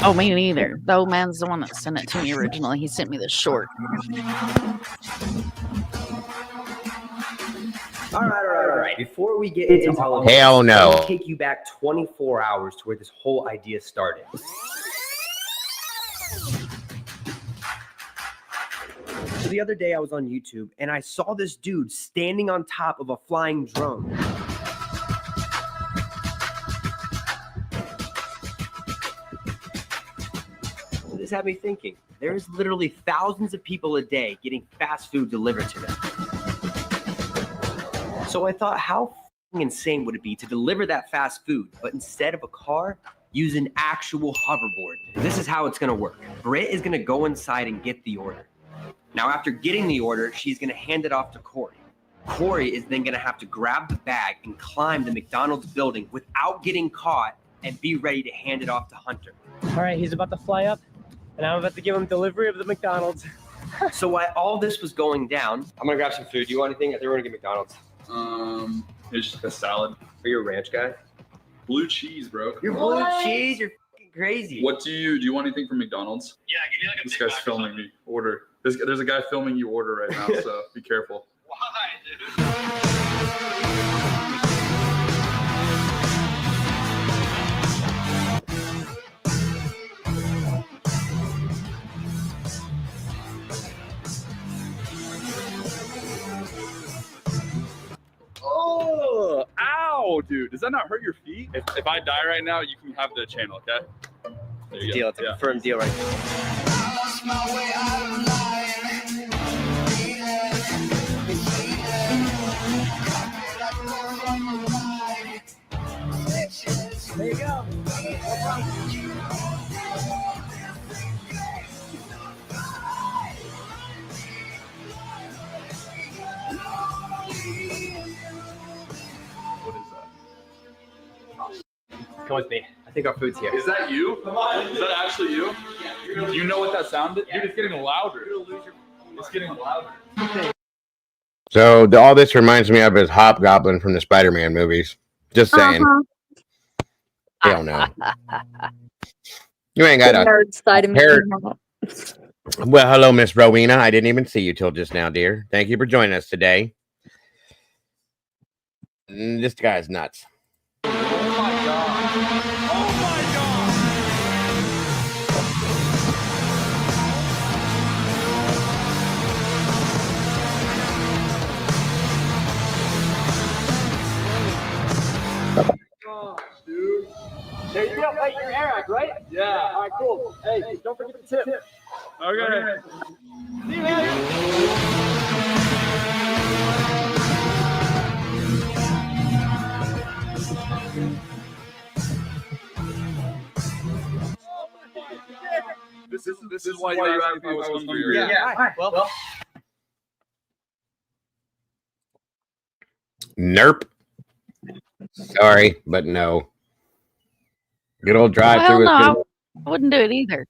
[SPEAKER 9] Oh, me neither. The old man's the one that sent it to me originally. He sent me the short.
[SPEAKER 18] All right. Before we get into all of this,
[SPEAKER 15] Hell no.
[SPEAKER 18] let me take you back 24 hours to where this whole idea started. So the other day I was on YouTube and I saw this dude standing on top of a flying drone. This had me thinking, there's literally thousands of people a day getting fast food delivered to them. So I thought, how insane would it be to deliver that fast food, but instead of a car, use an actual hoverboard? This is how it's gonna work. Britt is gonna go inside and get the order. Now, after getting the order, she's gonna hand it off to Corey. Corey is then gonna have to grab the bag and climb the McDonald's building without getting caught and be ready to hand it off to Hunter.
[SPEAKER 19] All right, he's about to fly up, and I'm about to give him delivery of the McDonald's.
[SPEAKER 18] So while all this was going down, I'm gonna grab some food. Do you want anything? I think we're gonna get McDonald's.
[SPEAKER 20] It's just a salad.
[SPEAKER 18] Are you a ranch guy?
[SPEAKER 20] Blue cheese, bro.
[SPEAKER 18] You're blue cheese? You're fucking crazy.
[SPEAKER 20] What do you want anything from McDonald's? Yeah, give me like a This guy's filming me. Order. There's a guy filming you order right now, so be careful.
[SPEAKER 19] Why, dude?
[SPEAKER 20] Oh, ow, dude. Does that not hurt your feet? If I die right now, you can have the channel, okay? There you
[SPEAKER 18] Deal.
[SPEAKER 20] go.
[SPEAKER 18] It's a confirmed deal right now.
[SPEAKER 19] There you go.
[SPEAKER 20] What is that?
[SPEAKER 18] Come with me. I think our food's here.
[SPEAKER 20] Is that you? Come on. Is that actually you? Do you know what that sound is? Dude, it's getting louder. It's getting louder.
[SPEAKER 15] So all this reminds me of is Hobgoblin from the Spider-Man movies. Just saying. Hell no. You ain't got a
[SPEAKER 3] nerd side of me.
[SPEAKER 15] Well, hello, Miss Rowena. I didn't even see you till just now, dear. Thank you for joining us today. This guy's nuts.
[SPEAKER 19] Oh my god. Oh my
[SPEAKER 20] Gosh, dude.
[SPEAKER 19] There you go. Hey, you're Eric, right?
[SPEAKER 20] Yeah.
[SPEAKER 19] All right, cool. Hey, don't forget the tip.
[SPEAKER 20] Okay.
[SPEAKER 19] See you, man.
[SPEAKER 20] This is why you asked me if I was hungry.
[SPEAKER 19] Yeah. All right. Well.
[SPEAKER 15] Nerp. Sorry, but no. Good old drive
[SPEAKER 9] Well,
[SPEAKER 15] through.
[SPEAKER 9] no, I wouldn't do it either.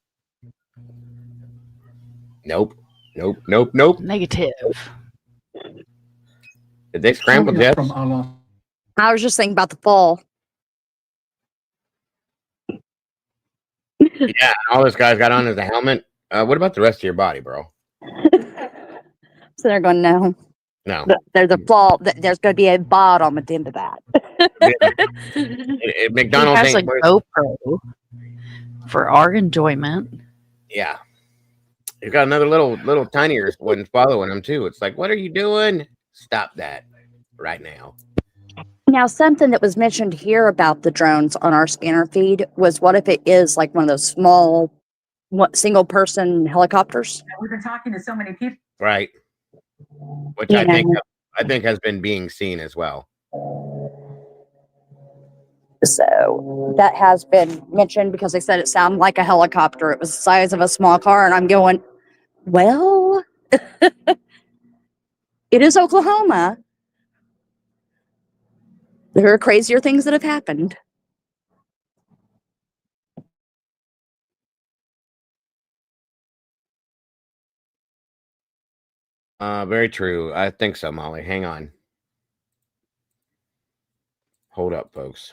[SPEAKER 15] Nope. Nope. Nope. Nope.
[SPEAKER 9] Negative.
[SPEAKER 15] Did they scramble jets?
[SPEAKER 3] I was just thinking about the fall.
[SPEAKER 15] Yeah, all this guy's got on is a helmet. What about the rest of your body, bro?
[SPEAKER 3] So they're going, no.
[SPEAKER 15] No.
[SPEAKER 3] There's a flaw. There's going to be a bottom at the end of that.
[SPEAKER 15] McDonald's
[SPEAKER 9] He has a
[SPEAKER 15] ain't worth-
[SPEAKER 9] GoPro for our enjoyment.
[SPEAKER 15] Yeah. You've got another little tinier one following him too. It's like, what are you doing? Stop that right now.
[SPEAKER 3] Now, something that was mentioned here about the drones on our scanner feed was, what if it is like one of those small single person helicopters?
[SPEAKER 17] We've been talking to so many people.
[SPEAKER 15] Right. Which
[SPEAKER 3] Yeah.
[SPEAKER 15] I think has been being seen as well.
[SPEAKER 3] So that has been mentioned because they said it sounded like a helicopter. It was the size of a small car. And I'm going, well, it is Oklahoma. There are crazier things that have happened.
[SPEAKER 15] Very true. I think so, Molly. Hang on. Hold up, folks.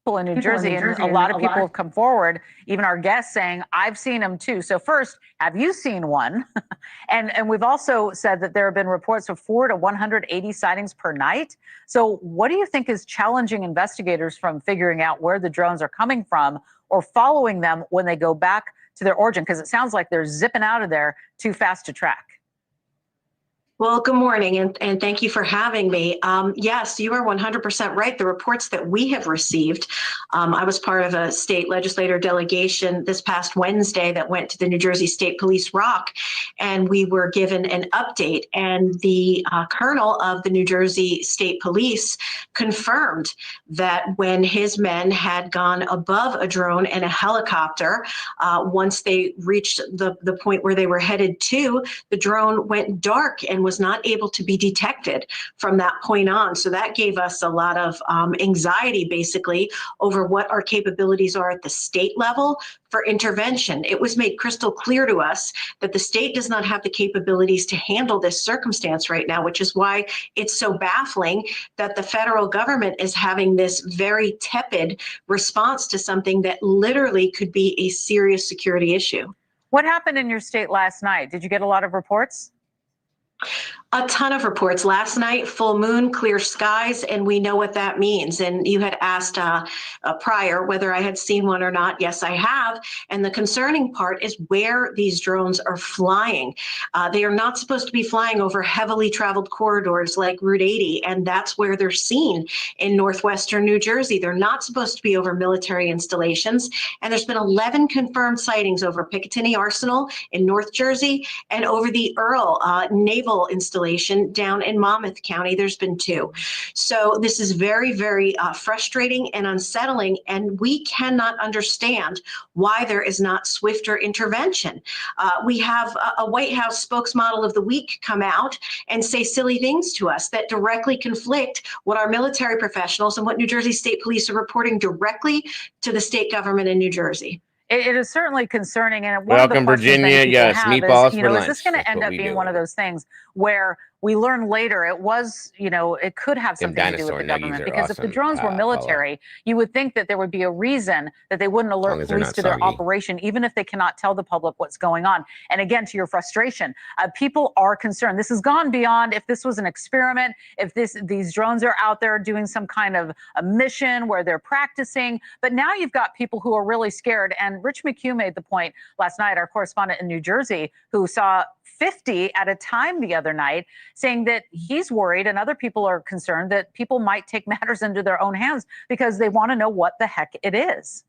[SPEAKER 17] In New Jersey, and a lot of people have come forward, even our guests saying, I've seen them too. So first, have you seen one? and we've also said that there have been reports of 4 to 180 sightings per night. So what do you think is challenging investigators from figuring out where the drones are coming from or following them when they go back to their origin? Because it sounds like they're zipping out of there too fast to track.
[SPEAKER 21] Well, good morning, and thank you for having me. Yes, you are 100% right. The reports that we have received, I was part of a state legislator delegation this past Wednesday that went to the New Jersey State Police ROC, and we were given an update. And the colonel of the New Jersey State Police confirmed that when his men had gone above a drone and a helicopter, once they reached the point where they were headed to, the drone went dark and was not able to be detected from that point on. So that gave us a lot of anxiety, basically, over what our capabilities are at the state level for intervention. It was made crystal clear to us that the state does not have the capabilities to handle this circumstance right now, which is why it's so baffling that the federal government is having this very tepid response to something that literally could be a serious security issue.
[SPEAKER 17] What happened in your state last night? Did you get a lot of reports?
[SPEAKER 21] A ton of reports. Last night, full moon, clear skies, and we know what that means. And you had asked prior whether I had seen one or not. Yes, I have. And the concerning part is where these drones are flying. They are not supposed to be flying over heavily traveled corridors like Route 80, and that's where they're seen in northwestern New Jersey. They're not supposed to be over military installations. And there's been 11 confirmed sightings over Picatinny Arsenal in North Jersey and over the Earl Naval Installation down in Monmouth County. There's been 2. So this is very, very frustrating and unsettling, and we cannot understand why there is not swifter intervention. We have a White House spokesmodel of the week come out and say silly things to us that directly conflict what our military professionals and what New Jersey State Police are reporting directly to the state government in New Jersey.
[SPEAKER 17] It is certainly concerning. And
[SPEAKER 15] Welcome, Virginia. Yes, meatballs for lunch.
[SPEAKER 17] Is this going to end up being one of those things where we learn later it was, it could have something to do with the government? Because if the drones were military, you would think that there would be a reason that they wouldn't alert police to their operation, even if they cannot tell the public what's going on. And again, to your frustration, people are concerned. This has gone beyond if this was an experiment, if these drones are out there doing some kind of a mission where they're practicing. But now you've got people who are really scared. And Rich McHugh made the point last night, our correspondent in New Jersey, who saw 50 at a time the other night, saying that he's worried and other people are concerned that people might take matters into their own hands because they want to know what the heck it is.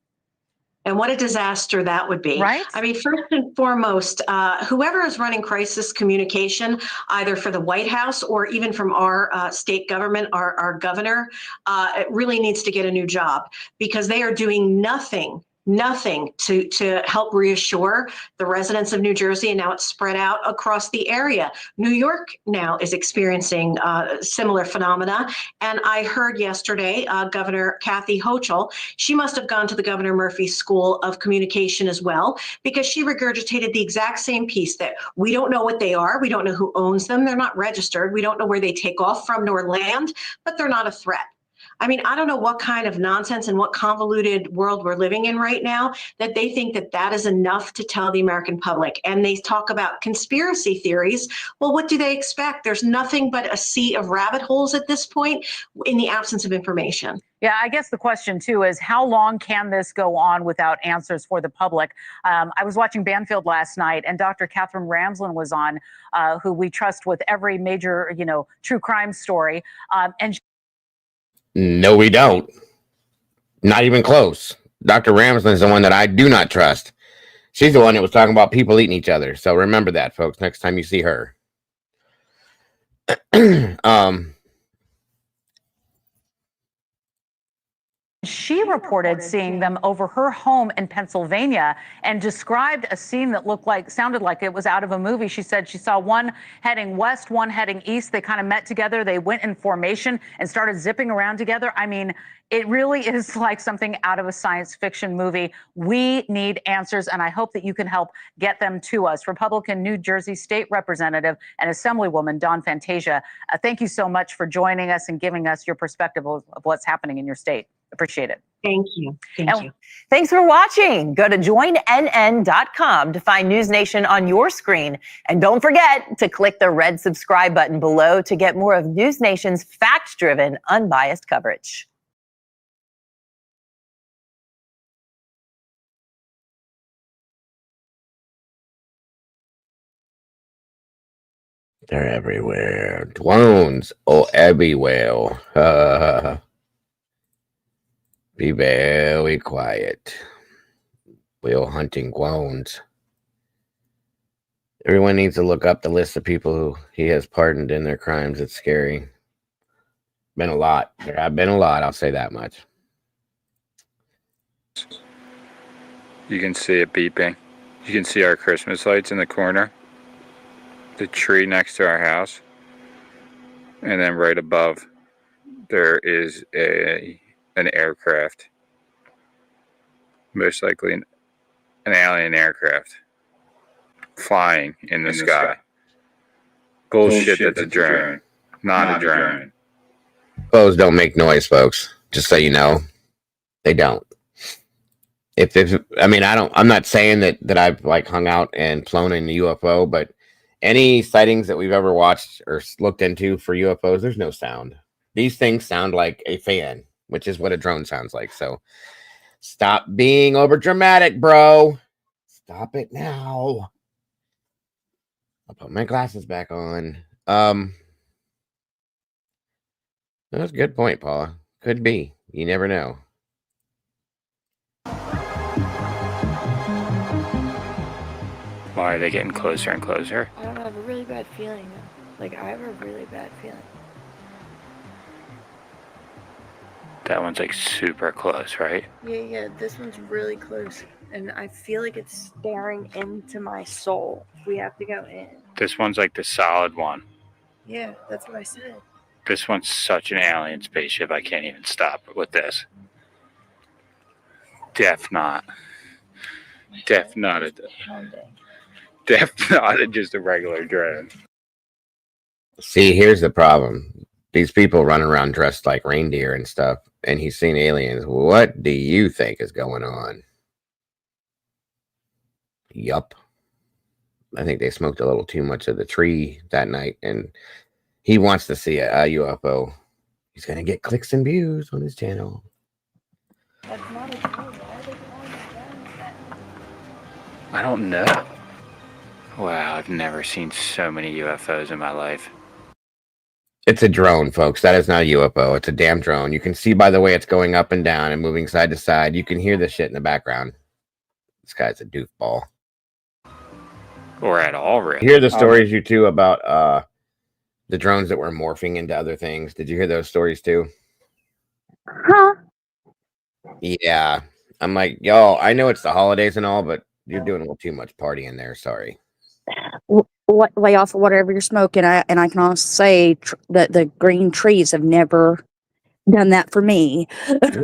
[SPEAKER 21] And what a disaster that would be.
[SPEAKER 17] Right?
[SPEAKER 21] I mean, first and foremost, whoever is running crisis communication, either for the White House or even from our state government, our governor, it really needs to get a new job because they are doing nothing to help reassure the residents of New Jersey, and now it's spread out across the area. New York now is experiencing similar phenomena, and I heard yesterday Governor Kathy Hochul, she must have gone to the Governor Murphy School of Communication as well, because she regurgitated the exact same piece that we don't know what they are, we don't know who owns them, they're not registered, we don't know where they take off from nor land, but they're not a threat. I mean, I don't know what kind of nonsense and what convoluted world we're living in right now that they think that that is enough to tell the American public. And they talk about conspiracy theories. Well, what do they expect? There's nothing but a sea of rabbit holes at this point in the absence of information.
[SPEAKER 17] Yeah, I guess the question, too, is how long can this go on without answers for the public? I was watching Banfield last night, and Dr. Catherine Ramsland was on, who we trust with every major, true crime story. And
[SPEAKER 15] No, we don't. Not even close. Dr. Ramsland is the one that I do not trust. She's the one that was talking about people eating each other. So remember that, folks, next time you see her.
[SPEAKER 17] She reported seeing them over her home in Pennsylvania and described a scene that sounded like it was out of a movie. She said she saw one heading west, one heading east. They kind of met together. They went in formation and started zipping around together. I mean, it really is like something out of a science fiction movie. We need answers, and I hope that you can help get them to us. Republican New Jersey State Representative and Assemblywoman Dawn Fantasia, thank you so much for joining us and giving us your perspective of what's happening in your state. Appreciate it.
[SPEAKER 21] Thank you. Thank you.
[SPEAKER 5] Thanks for watching. Go to joinnn.com to find News Nation on your screen. And don't forget to click the red subscribe button below to get more of News Nation's fact-driven, unbiased coverage.
[SPEAKER 15] They're everywhere. Drones. Oh, everywhere. Be very quiet. We're hunting drones. Everyone needs to look up the list of people who he has pardoned in their crimes. It's scary. Been a lot. There have been a lot, I'll say that much.
[SPEAKER 22] You can see it beeping. You can see our Christmas lights in the corner. The tree next to our house. And then right above, there is an aircraft. Most likely an alien aircraft. Flying in the sky. Bullshit, that's a drone. Not a drone.
[SPEAKER 15] Those don't make noise, folks. Just so you know. They don't. I'm not saying that I've like hung out and flown in a UFO, but any sightings that we've ever watched or looked into for UFOs, there's no sound. These things sound like a fan, which is what a drone sounds like. So stop being over dramatic, bro. Stop it now. I'll put my glasses back on. That's a good point, Paula. Could be. You never know.
[SPEAKER 22] Why are they getting closer and closer?
[SPEAKER 23] I don't know, I have a really bad feeling though. Like, I have a really bad feeling.
[SPEAKER 22] That one's like super close, right?
[SPEAKER 23] Yeah, this one's really close. And I feel like it's staring into my soul. We have to go in.
[SPEAKER 22] This one's like the solid one.
[SPEAKER 23] Yeah, that's what I said.
[SPEAKER 22] This one's such an alien spaceship, I can't even stop with this. Def not just a regular drone.
[SPEAKER 15] See, here's the problem. These people run around dressed like reindeer and stuff, and he's seen aliens. What do you think is going on? Yup. I think they smoked a little too much of the tree that night, and he wants to see a UFO. He's going to get clicks and views on his channel.
[SPEAKER 23] That's not a drone. Why are they calling it that?
[SPEAKER 22] I don't know. Wow, I've never seen so many UFOs in my life.
[SPEAKER 15] It's a drone, folks. That is not a UFO. It's a damn drone. You can see by the way it's going up and down and moving side to side. You can hear the shit in the background. This guy's a doofball.
[SPEAKER 22] Or at all, really.
[SPEAKER 15] Hear the stories you too about the drones that were morphing into other things. Did you hear those stories too?
[SPEAKER 3] Huh?
[SPEAKER 15] Yeah. I'm like, yo, I know it's the holidays and all, but you're doing a little too much partying there. Sorry.
[SPEAKER 3] Lay off of whatever you're smoking. I can also say that the green trees have never done that for me.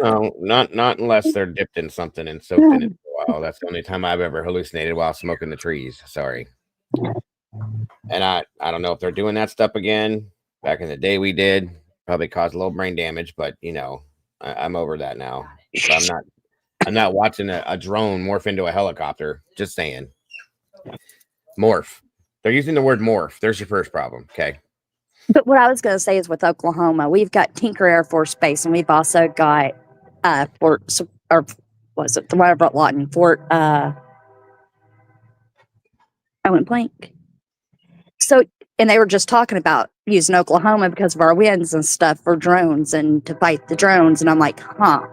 [SPEAKER 15] No, not unless they're dipped in something and soaked in it for a while. That's the only time I've ever hallucinated while smoking the trees. Sorry. And I don't know if they're doing that stuff again. Back in the day we did. Probably caused a little brain damage, but you know, I'm over that now. So I'm not watching a drone morph into a helicopter. Just saying. Morph. They're using the word morph. There's your first problem. Okay.
[SPEAKER 3] But what I was going to say is with Oklahoma, we've got Tinker Air Force Base, and we've also got Fort, or was it the whatever Lawton Fort? I went blank. So, and they were just talking about using Oklahoma because of our winds and stuff for drones and to fight the drones, and I'm like, huh.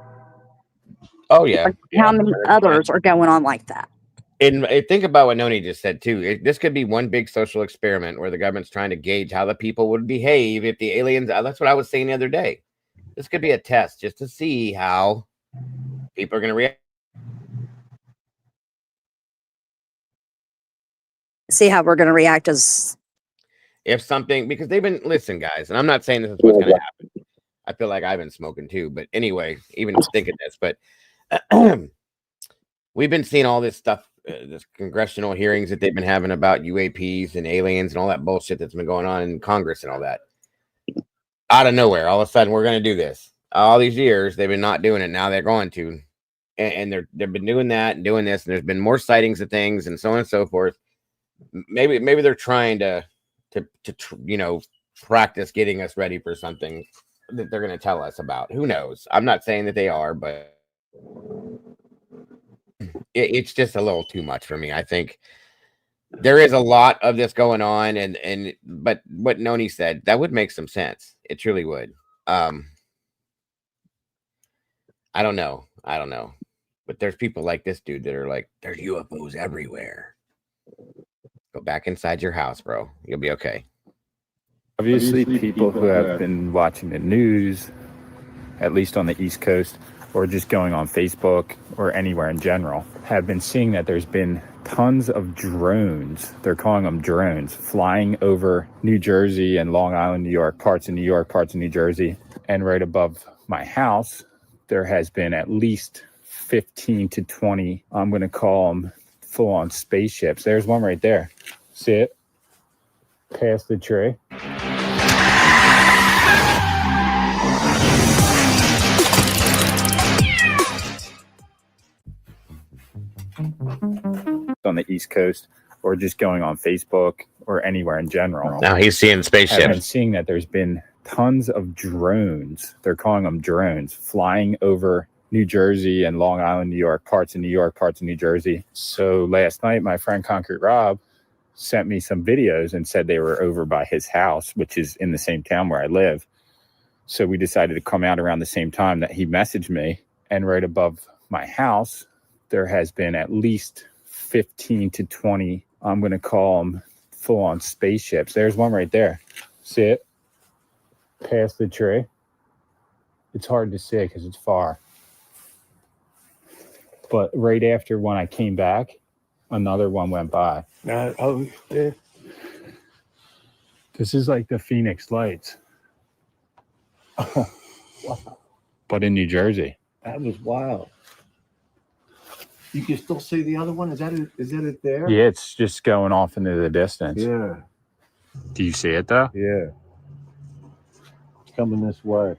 [SPEAKER 15] Oh yeah.
[SPEAKER 3] How many others are going on like that?
[SPEAKER 15] And think about what Noni just said too. This could be one big social experiment where the government's trying to gauge how the people would behave if the aliens. That's what I was saying the other day. This could be a test just to see how people are going to react.
[SPEAKER 3] See how we're going to react as
[SPEAKER 15] if something, because they've been, listen, guys, and I'm not saying this is what's going to happen. I feel like I've been smoking too, but anyway, even thinking this, but we've been seeing all this stuff, this congressional hearings that they've been having about UAPs and aliens and all that bullshit that's been going on in Congress and all that. Out of nowhere, all of a sudden, we're going to do this. All these years, they've been not doing it. Now they're going to, and they've been doing that and doing this, and there's been more sightings of things and so on and so forth. Maybe they're trying to you know, practice getting us ready for something that they're going to tell us about. Who knows? I'm not saying that they are, but it's just a little too much for me. I think there is a lot of this going on, but what Noni said, that would make some sense. It truly would. I don't know, but there's people like this dude that are like, there's UFOs everywhere. Go back inside your house, bro. You'll be okay.
[SPEAKER 22] Obviously, people who have been watching the news, at least on the East Coast, or just going on Facebook or anywhere in general, have been seeing that there's been tons of drones. They're calling them drones, flying over New Jersey and Long Island, New York, parts of New York, parts of New Jersey. And right above my house, there has been at least 15 to 20, I'm going to call them full-on spaceships. There's one right there. See it? Past the tree. On the East Coast, or just going on Facebook or anywhere in general.
[SPEAKER 15] Now he's seeing spaceships.
[SPEAKER 22] And seeing that there's been tons of drones. They're calling them drones, flying over New Jersey and Long Island, New York, parts of New York, parts of New Jersey. So last night, my friend Concrete Rob sent me some videos and said they were over by his house, which is in the same town where I live. So we decided to come out around the same time that he messaged me. And right above my house, there has been at least 15 to 20, I'm going to call them full-on spaceships. There's one right there. See it? Past the tree. It's hard to see because it's far. But right after when I came back, another one went by.
[SPEAKER 4] Oh, yeah.
[SPEAKER 22] This is like the Phoenix Lights.
[SPEAKER 4] Oh, wow.
[SPEAKER 22] But in New Jersey.
[SPEAKER 4] That was wild. You can still see the other one? Is that it there?
[SPEAKER 22] Yeah, it's just going off into the distance.
[SPEAKER 4] Yeah.
[SPEAKER 22] Do you see it though?
[SPEAKER 4] Yeah. It's coming this way.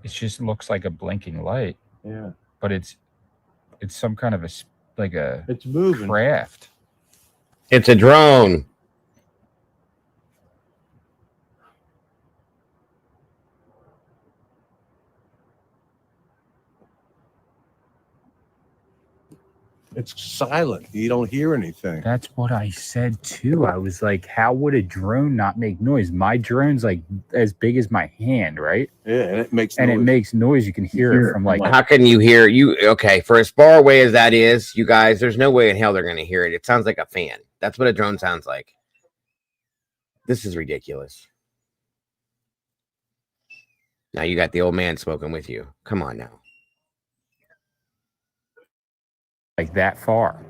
[SPEAKER 22] It just looks like a blinking light.
[SPEAKER 4] Yeah.
[SPEAKER 22] But it's some kind of
[SPEAKER 4] it's moving.
[SPEAKER 22] Craft.
[SPEAKER 15] It's a drone.
[SPEAKER 4] It's silent. You don't hear anything.
[SPEAKER 22] That's what I said too. I was like, how would a drone not make noise? My drone's like as big as my hand, right?
[SPEAKER 4] Yeah, and it makes
[SPEAKER 22] noise. And it makes noise. You can hear it from like.
[SPEAKER 15] How can you hear you? Okay, for as far away as that is, you guys, there's no way in hell they're going to hear it. It sounds like a fan. That's what a drone sounds like. This is ridiculous. Now you got the old man smoking with you. Come on now.
[SPEAKER 22] Like that far.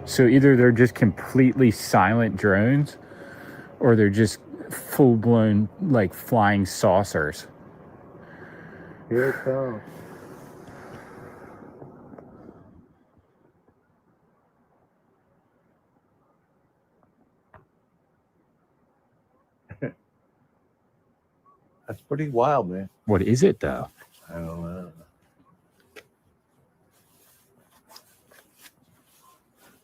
[SPEAKER 22] So either they're just completely silent drones or they're just full-blown like flying saucers.
[SPEAKER 4] Here it comes. That's pretty wild, man.
[SPEAKER 14] What is it though?
[SPEAKER 4] I don't know.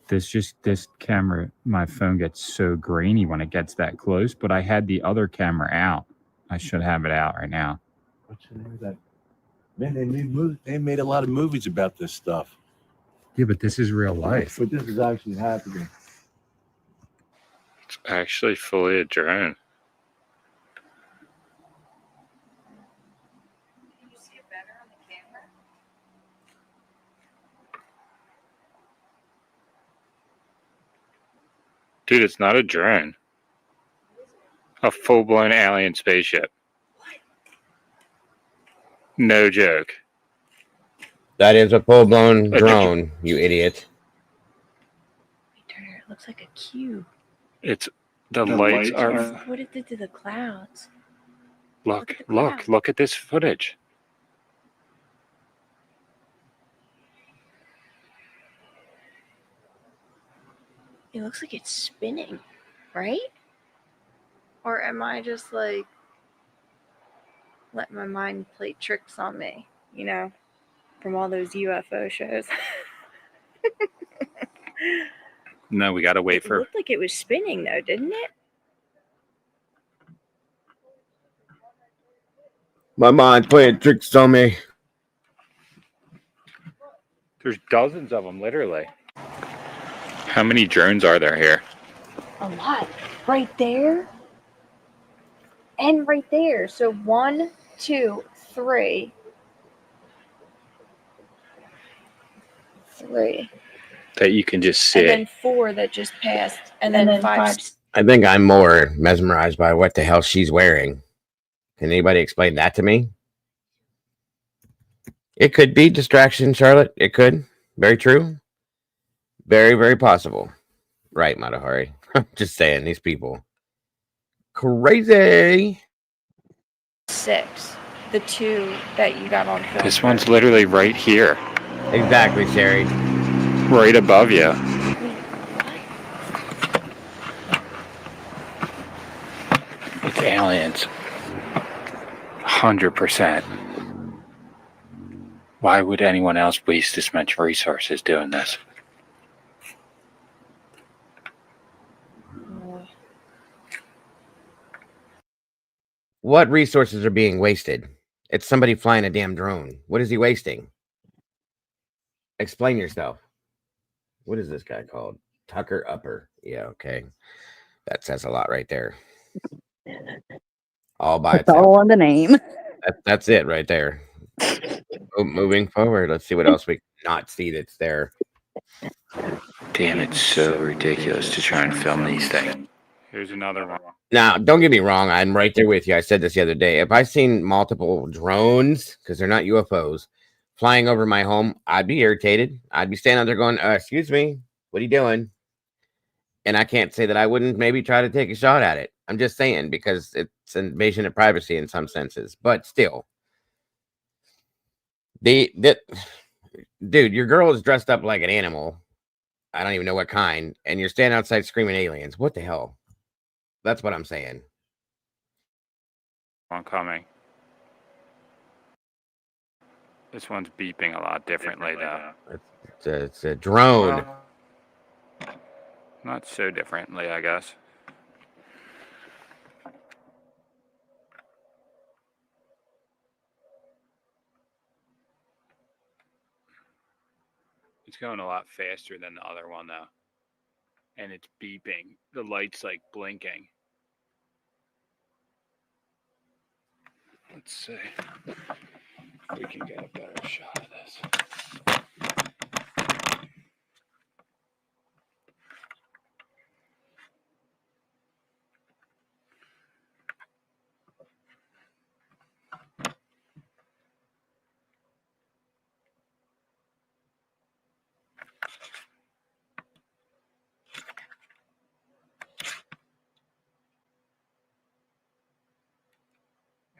[SPEAKER 14] This camera, my phone gets so grainy when it gets that close, but I had the other camera out. I should have it out right now.
[SPEAKER 4] What's the name of that? Man, they made a lot of movies about this stuff.
[SPEAKER 14] Yeah, but this is real life.
[SPEAKER 4] But this is actually happening.
[SPEAKER 22] It's actually fully a drone. Dude, it's not a drone. A full-blown alien spaceship. No joke.
[SPEAKER 15] That is a full-blown drone, you idiot.
[SPEAKER 23] Turner, it looks like a cube.
[SPEAKER 22] It's the lights are.
[SPEAKER 23] What it did to the clouds.
[SPEAKER 22] Look at this footage.
[SPEAKER 23] It looks like it's spinning, right? Or am I just like letting my mind play tricks on me, you know, from all those UFO shows?
[SPEAKER 22] No, we gotta wait
[SPEAKER 23] It
[SPEAKER 22] for.
[SPEAKER 23] looked like it was spinning though, didn't it?
[SPEAKER 15] My mind's playing tricks on me.
[SPEAKER 22] There's dozens of them, literally. How many drones are there here?
[SPEAKER 23] A lot. Right there. And right there. So 1, 2, 3. 3.
[SPEAKER 22] That you can just see.
[SPEAKER 23] And then 4 that just passed. And then 5.
[SPEAKER 15] I think I'm more mesmerized by what the hell she's wearing. Can anybody explain that to me? It could be distraction, Charlotte. It could. Very true. Very, very possible. Right, Matahari. Just saying, these people. Crazy.
[SPEAKER 23] 6. The 2 that you got on film.
[SPEAKER 22] This one's literally right here.
[SPEAKER 15] Exactly, Sherry.
[SPEAKER 22] Right above you. It's aliens. 100%. Why would anyone else waste this much resources doing this?
[SPEAKER 15] What resources are being wasted? It's somebody flying a damn drone. What is he wasting? Explain yourself. What is this guy called? Tucker Upper. Yeah, okay. That says a lot right there. All by
[SPEAKER 3] It's
[SPEAKER 15] itself.
[SPEAKER 3] all in the name.
[SPEAKER 15] That's it right there. Moving forward, let's see what else we not see that's there.
[SPEAKER 22] Damn, it's so ridiculous to try and film these things. Here's another one.
[SPEAKER 15] Now, don't get me wrong. I'm right there with you. I said this the other day. If I seen multiple drones, because they're not UFOs, flying over my home, I'd be irritated. I'd be standing out there going, excuse me, what are you doing? And I can't say that I wouldn't maybe try to take a shot at it. I'm just saying, because it's an invasion of privacy in some senses. But still, dude, your girl is dressed up like an animal. I don't even know what kind. And you're standing outside screaming aliens. What the hell? That's what I'm saying.
[SPEAKER 22] One coming. This one's beeping a lot differently, though.
[SPEAKER 15] It's a drone.
[SPEAKER 22] Not so differently, I guess. It's going a lot faster than the other one, though. And it's beeping. The light's like blinking. Let's see if we can get a better shot of this.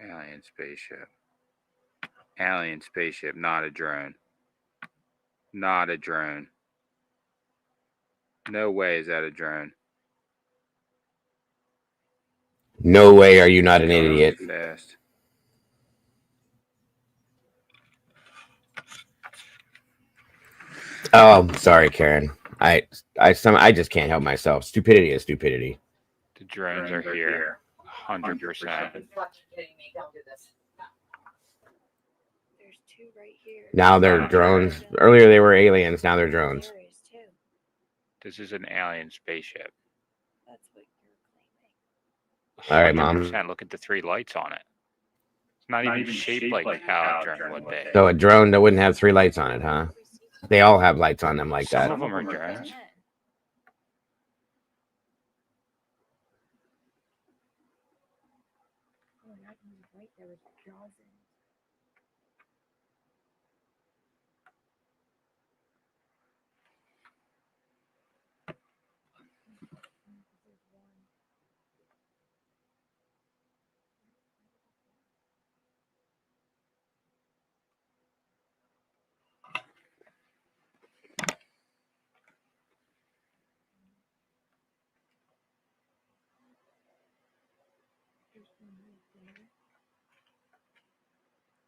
[SPEAKER 22] Alien spaceship. Alien spaceship, not a drone. Not a drone. No way is that a drone.
[SPEAKER 15] No way are you not an idiot.
[SPEAKER 22] Fast.
[SPEAKER 15] Oh, sorry, Karen. I just can't help myself. Stupidity is stupidity.
[SPEAKER 22] The drones are here, 100%.
[SPEAKER 23] There's two right here.
[SPEAKER 15] Now they're drones. Earlier they were aliens. Now they're drones.
[SPEAKER 23] There is two.
[SPEAKER 22] This is an alien spaceship.
[SPEAKER 23] That's what you're claiming.
[SPEAKER 15] All right, Mom.
[SPEAKER 22] 100%. Look at the 3 lights on it. It's not even shaped like how a drone would be.
[SPEAKER 15] So a drone that wouldn't have 3 lights on it, huh? They all have lights on them like that.
[SPEAKER 22] Some of them are drones.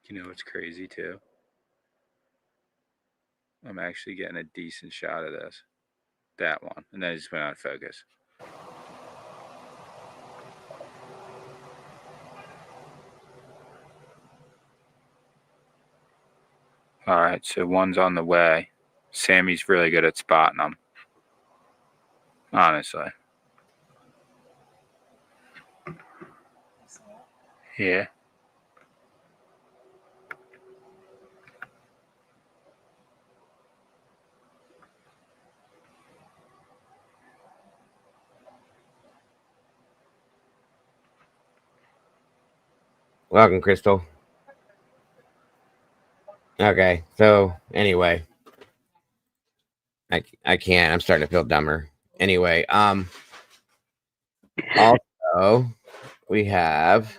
[SPEAKER 22] You know what's crazy too? I'm actually getting a decent shot of this. That one. And then I just went out of focus. Alright, so one's on the way. Sammy's really good at spotting them. Honestly. Yeah.
[SPEAKER 15] Welcome, Crystal. Okay, so anyway, I can't. I'm starting to feel dumber. Anyway, also we have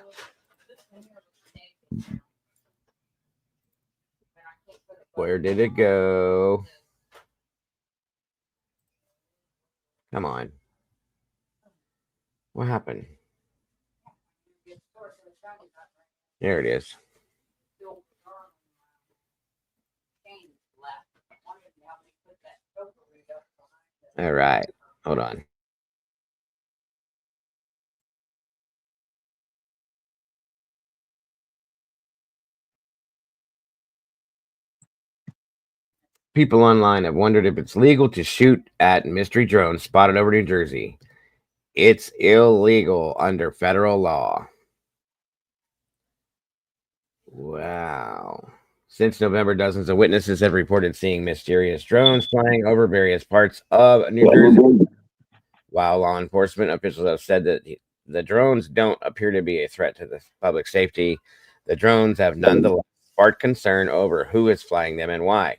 [SPEAKER 15] where did it go? Come on. What happened? There it is. All right. Hold on. People online have wondered if it's legal to shoot at mystery drones spotted over New Jersey. It's illegal under federal law. Wow. Since November, dozens of witnesses have reported seeing mysterious drones flying over various parts of New Jersey. While law enforcement officials have said that the drones don't appear to be a threat to the public safety, the drones have nonetheless sparked concern over who is flying them and why.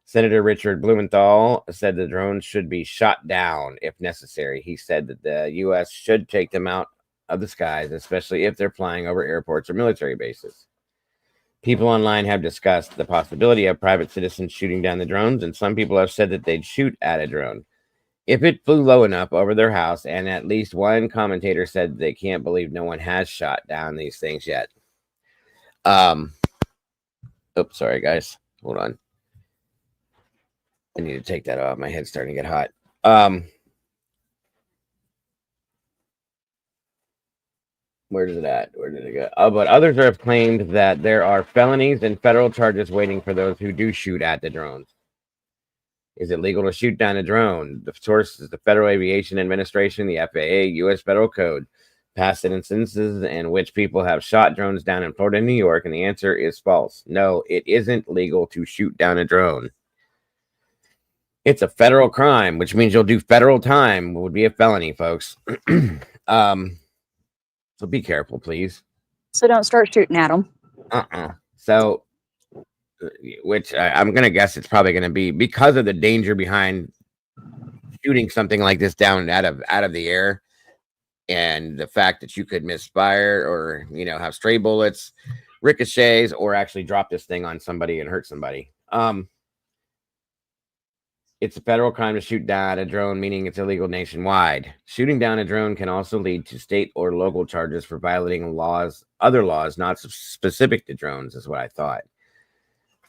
[SPEAKER 15] Senator Richard Blumenthal said the drones should be shot down if necessary. He said that the U.S. should take them out of the skies, especially if they're flying over airports or military bases. People online have discussed the possibility of private citizens shooting down the drones, and some people have said that they'd shoot at a drone if it flew low enough over their house, and at least one commentator said they can't believe no one has shot down these things yet. Oops, sorry, guys. Hold on. I need to take that off. My head's starting to get hot. Where is it at? Where did it go? Oh, but others have claimed that there are felonies and federal charges waiting for those who do shoot at the drones. Is it legal to shoot down a drone? The source is the Federal Aviation Administration, the FAA, U.S. Federal Code. Past instances in which people have shot drones down in Florida and New York, and the answer is false. No, it isn't legal to shoot down a drone. It's a federal crime, which means you'll do federal time. It would be a felony, folks. So be careful, please.
[SPEAKER 3] So don't start shooting at them.
[SPEAKER 15] So, which I'm going to guess it's probably going to be because of the danger behind shooting something like this down out of the air, and the fact that you could misfire or, you know, have stray bullets, ricochets, or actually drop this thing on somebody and hurt somebody. It's a federal crime to shoot down a drone, meaning it's illegal nationwide. Shooting down a drone can also lead to state or local charges for violating laws, other laws not specific to drones, is what I thought.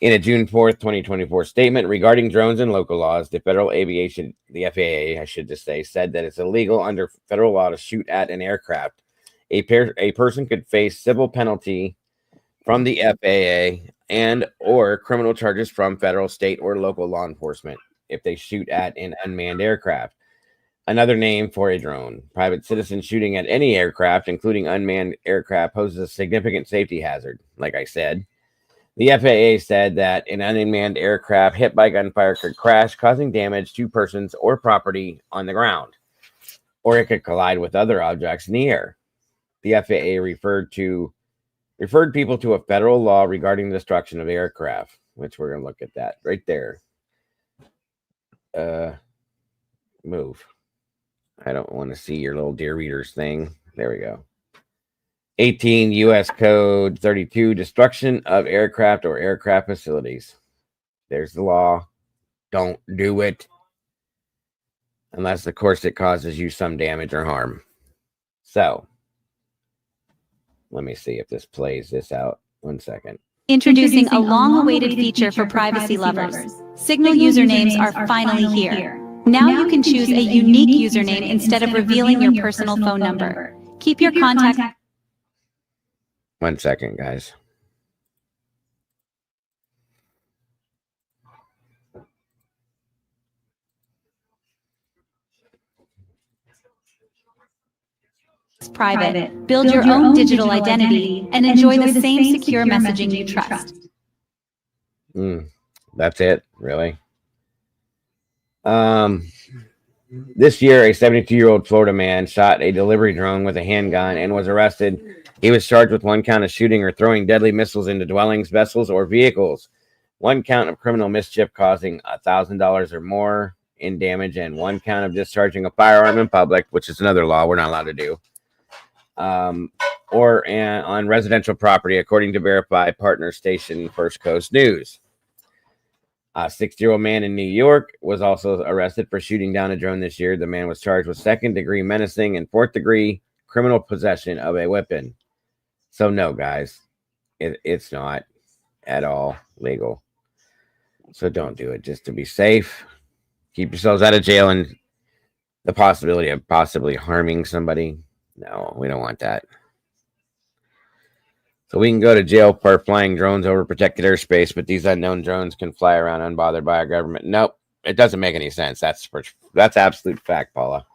[SPEAKER 15] In a June 4th, 2024 statement regarding drones and local laws, the Federal Aviation, the FAA, I should just say, said that it's illegal under federal law to shoot at an aircraft. A person could face civil penalty from the FAA and or criminal charges from federal, state, or local law enforcement if they shoot at an unmanned aircraft. Another name for a drone. Private citizen shooting at any aircraft, including unmanned aircraft, poses a significant safety hazard, like I said. The FAA said that an unmanned aircraft hit by gunfire could crash, causing damage to persons or property on the ground, or it could collide with other objects in the air. The FAA referred people to a federal law regarding the destruction of aircraft, which we're going to look at that right there. Move. I don't want to see your little dear readers thing. There we go. 18 U.S. Code 32, destruction of aircraft or aircraft facilities. There's the law. Don't do it. Unless, of course, it causes you some damage or harm. So, let me see if this plays this out. 1 second.
[SPEAKER 6] Introducing a long-awaited feature for privacy lovers. Signal usernames are finally here. Now you can choose a unique username instead of revealing your personal phone number. Keep your contact.
[SPEAKER 15] 1 second, guys.
[SPEAKER 6] Private. Build your own digital identity and enjoy the same secure messaging you trust.
[SPEAKER 15] That's it, really. This year, a 72-year-old Florida man shot a delivery drone with a handgun and was arrested. He was charged with 1 count of shooting or throwing deadly missiles into dwellings, vessels, or vehicles, 1 count of criminal mischief causing $1,000 or more in damage, and 1 count of discharging a firearm in public, which is another law we're not allowed to do, or on residential property, according to verified partner station First Coast News. A 60-year-old man in New York was also arrested for shooting down a drone this year. The man was charged with 2nd-degree menacing and 4th-degree criminal possession of a weapon. So no, guys, it's not at all legal. So don't do it. Just to be safe, keep yourselves out of jail and the possibility of possibly harming somebody. No, we don't want that. So we can go to jail for flying drones over protected airspace, but these unknown drones can fly around unbothered by our government. Nope, it doesn't make any sense. That's absolute fact, Paula.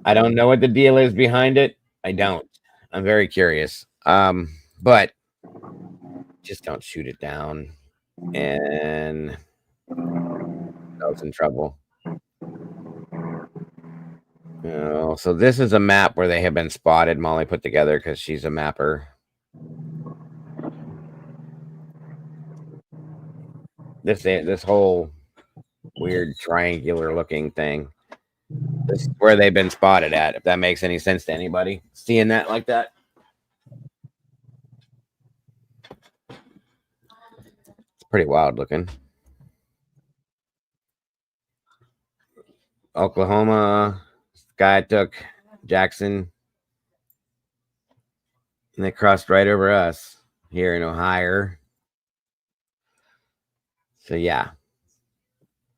[SPEAKER 15] I don't know what the deal is behind it. I don't. I'm very curious. But just don't shoot it down and I was in trouble. So this is a map where they have been spotted. Molly put together because she's a mapper. This whole weird triangular looking thing. This is where they've been spotted at, if that makes any sense to anybody. Seeing that like that? It's pretty wild looking. Oklahoma, guy took Jackson, and they crossed right over us here in Ohio. So yeah,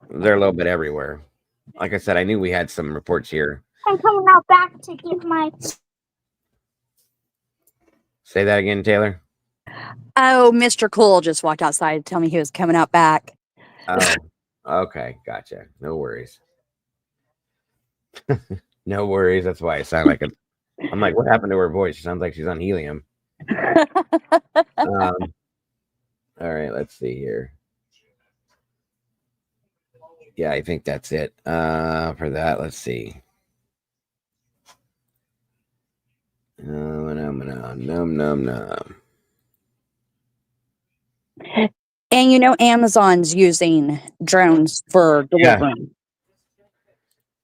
[SPEAKER 15] they're a little bit everywhere. Like I said, I knew we had some reports here.
[SPEAKER 7] I'm coming out back to give my...
[SPEAKER 15] Say that again, Taylor.
[SPEAKER 3] Oh, Mr. Cool just walked outside to tell me he was coming out back.
[SPEAKER 15] Oh, okay. Gotcha. No worries. No worries. That's why I sound like I'm like, what happened to her voice? She sounds like she's on helium. All right, let's see here. Yeah, I think that's it for that. Let's see.
[SPEAKER 3] And you know, Amazon's using drones for delivering.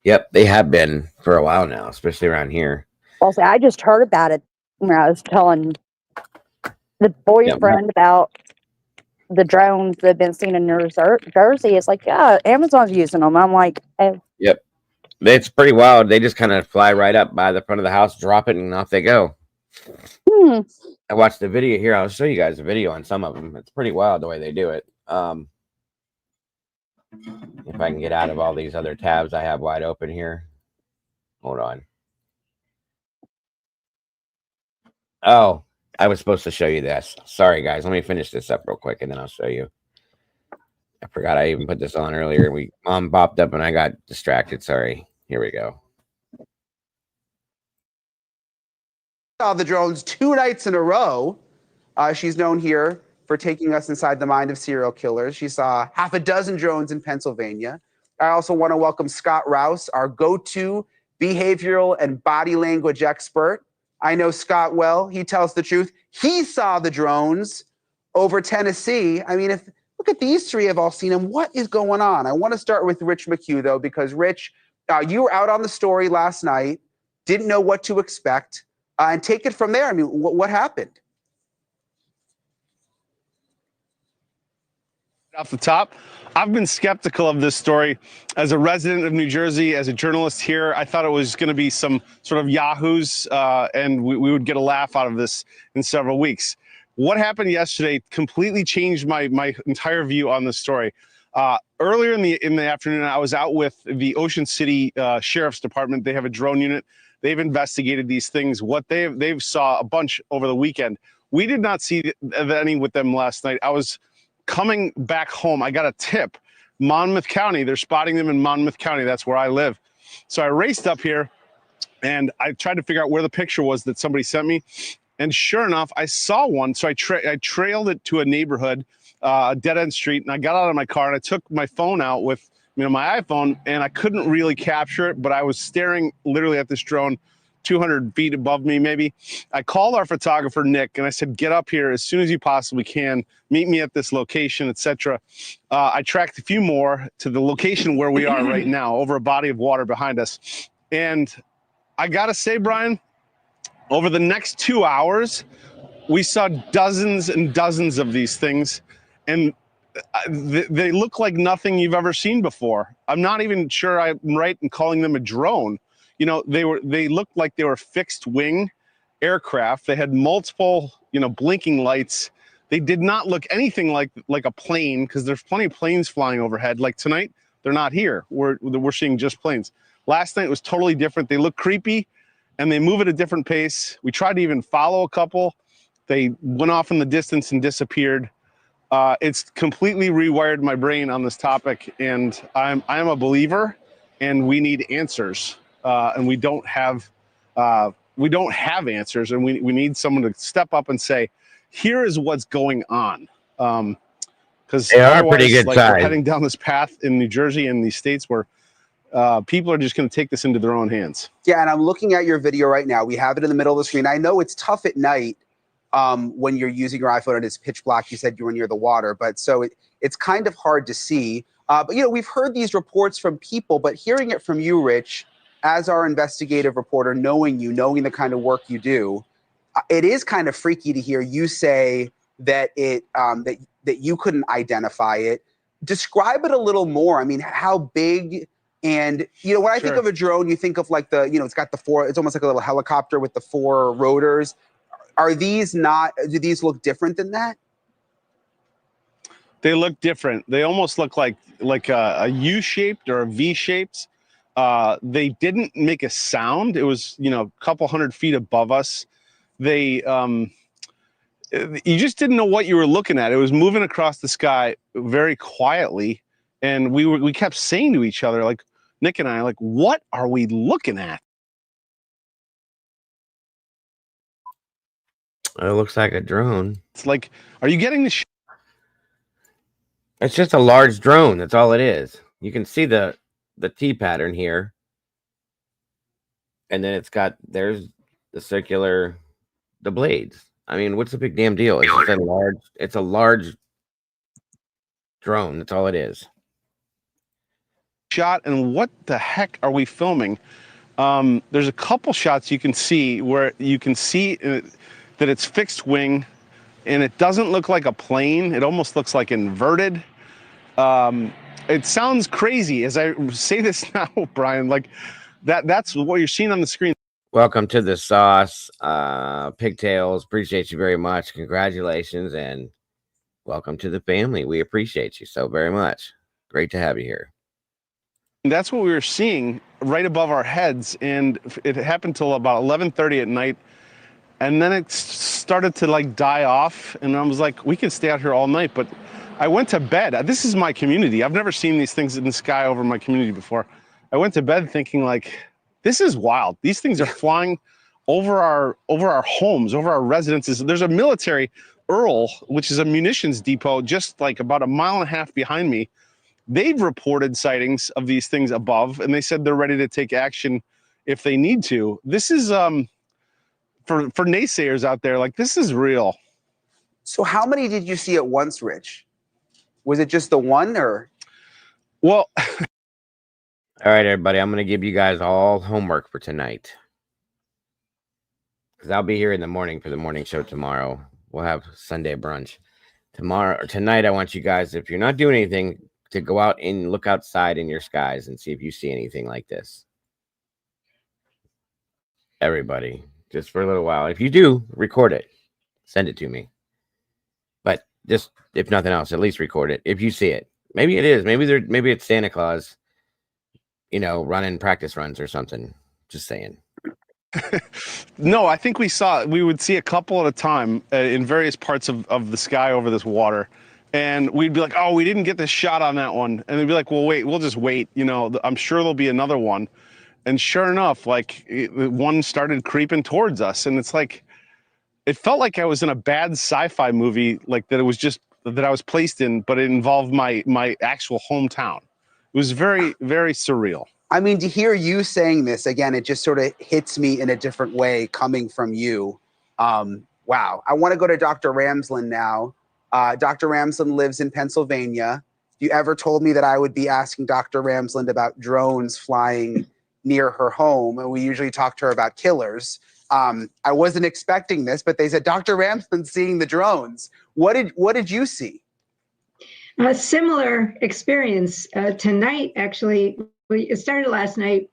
[SPEAKER 15] Yep, they have been for a while now, especially around here.
[SPEAKER 3] Also, I just heard about it when I was telling the boyfriend about the drones that have been seen in Jersey. It's like, yeah, Amazon's using them. I'm like, oh.
[SPEAKER 15] Yep. It's pretty wild. They just kind of fly right up by the front of the house, drop it, and off they go. I watched the video here. I'll show you guys a video on some of them. It's pretty wild the way they do it. If I can get out of all these other tabs I have wide open here. Hold on. Oh, I was supposed to show you this. Sorry, guys. Let me finish this up real quick, and then I'll show you. I forgot I even put this on earlier. Mom bopped up, and I got distracted. Sorry. Here we go.
[SPEAKER 16] Saw the drones 2 nights in a row. She's known here for taking us inside the mind of serial killers. She saw half a dozen drones in Pennsylvania. I also want to welcome Scott Rouse, our go-to behavioral and body language expert. I know Scott well. He tells the truth. He saw the drones over Tennessee. I mean, look at these three have all seen them. What is going on? I want to start with Rich McHugh, though, because Rich, you were out on the story last night, didn't know what to expect, and take it from there. I mean, what happened?
[SPEAKER 8] Off the top, I've been skeptical of this story. As a resident of New Jersey, as a journalist here, I thought it was going to be some sort of yahoos, and we would get a laugh out of this in several weeks. What happened yesterday completely changed my entire view on the story. Earlier in the afternoon, I was out with the Ocean City Sheriff's Department. They have a drone unit. They've investigated these things. What they've saw a bunch over the weekend. We did not see any with them last night. I was coming back home. I got a tip. Monmouth County, they're spotting them in Monmouth County. That's where I live. So I raced up here and I tried to figure out where the picture was that somebody sent me. And sure enough, I saw one. So I trailed it to a neighborhood, a dead-end street, and I got out of my car and I took my phone out with my iPhone, and I couldn't really capture it, but I was staring literally at this drone 200 feet above me, maybe. I called our photographer, Nick, and I said, get up here as soon as you possibly can. Meet me at this location, etc. I tracked a few more to the location where we are right now, over a body of water behind us. And I got to say, Brian, over the next 2 hours, we saw dozens and dozens of these things, and they look like nothing you've ever seen before. I'm not even sure I'm right in calling them a drone. You know, they looked like they were fixed wing aircraft. They had multiple, blinking lights. They did not look anything like a plane, because there's plenty of planes flying overhead. Like tonight, they're not here. We're seeing just planes. Last night was totally different. They look creepy and they move at a different pace. We tried to even follow a couple. They went off in the distance and disappeared. It's completely rewired my brain on this topic, and I'm a believer, and we need answers. And we don't have answers, and we need someone to step up and say, here is what's going on. Because
[SPEAKER 15] they are pretty good size.
[SPEAKER 8] We're heading down this path in New Jersey and these states where people are just going to take this into their own hands.
[SPEAKER 16] Yeah, and I'm looking at your video right now. We have it in the middle of the screen. I know it's tough at night when you're using your iPhone and it's pitch black. You said you were near the water, but so it's kind of hard to see. But we've heard these reports from people, but hearing it from you, Rich, as our investigative reporter, knowing the kind of work you do, it is kind of freaky to hear you say that that you couldn't identify it. Describe it a little more. I mean, how big? And when I think of a drone, you think of like it's got the four. It's almost like a little helicopter with the 4 rotors. Are these not? Do these look different than that?
[SPEAKER 8] They look different. They almost look like a U-shaped or a V-shaped. They didn't make a sound. It was, a couple hundred feet above us. They, you just didn't know what you were looking at. It was moving across the sky very quietly. And we kept saying to each other, like Nick and I, like, what are we looking at?
[SPEAKER 15] It looks like a drone.
[SPEAKER 8] It's like, are you getting the
[SPEAKER 15] It's just a large drone. That's all it is. You can see the T pattern here. And then there's the blades. I mean, what's the big damn deal? It's a large drone. That's all it is.
[SPEAKER 8] Shot, and what the heck are we filming? There's a couple shots you can see where you can see that it's fixed wing, and it doesn't look like a plane. It almost looks like inverted. It sounds crazy as I say this now, Brian, like that's what you're seeing on the screen.
[SPEAKER 15] Welcome to the sauce, Pigtails. Appreciate you very much. Congratulations and welcome to the family. We appreciate you so very much. Great to have you here.
[SPEAKER 8] And that's what we were seeing right above our heads, and it happened till about 11:30 at night, and then it started to like die off, and I was like, we can stay out here all night, but I went to bed. This is my community. I've never seen these things in the sky over my community before. I went to bed thinking like, this is wild. These things are flying over our homes, over our residences. There's a military Earl, which is a munitions depot just like about 1.5 miles behind me. They've reported sightings of these things above, and they said they're ready to take action if they need to. This is for naysayers out there, like, this is real.
[SPEAKER 16] So how many did you see at once, Rich? Was it just the one, or?
[SPEAKER 8] Well,
[SPEAKER 15] all right, everybody, I'm going to give you guys all homework for tonight, because I'll be here in the morning for the morning show tomorrow. We'll have Sunday brunch tonight. I want you guys, if you're not doing anything, to go out and look outside in your skies and see if you see anything like this. Everybody, just for a little while. If you do, record it. Send it to me. But just, if nothing else, at least record it. If you see it. Maybe it is. Maybe it's Santa Claus, running practice runs or something. Just saying.
[SPEAKER 8] No, I think we would see a couple at a time in various parts of the sky over this water. And we'd be like, oh, we didn't get this shot on that one. And they'd be like, well, wait, we'll just wait. I'm sure there'll be another one. And sure enough, one started creeping towards us. And it's like, it felt like I was in a bad sci-fi movie, like that it was just that I was placed in, but it involved my actual hometown. It was very, very surreal.
[SPEAKER 16] I mean, to hear you saying this, again, it just sort of hits me in a different way coming from you. Wow. I want to go to Dr. Ramsland now. Dr. Ramsland lives in Pennsylvania. If you ever told me that I would be asking Dr. Ramsland about drones flying near her home, and we usually talk to her about killers, I wasn't expecting this, but they said, Dr. Ramsland's seeing the drones. What did you see?
[SPEAKER 10] A similar experience tonight, actually. It started last night.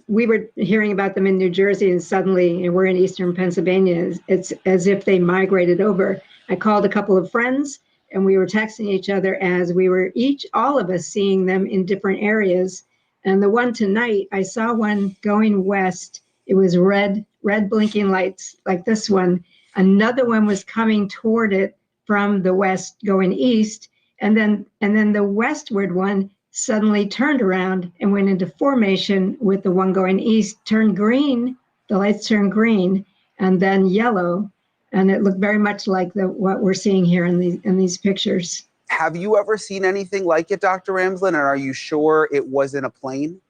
[SPEAKER 10] We were hearing about them in New Jersey, and suddenly, and we're in eastern Pennsylvania. It's as if they migrated over. I called a couple of friends, and we were texting each other as we were all of us seeing them in different areas. And the one tonight, I saw one going west. It was red blinking lights like this one. Another one was coming toward it from the west going east. And then the westward one suddenly turned around and went into formation with the one going east, turned green. The lights turned green and then yellow. And it looked very much like what we're seeing here in these pictures.
[SPEAKER 16] Have you ever seen anything like it, Dr. Ramsland? And are you sure it wasn't a plane?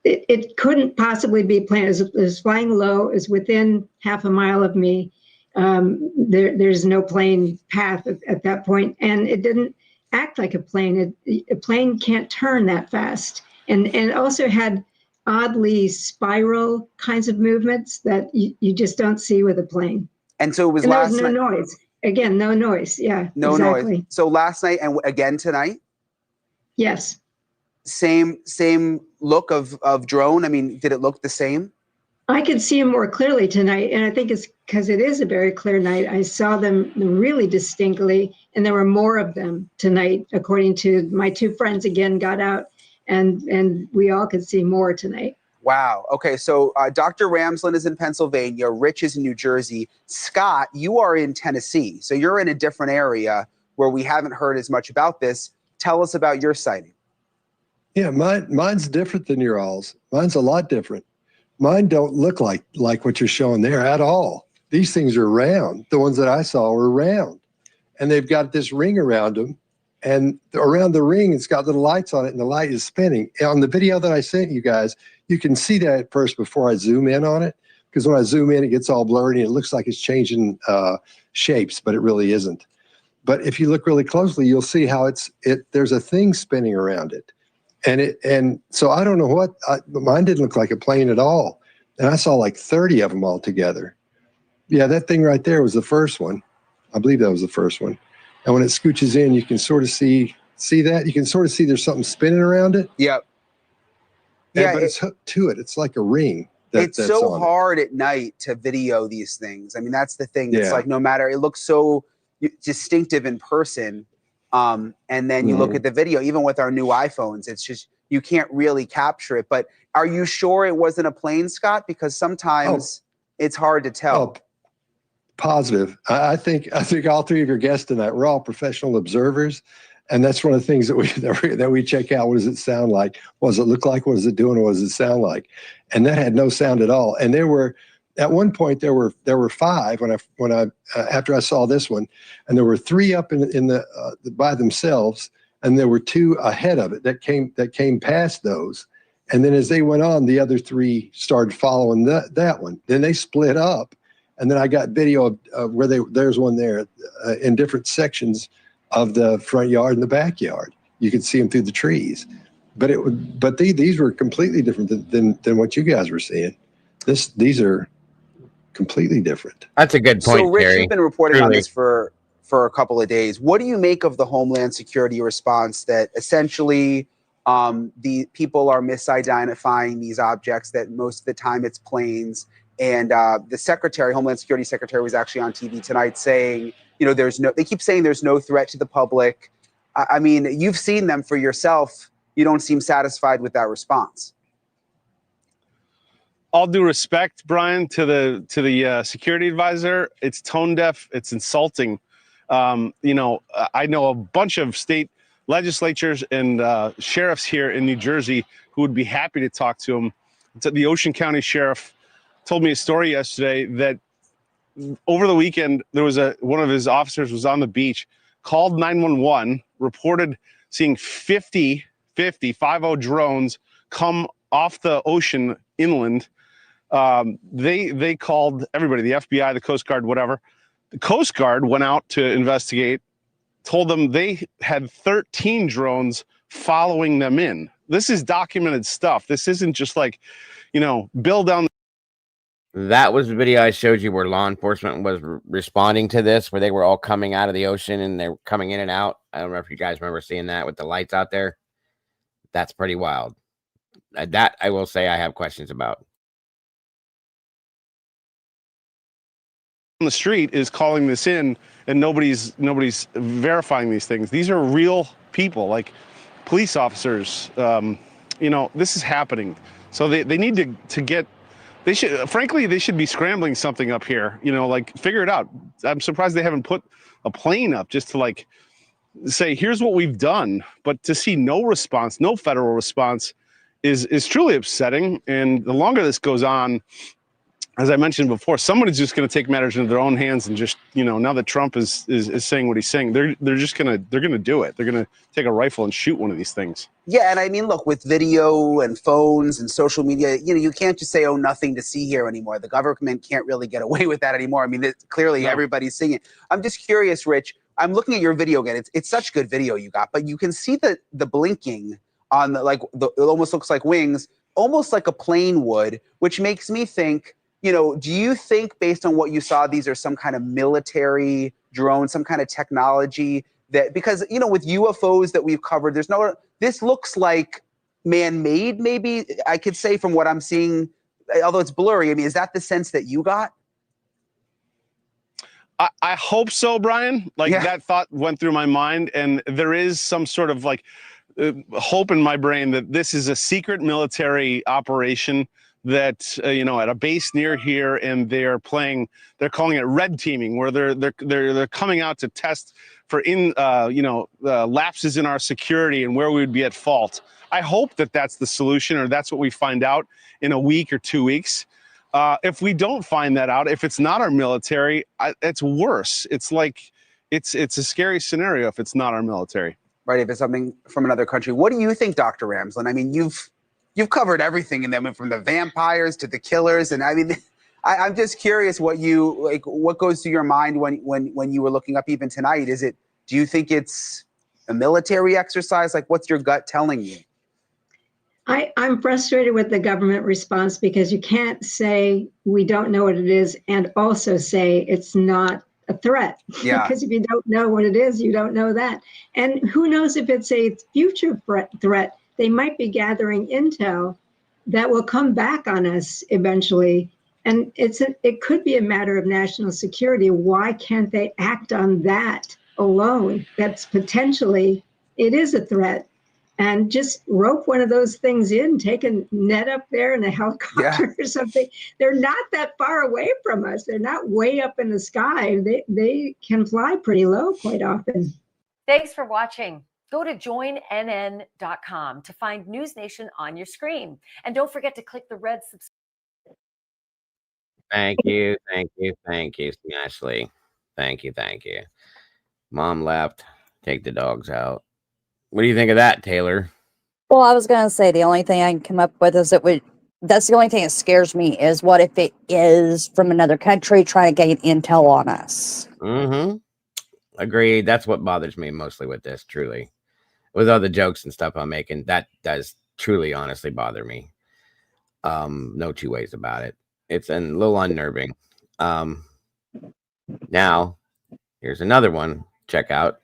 [SPEAKER 10] It couldn't possibly be a plane. It was flying low. It was within 1/2 mile of me. There's no plane path at that point, and it didn't act like a plane. A plane can't turn that fast, and it also had oddly spiral kinds of movements that you just don't see with a plane.
[SPEAKER 16] And so it was
[SPEAKER 10] and
[SPEAKER 16] last
[SPEAKER 10] there was no
[SPEAKER 16] night.
[SPEAKER 10] noise. Again, no noise. Yeah,
[SPEAKER 16] No
[SPEAKER 10] exactly.
[SPEAKER 16] noise. So last night and again tonight?
[SPEAKER 10] Yes.
[SPEAKER 16] Same look of drone? I mean, did it look the same?
[SPEAKER 10] I could see them more clearly tonight, and I think it's because it is a very clear night. I saw them really distinctly, and there were more of them tonight, according to my two friends again got out, and we all could see more tonight.
[SPEAKER 16] Wow. Okay, so Dr. Ramsland is in Pennsylvania, Rich is in New Jersey. Scott, you are in Tennessee, so you're in a different area where we haven't heard as much about this. Tell us about your sighting.
[SPEAKER 11] Yeah, mine's different than your all's. Mine's a lot different. Mine don't look like what you're showing there at all. These things are round. The ones that I saw were round. And they've got this ring around them. And around the ring, it's got little lights on it, and the light is spinning. And on the video that I sent you guys, you can see that at first before I zoom in on it. Because when I zoom in, it gets all blurry, and it looks like it's changing shapes, but it really isn't. But if you look really closely, you'll see how there's a thing spinning around it. And so I don't know mine didn't look like a plane at all. And I saw like 30 of them all together. Yeah, that thing right there was the first one. I believe that was the first one. And when it scooches in, you can sort of see that? You can sort of see there's something spinning around it.
[SPEAKER 16] Yep.
[SPEAKER 11] Yeah, but it's hooked to it. It's like a ring
[SPEAKER 16] it's
[SPEAKER 11] that's
[SPEAKER 16] so
[SPEAKER 11] on it.
[SPEAKER 16] hard at night to video these things. I mean, that's the thing. It's
[SPEAKER 11] Yeah.
[SPEAKER 16] like no matter, it looks so distinctive in person. And then you look at the video, even with our new iPhones, it's just, you can't really capture it. But are you sure it wasn't a plane, Scott? Because sometimes it's hard to tell.
[SPEAKER 11] Positive. I think all three of your guests tonight, we're all professional observers. And that's one of the things that we check out. What does it sound like? What does it look like? What is it doing? What does it sound like? And that had no sound at all. And there were, at one point, there were 5 when I after I saw this one, and there were 3 up in the by themselves, and there were 2 ahead of it that came past those. And then as they went on, the other 3 started following that one. Then they split up, and then I got video of where there's one there in different sections of the front yard and the backyard. You could see them through the trees, but these were completely different than what you guys were seeing. These are completely different.
[SPEAKER 15] That's a good point,
[SPEAKER 16] So, Rich,
[SPEAKER 15] Gary.
[SPEAKER 16] you've been reporting on
[SPEAKER 15] Truly.
[SPEAKER 16] this for a couple of days. What do you make of the Homeland Security response that essentially the people are misidentifying these objects, that most of the time it's planes? And the Homeland Security Secretary was actually on TV tonight saying, they keep saying there's no threat to the public. I mean, you've seen them for yourself. You don't seem satisfied with that response.
[SPEAKER 8] All due respect, Brian, to the security advisor, it's tone deaf. It's insulting. I know a bunch of state legislatures and sheriffs here in New Jersey who would be happy to talk to him. The Ocean County Sheriff told me a story yesterday that over the weekend, there was one of his officers was on the beach, called 911, reported seeing 50 drones come off the ocean inland. They called everybody, the FBI, the Coast Guard, whatever. The Coast Guard went out to investigate, told them they had 13 drones following them in. This is documented stuff. This isn't just like, build down.
[SPEAKER 15] That was the video I showed you where law enforcement was responding to this, where they were all coming out of the ocean and they're coming in and out. I don't know if you guys remember seeing that with the lights out there. That's pretty wild. That I will say I have questions about.
[SPEAKER 8] On the street is calling this in, and nobody's verifying these things. These are real people, like police officers. This is happening. So they need to get. They should be scrambling something up here, figure it out. I'm surprised they haven't put a plane up just to say, here's what we've done. But to see no response, no federal response is truly upsetting. And the longer this goes on, as I mentioned before, somebody's just going to take matters into their own hands and just, now that Trump is saying what he's saying, they're going to do it. They're going to take a rifle and shoot one of these things.
[SPEAKER 16] Yeah, and I mean, look, with video and phones and social media, you can't just say, nothing to see here anymore. The government can't really get away with that anymore. I mean, clearly everybody's seeing it. I'm just curious, Rich, I'm looking at your video again. It's such good video you got, but you can see the blinking on it almost looks like wings, almost like a plane would, which makes me think, do you think based on what you saw, these are some kind of military drone, some kind of technology that, because, with UFOs that we've covered, this looks like man-made, maybe I could say from what I'm seeing, although it's blurry. I mean, is that the sense that you got?
[SPEAKER 8] I hope so, Brian. That thought went through my mind, and there is some sort of hope in my brain that this is a secret military operation that at a base near here, and they're calling it red teaming, where they're coming out to test for lapses in our security and where we would be at fault. I hope that that's the solution, or that's what we find out in a week or 2 weeks. If we don't find that out, if it's not our military, it's worse. It's a scary scenario if it's not our military.
[SPEAKER 16] Right, if it's something from another country. What do you think, Dr. Ramsland? I mean, you've covered everything in them, from the vampires to the killers, and I mean, I'm just curious what goes through your mind when you were looking up even tonight. Do you think it's a military exercise? What's your gut telling you?
[SPEAKER 10] I'm frustrated with the government response, because you can't say we don't know what it is and also say it's not a threat.
[SPEAKER 16] Yeah.
[SPEAKER 10] Because if you don't know what it is, you don't know that. And who knows if it's a future threat. They might be gathering intel that will come back on us eventually. And it could be a matter of national security. Why can't they act on that alone? That's potentially, it is a threat. And just rope one of those things in, take a net up there and a helicopter or something. They're not that far away from us. They're not way up in the sky. They can fly pretty low quite often.
[SPEAKER 2] Thanks for watching. Go to joinnn.com to find News Nation on your screen. And don't forget to click the red subscribe.
[SPEAKER 15] Thank you, Ashley. Thank you. Mom left. Take the dogs out. What do you think of that, Taylor?
[SPEAKER 3] Well, I was going to say the only thing I can come up with is that's the only thing that scares me is what if it is from another country trying to gain intel on us?
[SPEAKER 15] Mm-hmm. Agreed. That's what bothers me mostly with this, truly. With all the jokes and stuff I'm making, that does truly, honestly bother me. No two ways about it. It's a little unnerving. Now, here's another one. Check out.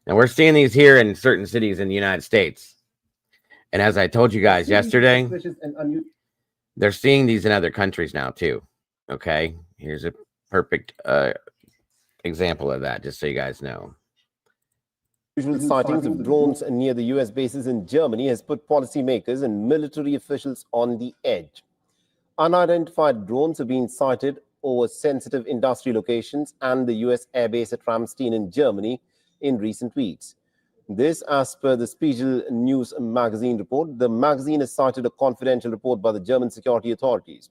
[SPEAKER 15] Now, we're seeing these here in certain cities in the United States. And as I told you guys yesterday, they're seeing these in other countries now, too. Okay? Here's a perfect example of that, just so you guys know.
[SPEAKER 12] Usual sightings of drones near the US bases in Germany has put policymakers and military officials on the edge. Unidentified drones have been sighted over sensitive industry locations and the US airbase at Ramstein in Germany in recent weeks. This, as per the Spiegel News magazine report. The magazine has cited a confidential report by the German security authorities.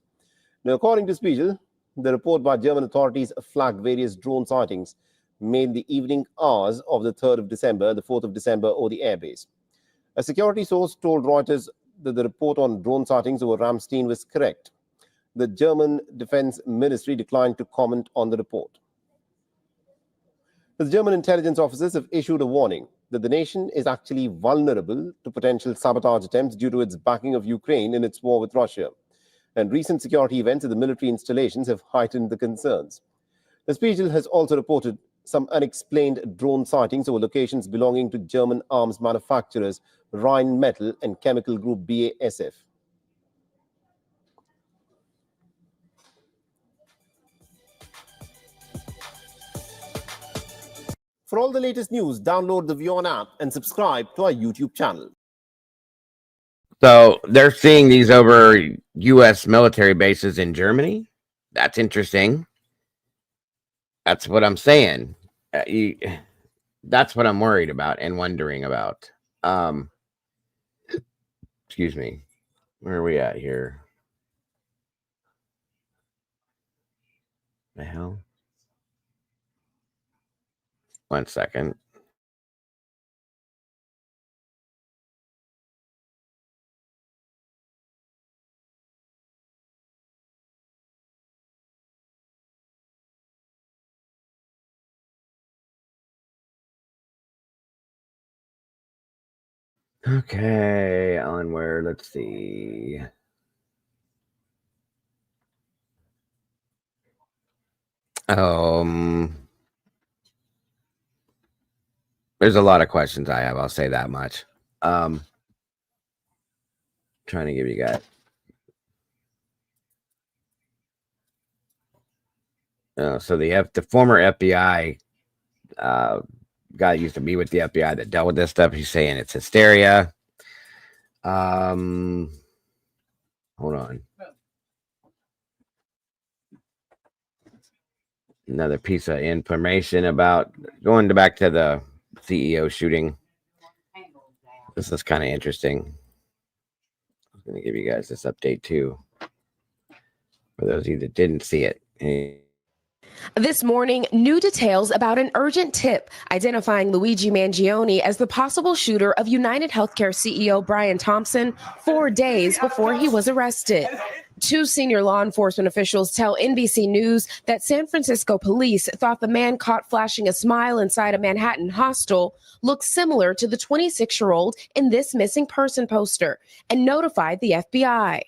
[SPEAKER 12] Now, according to Spiegel, the report by German authorities flagged various drone sightings made in the evening hours of the 3rd of December, the 4th of December, over the airbase. A security source told Reuters that the report on drone sightings over Ramstein was correct. The German Defense Ministry declined to comment on the report. The German intelligence officers have issued a warning that the nation is actually vulnerable to potential sabotage attempts due to its backing of Ukraine in its war with Russia. And recent security events at the military installations have heightened the concerns. The Spiegel has also reported some unexplained drone sightings over locations belonging to German arms manufacturers Rheinmetall and chemical group BASF. For all the latest news, download the WION app and subscribe to our YouTube channel.
[SPEAKER 15] So they're seeing these over U.S. military bases in Germany. That's interesting. That's what I'm saying. That's what I'm worried about and wondering about. Excuse me. Where are we at here? The hell? 1 second. Okay, onward. Let's see. There's a lot of questions I have. I'll say that much. Trying to give you guys. So the former FBI guy used to be with the FBI that dealt with this stuff. He's saying it's hysteria. Hold on. Another piece of information about going back to the CEO shooting. This is kind of interesting. I'm going to give you guys this update too. For those of you that didn't see it.
[SPEAKER 13] This morning, new details about an urgent tip identifying Luigi Mangione as the possible shooter of United Healthcare CEO Brian Thompson 4 days before he was arrested. Two senior law enforcement officials tell NBC News that San Francisco police thought the man caught flashing a smile inside a Manhattan hostel looked similar to the 26-year-old in this missing person poster and notified the FBI.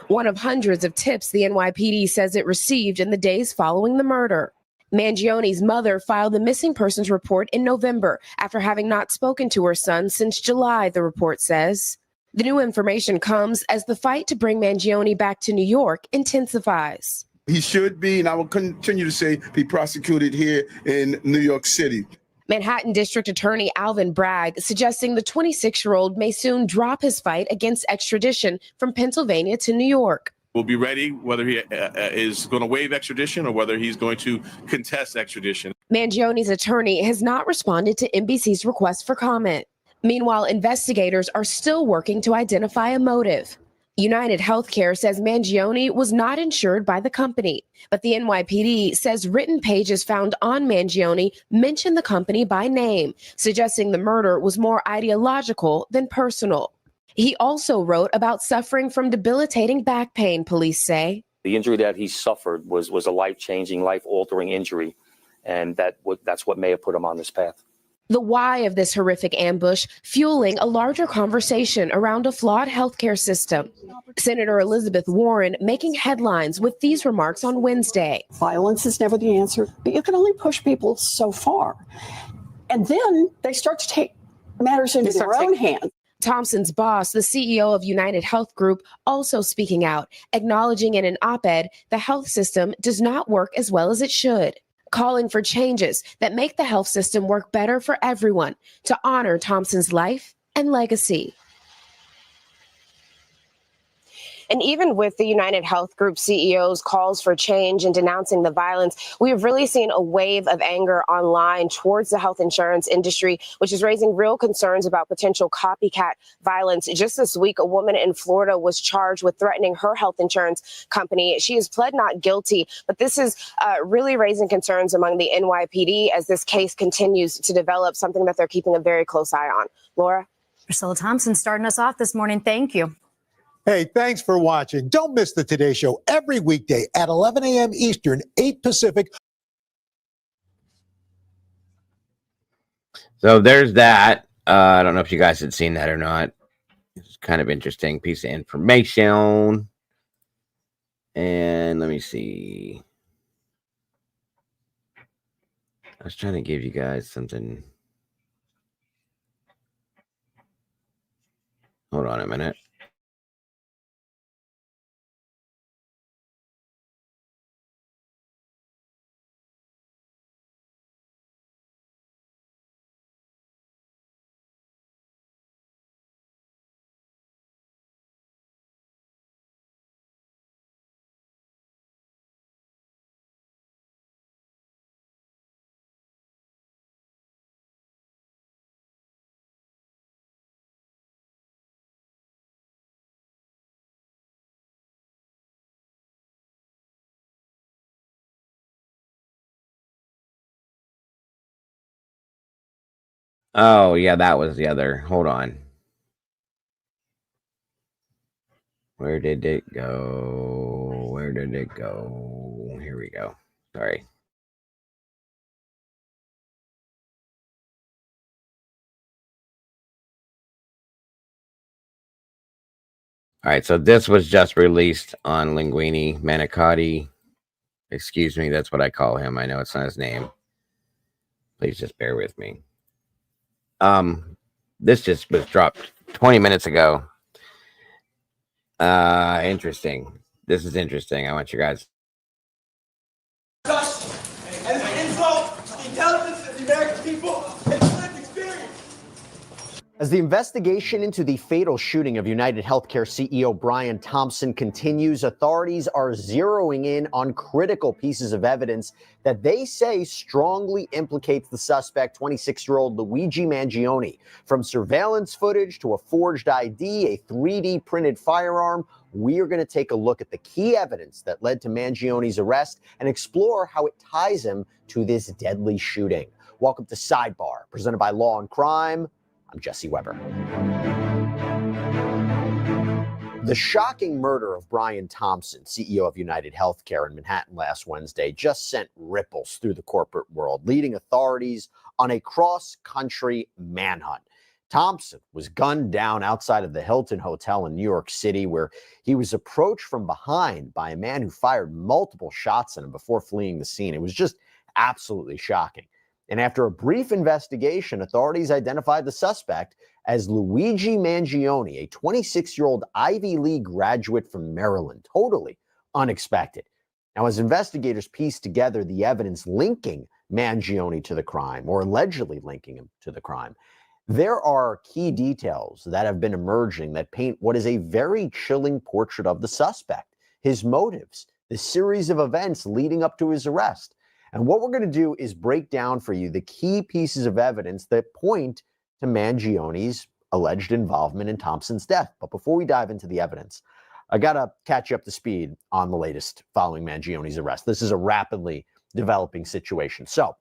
[SPEAKER 13] One of hundreds of tips the NYPD says it received in the days following the murder. Mangione's mother filed the missing persons report in November after having not spoken to her son since July, the report says. The new information comes as the fight to bring Mangione back to New York intensifies.
[SPEAKER 1] He should be, and I will continue to say, be prosecuted here in New York City.
[SPEAKER 13] Manhattan District Attorney Alvin Bragg suggesting the 26-year-old may soon drop his fight against extradition from Pennsylvania to New York.
[SPEAKER 18] We'll be ready whether he is going to waive extradition or whether he's going to contest extradition.
[SPEAKER 13] Mangione's attorney has not responded to NBC's request for comment. Meanwhile, investigators are still working to identify a motive. United Healthcare says Mangione was not insured by the company, but the NYPD says written pages found on Mangione mention the company by name, suggesting the murder was more ideological than personal. He also wrote about suffering from debilitating back pain, police say.
[SPEAKER 20] The injury that he suffered was a life-changing, life-altering injury, and that's what may have put him on this path.
[SPEAKER 13] The why of this horrific ambush fueling a larger conversation around a flawed healthcare system. Senator Elizabeth Warren making headlines with these remarks on Wednesday.
[SPEAKER 24] Violence is never the answer, but you can only push people so far. And then they start to take matters into their own hands.
[SPEAKER 13] Thompson's boss, the CEO of United Health Group, also speaking out, acknowledging in an op-ed the health system does not work as well as it should, calling for changes that make the health system work better for everyone to honor Thompson's life and legacy. And even with the United Health Group CEO's calls for change and denouncing the violence, we have really seen a wave of anger online towards the health insurance industry, which is raising real concerns about potential copycat violence. Just this week, a woman in Florida was charged with threatening her health insurance company. She has pled not guilty, but this is really raising concerns among the NYPD as this case continues to develop, something that they're keeping a very close eye on. Laura?
[SPEAKER 25] Priscilla Thompson starting us off this morning. Thank you.
[SPEAKER 26] Hey, thanks for watching. Don't miss the Today Show every weekday at 11 a.m. Eastern, 8 Pacific.
[SPEAKER 15] So there's that. I don't know if you guys had seen that or not. It's kind of interesting piece of information. And let me see. I was trying to give you guys something. Hold on a minute. Oh, yeah, that was the other. Hold on. Where did it go? Where did it go? Here we go. Sorry. All right, so this was just released on Linguini Manicotti. Excuse me, that's what I call him. I know it's not his name. Please just bear with me. This just was dropped 20 minutes ago. Interesting. This is interesting. I want you guys.
[SPEAKER 27] And an insult to the intelligence of the American people and lived experience.
[SPEAKER 28] As the investigation into the fatal shooting of United Healthcare CEO Brian Thompson continues, authorities are zeroing in on critical pieces of evidence that they say strongly implicates the suspect, 26-year-old Luigi Mangione. From surveillance footage to a forged ID, a 3D printed firearm, we are going to take a look at the key evidence that led to Mangione's arrest and explore how it ties him to this deadly shooting. Welcome to Sidebar, presented by Law and Crime. I'm Jesse Weber. The shocking murder of Brian Thompson, CEO of United Healthcare in Manhattan last Wednesday, just sent ripples through the corporate world, leading authorities on a cross-country manhunt. Thompson was gunned down outside of the Hilton Hotel in New York City, where he was approached from behind by a man who fired multiple shots at him before fleeing the scene. It was just absolutely shocking. And after a brief investigation, authorities identified the suspect as Luigi Mangione, a 26-year-old Ivy League graduate from Maryland. Totally unexpected. Now, as investigators pieced together the evidence linking Mangione to the crime, or allegedly linking him to the crime, there are key details that have been emerging that paint what is a very chilling portrait of the suspect, his motives, the series of events leading up to his arrest. And what we're going to do is break down for you the key pieces of evidence that point to Mangione's alleged involvement in Thompson's death. But before we dive into the evidence, I got to catch you up to speed on the latest following Mangione's arrest. This is a rapidly developing situation. So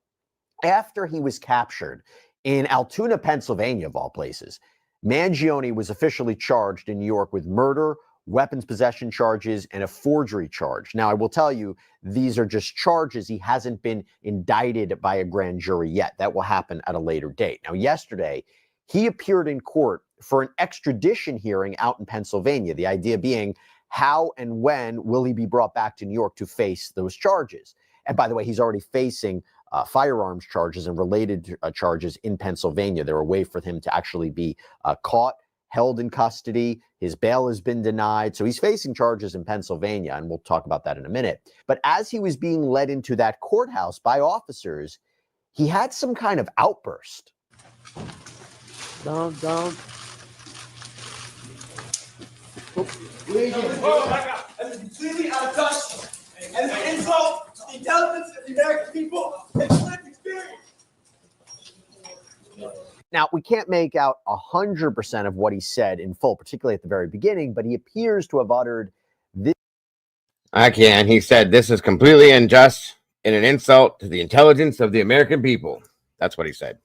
[SPEAKER 28] after he was captured in Altoona, Pennsylvania, of all places, Mangione was officially charged in New York with murder, weapons possession charges, and a forgery charge. Now, I will tell you, these are just charges. He hasn't been indicted by a grand jury yet. That will happen at a later date. Now, yesterday, he appeared in court for an extradition hearing out in Pennsylvania. The idea being, how and when will he be brought back to New York to face those charges? And by the way, he's already facing firearms charges and related charges in Pennsylvania. They're a way for him to actually be caught, held in custody. His bail has been denied. So he's facing charges in Pennsylvania, and we'll talk about that in a minute. But as he was being led into that courthouse by officers, he had some kind of outburst.
[SPEAKER 27] Down. I'm completely out of touch. And the insult to the intelligence of the American people and lived experience.
[SPEAKER 28] Now, we can't make out 100% of what he said in full, particularly at the very beginning, but he appears to have uttered this.
[SPEAKER 15] I can. He said, "This is completely unjust and an insult to the intelligence of the American people." That's what he said.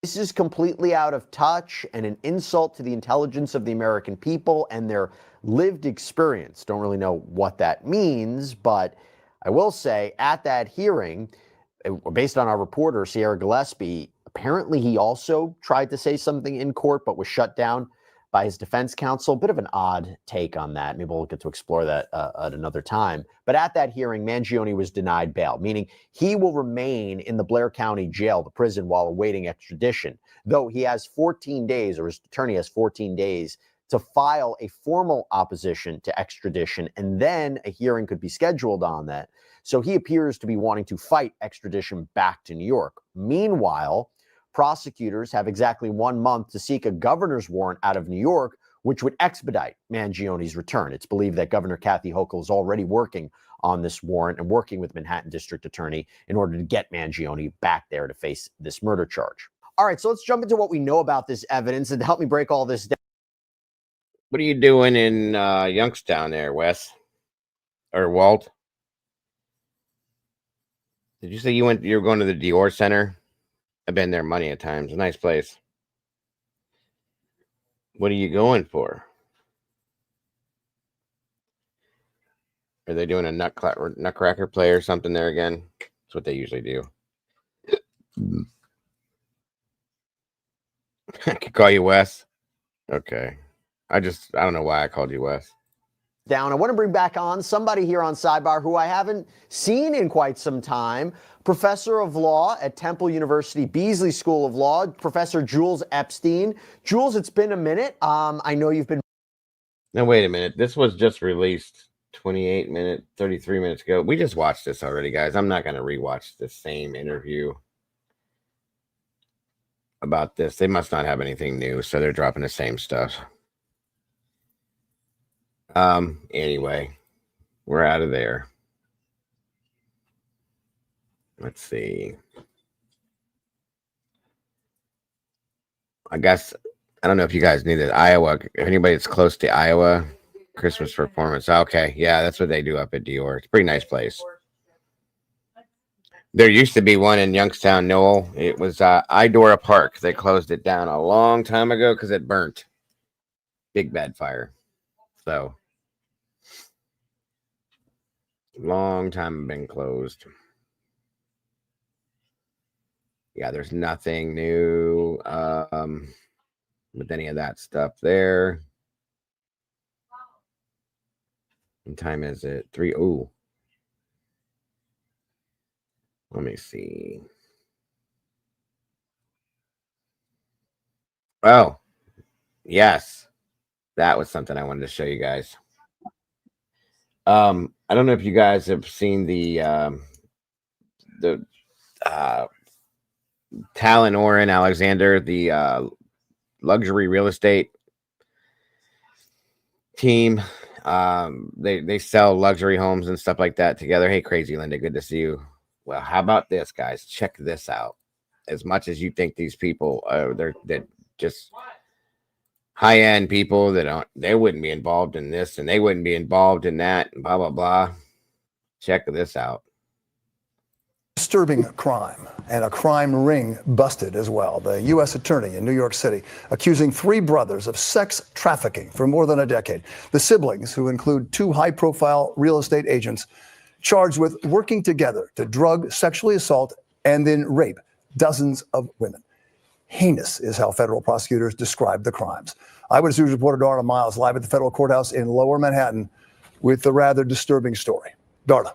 [SPEAKER 28] This is completely out of touch and an insult to the intelligence of the American people and their lived experience. Don't really know what that means, but I will say at that hearing, based on our reporter, Sierra Gillespie, apparently he also tried to say something in court, but was shut down by his defense counsel. Bit of an odd take on that. Maybe we'll get to explore that at another time. But at that hearing, Mangione was denied bail, meaning he will remain in the Blair County jail, the prison, while awaiting extradition, though he has 14 days, or his attorney has 14 days, to file a formal opposition to extradition, and then a hearing could be scheduled on that. So he appears to be wanting to fight extradition back to New York. Meanwhile, prosecutors have exactly 1 month to seek a governor's warrant out of New York, which would expedite Mangione's return. It's believed that Governor Kathy Hochul is already working on this warrant and working with Manhattan District Attorney in order to get Mangione back there to face this murder charge. All right, so let's jump into what we know about this evidence, and to help me break all this down.
[SPEAKER 15] What are you doing in Youngstown there, Wes? Or Walt? Did you say you were going to the Dior Center? I've been there many a times. A nice place. What are you going for? Are they doing a nutcracker play or something there again? That's what they usually do. I could call you Wes. Okay. I don't know why I called you Wes.
[SPEAKER 28] Down. I want to bring back on somebody here on Sidebar who I haven't seen in quite some time. Professor of Law at Temple University Beasley School of Law, Professor Jules Epstein. Jules, it's been a minute. I know you've been.
[SPEAKER 15] Now, wait a minute. This was just released 33 minutes ago. We just watched this already, guys. I'm not going to rewatch the same interview about this. They must not have anything new, so they're dropping the same stuff. Anyway, we're out of there. Let's see. I guess, I don't know if you guys knew that Iowa, if anybody that's close to Iowa, Christmas performance. Okay. Yeah, that's what they do up at Dior. It's a pretty nice place. There used to be one in Youngstown, Noel. It was Idora Park. They closed it down a long time ago because it burnt. Big bad fire. So, long time been closed. Yeah, there's nothing new with any of that stuff there. What time is it? 3. Oh. Let me see. Oh, yes. That was something I wanted to show you guys. I don't know if you guys have seen the Talon Oren Alexander, the luxury real estate team. They sell luxury homes and stuff like that together. Hey, Crazy Linda, good to see you. Well, how about this, guys? Check this out. As much as you think these people they're just high-end people they wouldn't be involved in this and they wouldn't be involved in that and blah blah blah. Check this out.
[SPEAKER 4] Disturbing crime and a crime ring busted as well. The U.S. attorney in New York City accusing 3 brothers of sex trafficking for more than a decade. The siblings, who include 2 high-profile real estate agents, charged with working together to drug, sexually assault, and then rape dozens of women. Heinous is how federal prosecutors describe the crimes. Eyewitness News reporter Darla Miles live at the federal courthouse in Lower Manhattan with the rather disturbing story. Darla.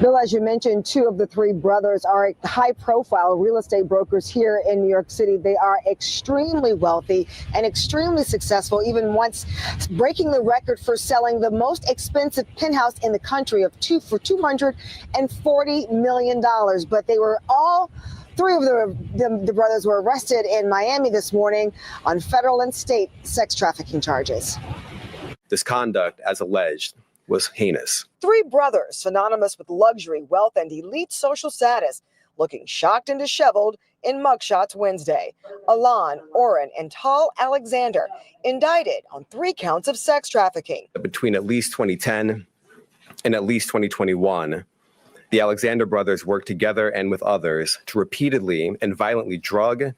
[SPEAKER 5] Bill, as you mentioned, 2 of the 3 brothers are high-profile real estate brokers here in New York City. They are extremely wealthy and extremely successful, even once breaking the record for selling the most expensive penthouse in the country for $240 million. But they were all 3 of the brothers were arrested in Miami this morning on federal and state sex trafficking charges.
[SPEAKER 9] This conduct, as alleged, was heinous.
[SPEAKER 5] 3 brothers synonymous with luxury, wealth, and elite social status, looking shocked and disheveled in mugshots Wednesday. Alon, Oren, and Tal Alexander indicted on 3 counts of sex trafficking.
[SPEAKER 9] Between at least 2010 and at least 2021, the Alexander brothers worked together and with others to repeatedly and violently drug,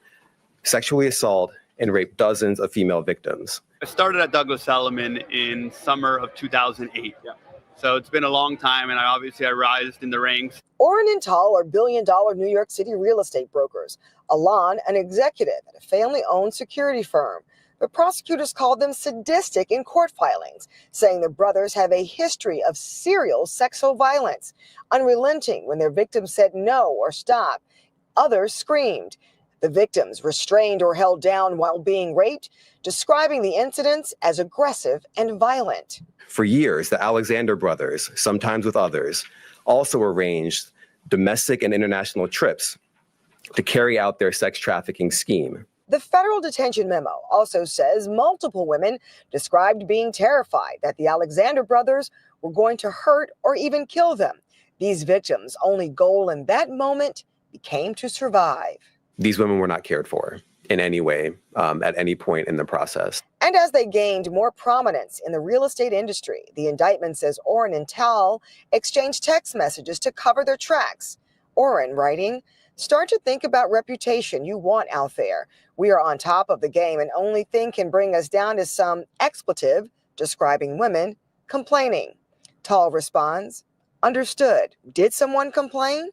[SPEAKER 9] sexually assault, and rape dozens of female victims.
[SPEAKER 14] I started at Douglas Elliman in summer of 2008. So it's been a long time, and I rised in the ranks.
[SPEAKER 5] Oren and Tal are billion-dollar New York City real estate brokers. Alon, an executive at a family-owned security firm. But prosecutors called them sadistic in court filings, saying the brothers have a history of serial sexual violence, unrelenting when their victims said no or stop. Others screamed. The victims restrained or held down while being raped, describing the incidents as aggressive and violent.
[SPEAKER 9] For years, the Alexander brothers, sometimes with others, also arranged domestic and international trips to carry out their sex trafficking scheme.
[SPEAKER 5] The federal detention memo also says multiple women described being terrified that the Alexander brothers were going to hurt or even kill them. These victims' only goal in that moment became to survive.
[SPEAKER 9] These women were not cared for in any way at any point in the process.
[SPEAKER 5] And as they gained more prominence in the real estate industry, the indictment says Oren and Tal exchanged text messages to cover their tracks. Oren writing, "Start to think about reputation you want out there. We are on top of the game, and only thing can bring us down is some expletive," describing women complaining. Tal responds, "Understood. Did someone complain?"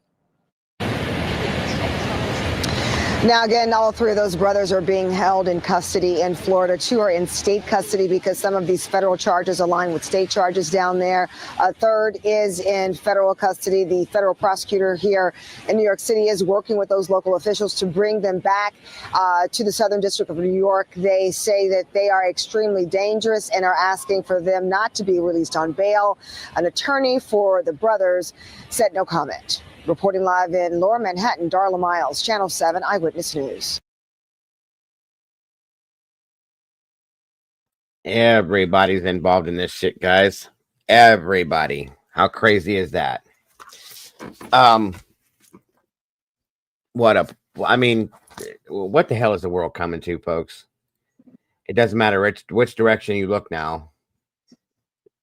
[SPEAKER 5] Now, again, all 3 of those brothers are being held in custody in Florida. 2 are in state custody because some of these federal charges align with state charges down there. A 3rd is in federal custody. The federal prosecutor here in New York City is working with those local officials to bring them back to the Southern District of New York. They say that they are extremely dangerous and are asking for them not to be released on bail. An attorney for the brothers said no comment. Reporting live in Lower Manhattan, Darla Miles, Channel 7 Eyewitness News.
[SPEAKER 15] Everybody's involved in this shit, guys. Everybody. How crazy is that? What the hell is the world coming to, folks? It doesn't matter which direction you look now.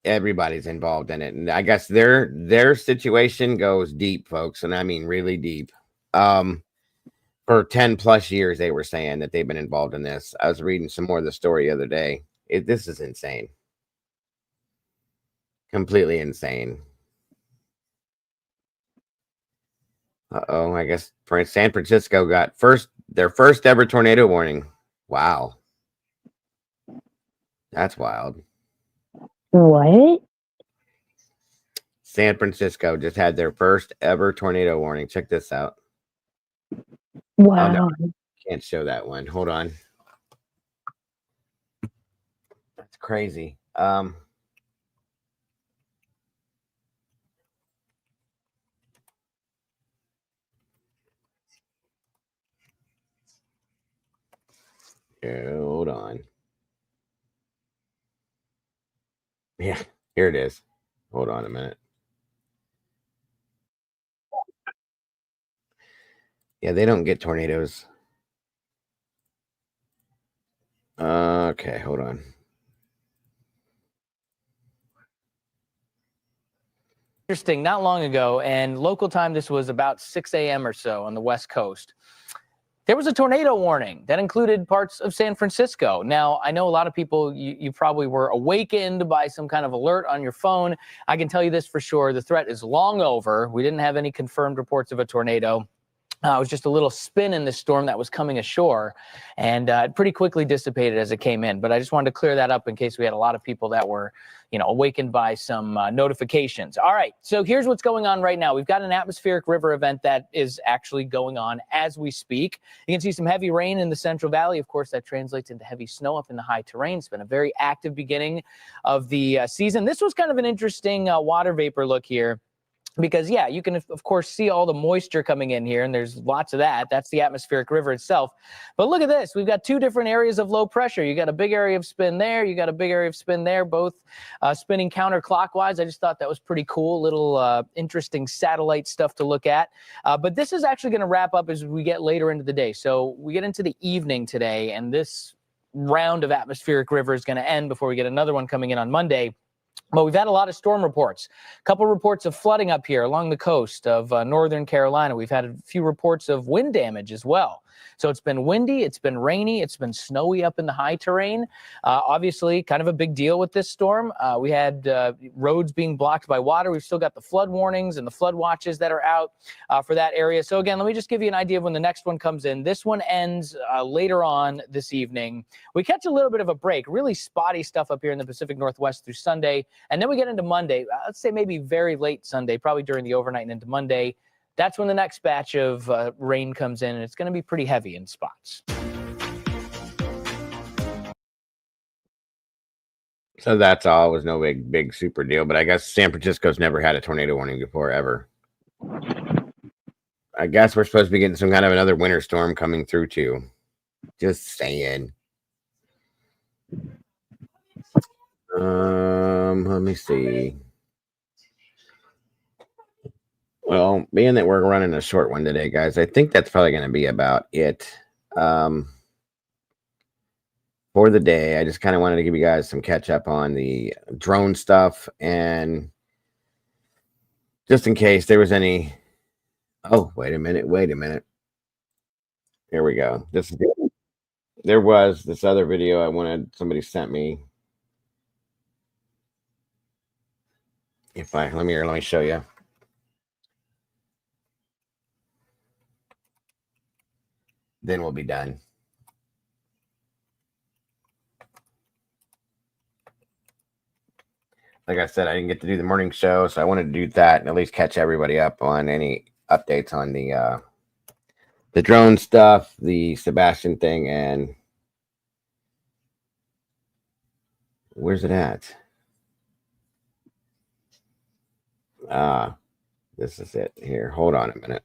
[SPEAKER 15] Everybody's involved in it, and I guess their situation goes deep, folks, and I mean really deep. For 10 plus years, they were saying that they've been involved in this. I was reading some more of the story the other day. This is insane, completely insane. I guess San Francisco got their first ever tornado warning. Wow, that's wild.
[SPEAKER 3] What?
[SPEAKER 15] San Francisco just had their first ever tornado warning. Check this out.
[SPEAKER 3] Wow.
[SPEAKER 15] can't show that one. Hold on. That's crazy. Hold on. Yeah, here it is. Hold on a minute. Yeah, they don't get tornadoes. Okay, hold on.
[SPEAKER 6] Interesting. Not long ago, and local time, this was about 6 a.m. or so on the West Coast. There was a tornado warning that included parts of San Francisco. Now, I know a lot of people, you probably were awakened by some kind of alert on your phone. I can tell you this for sure. The threat is long over. We didn't have any confirmed reports of a tornado. It was just a little spin in this storm that was coming ashore, and it pretty quickly dissipated as it came in. But I just wanted to clear that up in case we had a lot of people that were, awakened by some notifications. All right, so here's what's going on right now. We've got an atmospheric river event that is actually going on as we speak. You can see some heavy rain in the Central Valley. Of course, that translates into heavy snow up in the high terrain. It's been a very active beginning of the season. This was kind of an interesting water vapor look here. Because, yeah, you can, of course, see all the moisture coming in here, and there's lots of that. That's the atmospheric river itself. But look at this. We've got two different areas of low pressure. You got a big area of spin there. You got a big area of spin there, both spinning counterclockwise. I just thought that was pretty cool, little interesting satellite stuff to look at. But this is actually going to wrap up as we get later into the day. So we get into the evening today, and this round of atmospheric river is going to end before we get another one coming in on Monday. But we've had a lot of storm reports, a couple reports of flooding up here along the coast of northern Carolina. We've had a few reports of wind damage as well. So it's been windy, it's been rainy, it's been snowy up in the high terrain. Obviously, kind of a big deal with this storm. We had roads being blocked by water. We've still got the flood warnings and the flood watches that are out for that area. So again, let me just give you an idea of when the next one comes in. This one ends later on this evening. We catch a little bit of a break, really spotty stuff up here in the Pacific Northwest through Sunday. And then we get into Monday, let's say maybe very late Sunday, probably during the overnight and into Monday. That's when the next batch of rain comes in, and it's going to be pretty heavy in spots.
[SPEAKER 15] So that's all. It was no big super deal. But I guess San Francisco's never had a tornado warning before, ever. I guess we're supposed to be getting some kind of another winter storm coming through, too. Just saying. Let me see. Well, being that we're running a short one today, guys, I think that's probably going to be about it for the day. I just kind of wanted to give you guys some catch up on the drone stuff, and just in case there was any. Oh, wait a minute. Here we go. There was this other video somebody sent me. Let me show you. Then we'll be done. Like I said, I didn't get to do the morning show, so I wanted to do that and at least catch everybody up on any updates on the drone stuff, the Sebastian thing, and where's it at? This is it here. Hold on a minute.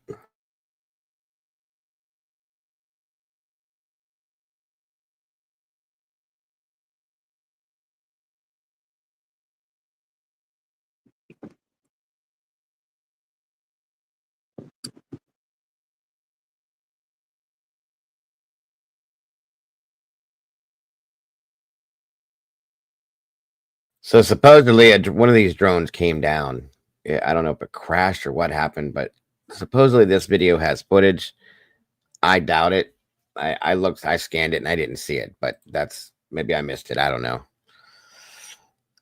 [SPEAKER 15] So supposedly one of these drones came down. I don't know if it crashed or what happened, but supposedly this video has footage. I doubt it. I scanned it and I didn't see it, but maybe I missed it. I don't know.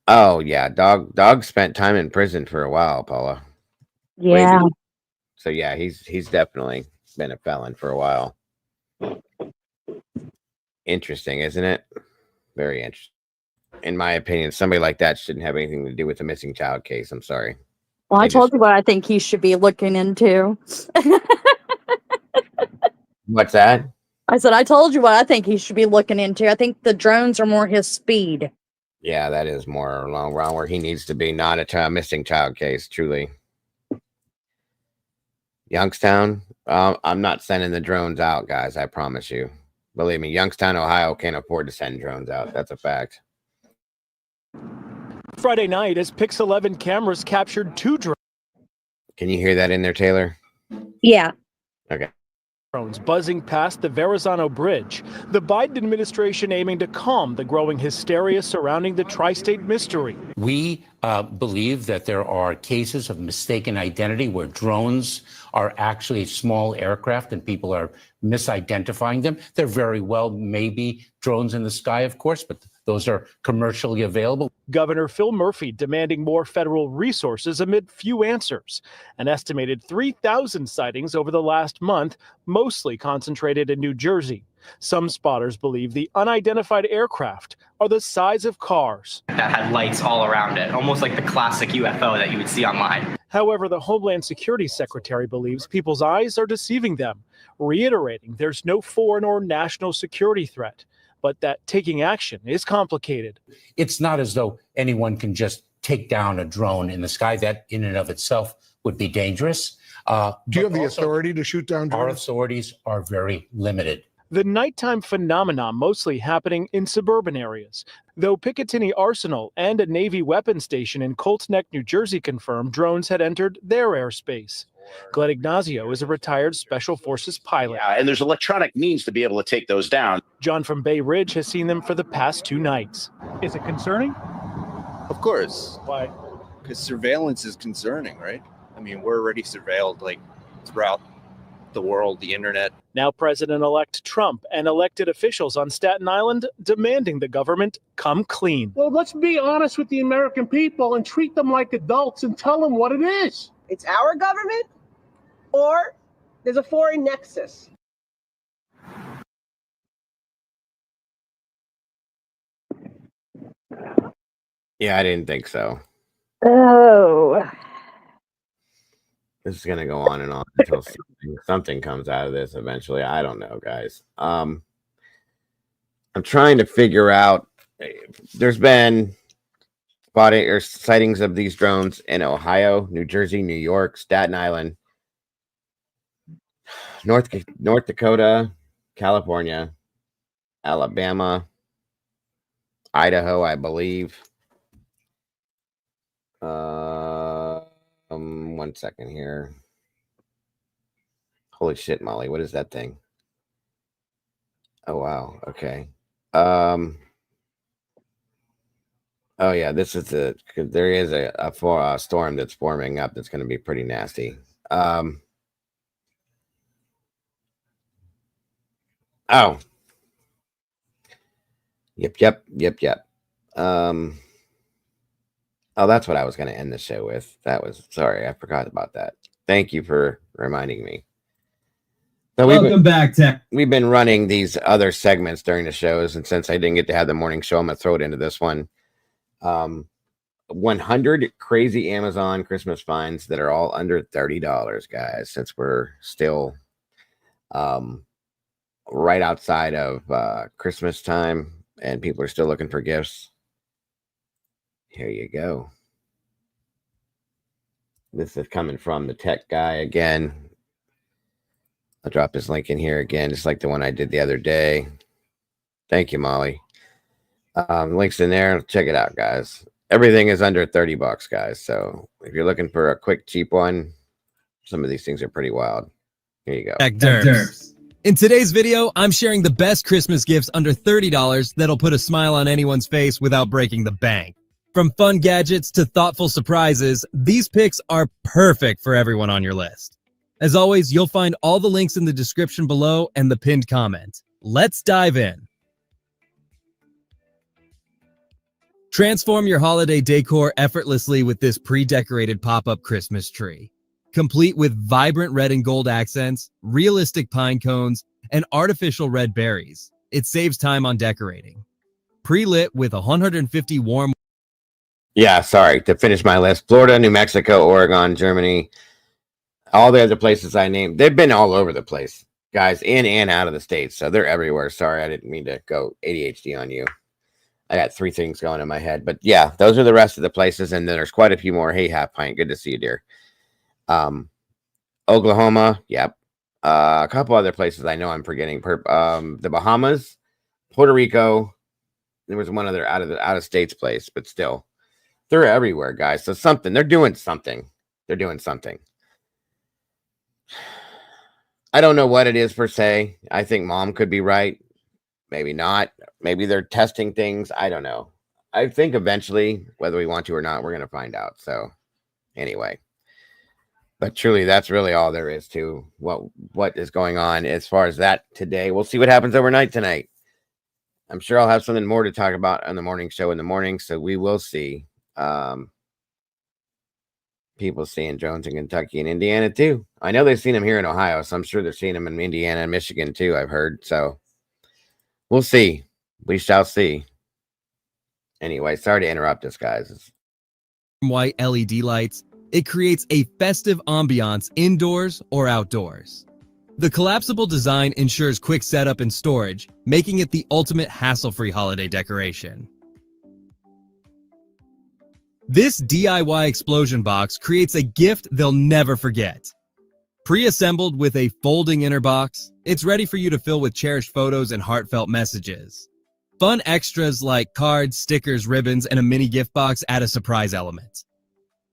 [SPEAKER 15] Oh yeah, dog spent time in prison for a while, Paula.
[SPEAKER 3] Yeah.
[SPEAKER 15] So yeah, he's definitely been a felon for a while. Interesting, isn't it? Very interesting. In my opinion, somebody like that shouldn't have anything to do with the missing child case. I'm sorry.
[SPEAKER 3] Well, I told you what I think he should be looking into.
[SPEAKER 15] What's that?
[SPEAKER 3] I said, I told you what I think he should be looking into. I think the drones are more his speed.
[SPEAKER 15] Yeah, that is more along around where he needs to be, not a missing child case, truly. Youngstown, I'm not sending the drones out, guys. I promise you. Believe me, Youngstown, Ohio can't afford to send drones out. That's a fact.
[SPEAKER 7] Friday night, as Pix 11 cameras captured 2 drones.
[SPEAKER 15] Can you hear that in there, Taylor?
[SPEAKER 3] Yeah.
[SPEAKER 15] Okay.
[SPEAKER 7] Drones buzzing past the Verrazano Bridge. The Biden administration aiming to calm the growing hysteria surrounding the tri-state mystery.
[SPEAKER 8] We believe that there are cases of mistaken identity where drones are actually small aircraft and people are misidentifying them. There very well may be drones in the sky, of course, but those are commercially available.
[SPEAKER 7] Governor Phil Murphy demanding more federal resources amid few answers. An estimated 3,000 sightings over the last month, mostly concentrated in New Jersey. Some spotters believe the unidentified aircraft are the size of cars
[SPEAKER 11] that had lights all around it, almost like the classic UFO that you would see online.
[SPEAKER 7] However, the Homeland Security Secretary believes people's eyes are deceiving them, reiterating there's no foreign or national security threat, but that taking action is complicated.
[SPEAKER 8] It's not as though anyone can just take down a drone in the sky. That in and of itself would be dangerous.
[SPEAKER 1] Do you have the authority to shoot down drones?
[SPEAKER 8] Our authorities are very limited.
[SPEAKER 7] The nighttime phenomenon mostly happening in suburban areas, though Picatinny Arsenal and a Navy weapons station in Colts Neck, New Jersey confirmed drones had entered their airspace. Glenn Ignazio is a retired Special Forces pilot.
[SPEAKER 17] Yeah, and there's electronic means to be able to take those down.
[SPEAKER 7] John from Bay Ridge has seen them for the past 2 nights. Is it concerning?
[SPEAKER 19] Of course.
[SPEAKER 7] Why?
[SPEAKER 19] Because surveillance is concerning, right? I mean, we're already surveilled like throughout the world, the internet.
[SPEAKER 7] Now President-elect Trump and elected officials on Staten Island demanding the government come clean.
[SPEAKER 21] Well, let's be honest with the American people and treat them like adults and tell them what it is.
[SPEAKER 22] It's our government or there's a foreign nexus.
[SPEAKER 15] Yeah, I didn't think so.
[SPEAKER 3] Oh.
[SPEAKER 15] This is going to go on and on until something comes out of this eventually. I don't know, guys. I'm trying to figure out. There's been spotting or sightings of these drones in Ohio, New Jersey, New York, Staten Island, North Dakota, California, Alabama, Idaho, I believe. 1 second here. Holy shit, Molly, what is that thing? Oh wow, okay. Oh yeah, this is there is a storm that's forming up that's going to be pretty nasty. Oh. Yep. Oh, that's what I was going to end the show with. Sorry, I forgot about that. Thank you for reminding me. So
[SPEAKER 23] Welcome back, Tech.
[SPEAKER 15] We've been running these other segments during the shows, and since I didn't get to have the morning show, I'm going to throw it into this one. 100 crazy Amazon Christmas finds that are all under $30, guys, since we're still right outside of Christmas time and people are still looking for gifts. Here you go. This is coming from the tech guy again. I'll drop this link in here again, just like the one I did the other day. Thank you, Molly. Links in there. Check it out, guys. Everything is under $30, guys. So if you're looking for a quick, cheap one, some of these things are pretty wild. Here you go.
[SPEAKER 29] Derps. In today's video, I'm sharing the best Christmas gifts under $30 that'll put a smile on anyone's face without breaking the bank. From fun gadgets to thoughtful surprises, these picks are perfect for everyone on your list. As always, you'll find all the links in the description below and the pinned comment. Let's dive in. Transform your holiday decor effortlessly with this pre-decorated pop-up Christmas tree. Complete with vibrant red and gold accents, realistic pine cones, and artificial red berries. It saves time on decorating. Pre-lit with 150 warm...
[SPEAKER 15] Yeah, sorry, to finish my list. Florida, New Mexico, Oregon, Germany, all the other places I named. They've been all over the place. guys, in and out of the States. So they're everywhere. Sorry, I didn't mean to go ADHD on you. I got 3 things going in my head. But yeah, those are the rest of the places. And then there's quite a few more. Hey, Half Pint, good to see you, dear. Oklahoma, yep. A couple other places I know I'm forgetting. The Bahamas, Puerto Rico. There was one other out of states place, but still, they're everywhere, guys. So they're doing something. They're doing something. I don't know what it is per se. I think Mom could be right. Maybe not. Maybe they're testing things. I don't know. I think eventually, whether we want to or not, we're going to find out. So anyway, but truly, that's really all there is to what is going on as far as that today. We'll see what happens overnight tonight. I'm sure I'll have something more to talk about on the morning show in the morning. So we will see. People seeing drones in Kentucky and Indiana too. I know they've seen them here in Ohio, so I'm sure they're seeing them in Indiana and Michigan too, I've heard. So we'll see. We shall see. Anyway, sorry to interrupt us, guys.
[SPEAKER 29] White LED lights, it creates a festive ambiance indoors or outdoors. The collapsible design ensures quick setup and storage, making it the ultimate hassle-free holiday decoration. This DIY explosion box creates a gift they'll never forget. Pre-assembled with a folding inner box, it's ready for you to fill with cherished photos and heartfelt messages. Fun extras like cards, stickers, ribbons, and a mini gift box add a surprise element.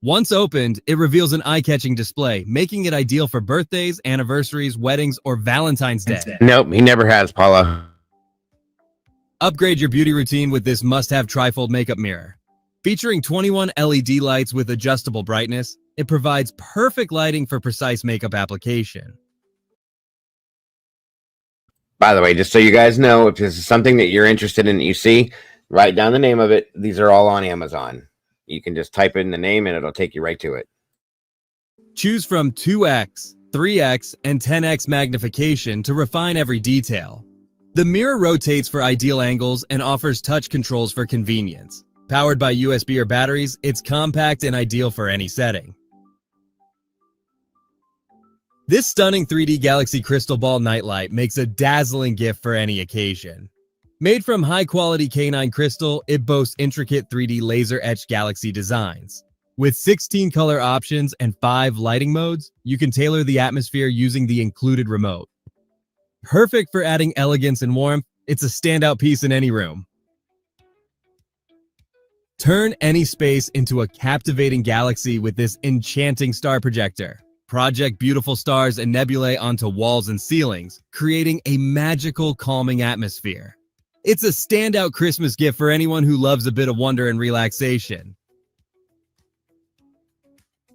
[SPEAKER 29] Once opened, it reveals an eye-catching display, making it ideal for birthdays, anniversaries, weddings, or Valentine's Day.
[SPEAKER 15] Nope, he never has, Paula.
[SPEAKER 29] Upgrade your beauty routine with this must-have trifold makeup mirror. Featuring 21 LED lights with adjustable brightness, it provides perfect lighting for precise makeup application.
[SPEAKER 15] By the way, just so you guys know, if this is something that you're interested in that you see, write down the name of it. These are all on Amazon. You can just type in the name and it'll take you right to it.
[SPEAKER 29] Choose from 2x, 3x, and 10x magnification to refine every detail. The mirror rotates for ideal angles and offers touch controls for convenience. Powered by USB or batteries, it's compact and ideal for any setting. This stunning 3D Galaxy Crystal Ball nightlight makes a dazzling gift for any occasion. Made from high-quality canine crystal, it boasts intricate 3D laser-etched galaxy designs. With 16 color options and 5 lighting modes, you can tailor the atmosphere using the included remote. Perfect for adding elegance and warmth, it's a standout piece in any room. Turn any space into a captivating galaxy with this enchanting star projector. Project beautiful stars and nebulae onto walls and ceilings, creating a magical, calming atmosphere. It's a standout Christmas gift for anyone who loves a bit of wonder and relaxation.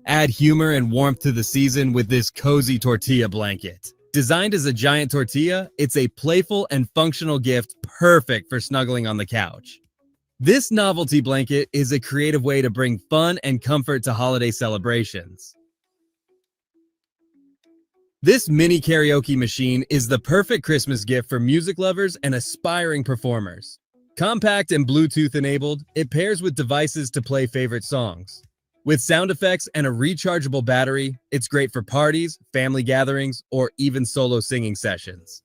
[SPEAKER 29] Add humor and warmth to the season with this cozy tortilla blanket. Designed as a giant tortilla, it's a playful and functional gift perfect for snuggling on the couch. This novelty blanket is a creative way to bring fun and comfort to holiday celebrations. This mini karaoke machine is the perfect Christmas gift for music lovers and aspiring performers. Compact and Bluetooth enabled, it pairs with devices to play favorite songs. With sound effects and a rechargeable battery, it's great for parties, family gatherings, or even solo singing sessions.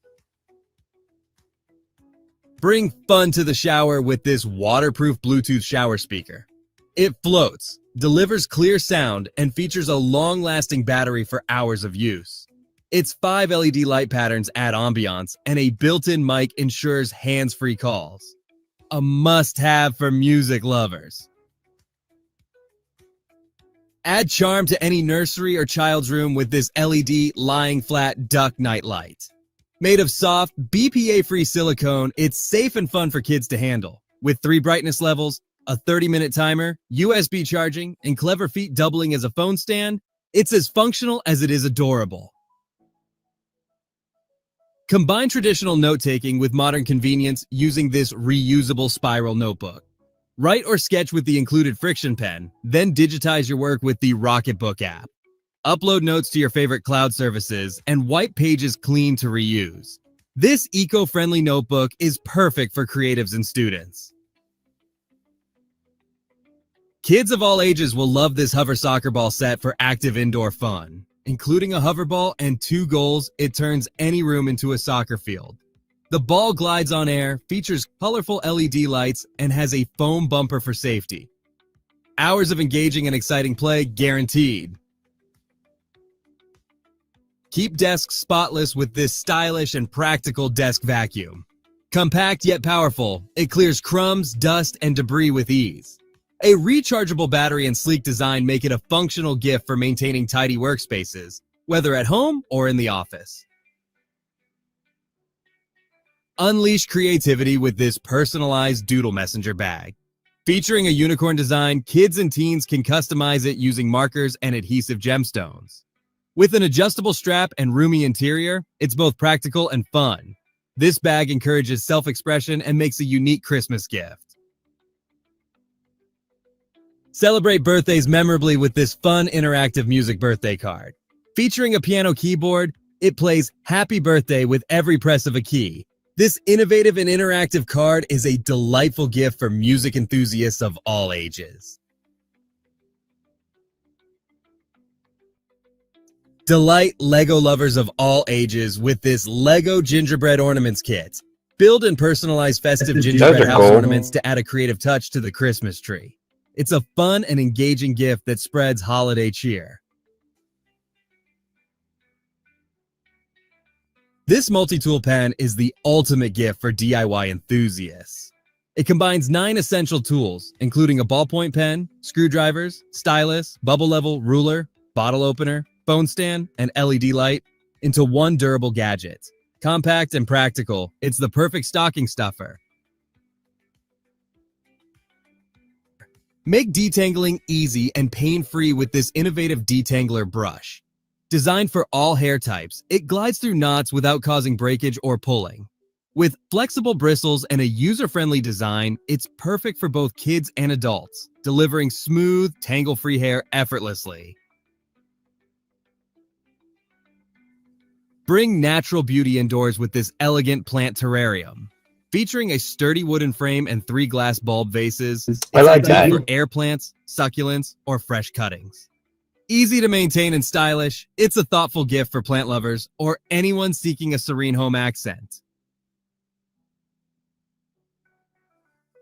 [SPEAKER 29] Bring fun to the shower with this waterproof Bluetooth shower speaker. It floats, delivers clear sound, and features a long-lasting battery for hours of use. Its 5 LED light patterns add ambiance, and a built-in mic ensures hands-free calls. A must-have for music lovers. Add charm to any nursery or child's room with this LED lying flat duck night light. Made of soft, BPA-free silicone, it's safe and fun for kids to handle. With 3 brightness levels, a 30-minute timer, USB charging, and clever feet doubling as a phone stand, it's as functional as it is adorable. Combine traditional note-taking with modern convenience using this reusable spiral notebook. Write or sketch with the included Friction Pen, then digitize your work with the Rocketbook app. Upload notes to your favorite cloud services and wipe pages clean to reuse. This eco-friendly notebook is perfect for creatives and students. Kids of all ages will love this hover soccer ball set for active indoor fun. Including a hoverball and 2 goals, it turns any room into a soccer field. The ball glides on air, features colorful LED lights, and has a foam bumper for safety. Hours of engaging and exciting play guaranteed. Keep desks spotless with this stylish and practical desk vacuum. Compact yet powerful, it clears crumbs, dust, and debris with ease. A rechargeable battery and sleek design make it a functional gift for maintaining tidy workspaces, whether at home or in the office. Unleash creativity with this personalized Doodle Messenger bag. Featuring a unicorn design, kids and teens can customize it using markers and adhesive gemstones. With an adjustable strap and roomy interior, it's both practical and fun. This bag encourages self-expression and makes a unique Christmas gift. Celebrate birthdays memorably with this fun interactive music birthday card. Featuring a piano keyboard, it plays Happy Birthday with every press of a key. This innovative and interactive card is a delightful gift for music enthusiasts of all ages. Delight Lego lovers of all ages with this Lego Gingerbread Ornaments Kit. Build and personalize festive gingerbread house ornaments to add a creative touch to the Christmas tree. It's a fun and engaging gift that spreads holiday cheer. This multi-tool pen is the ultimate gift for DIY enthusiasts. It combines 9 essential tools, including a ballpoint pen, screwdrivers, stylus, bubble level, ruler, bottle opener, phone stand, and LED light, into one durable gadget. Compact and practical, it's the perfect stocking stuffer. Make detangling easy and pain-free with this innovative detangler brush. Designed for all hair types, it glides through knots without causing breakage or pulling. With flexible bristles and a user-friendly design, it's perfect for both kids and adults, delivering smooth, tangle-free hair effortlessly. Bring natural beauty indoors with this elegant plant terrarium. Featuring a sturdy wooden frame and 3 glass bulb vases, it's ideal for air plants, succulents, or fresh cuttings. Easy to maintain and stylish, it's a thoughtful gift for plant lovers or anyone seeking a serene home accent.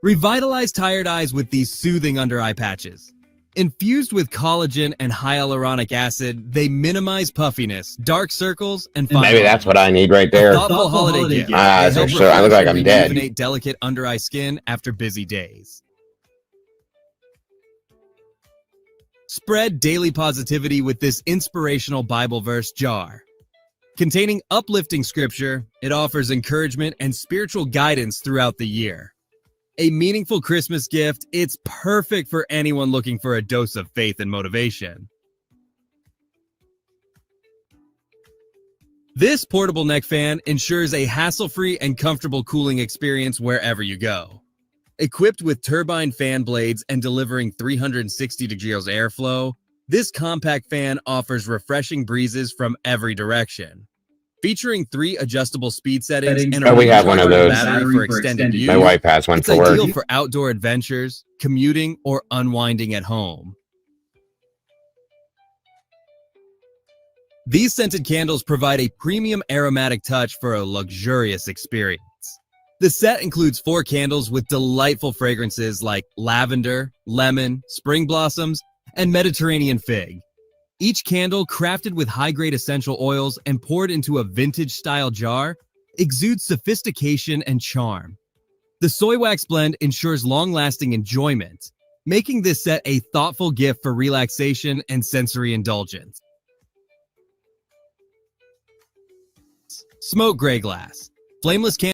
[SPEAKER 29] Revitalize tired eyes with these soothing under-eye patches. Infused with collagen and hyaluronic acid, they minimize puffiness, dark circles, and fine
[SPEAKER 15] Maybe that's what I need right there.
[SPEAKER 29] Thoughtful holiday gift.
[SPEAKER 15] Ah,
[SPEAKER 29] They help
[SPEAKER 15] so I look like I'm dead.
[SPEAKER 29] rejuvenate delicate under-eye skin after busy days. Spread daily positivity with this inspirational Bible verse jar. Containing uplifting scripture, it offers encouragement and spiritual guidance throughout the year. A meaningful Christmas gift, it's perfect for anyone looking for a dose of faith and motivation. This portable neck fan ensures a hassle-free and comfortable cooling experience wherever you go. Equipped with turbine fan blades and delivering 360 degrees airflow, this compact fan offers refreshing breezes from every direction. Featuring 3 adjustable speed settings and a
[SPEAKER 15] we have one of those.
[SPEAKER 29] battery for extended use,
[SPEAKER 15] My wife has one
[SPEAKER 29] it's
[SPEAKER 15] for work.
[SPEAKER 29] ideal for outdoor adventures, commuting, or unwinding at home. These scented candles provide a premium aromatic touch for a luxurious experience. The set includes 4 candles with delightful fragrances like lavender, lemon, spring blossoms, and Mediterranean fig. Each candle, crafted with high-grade essential oils and poured into a vintage-style jar, exudes sophistication and charm. The soy wax blend ensures long-lasting enjoyment, making this set a thoughtful gift for relaxation and sensory indulgence. Smoke Gray Glass. Flameless candles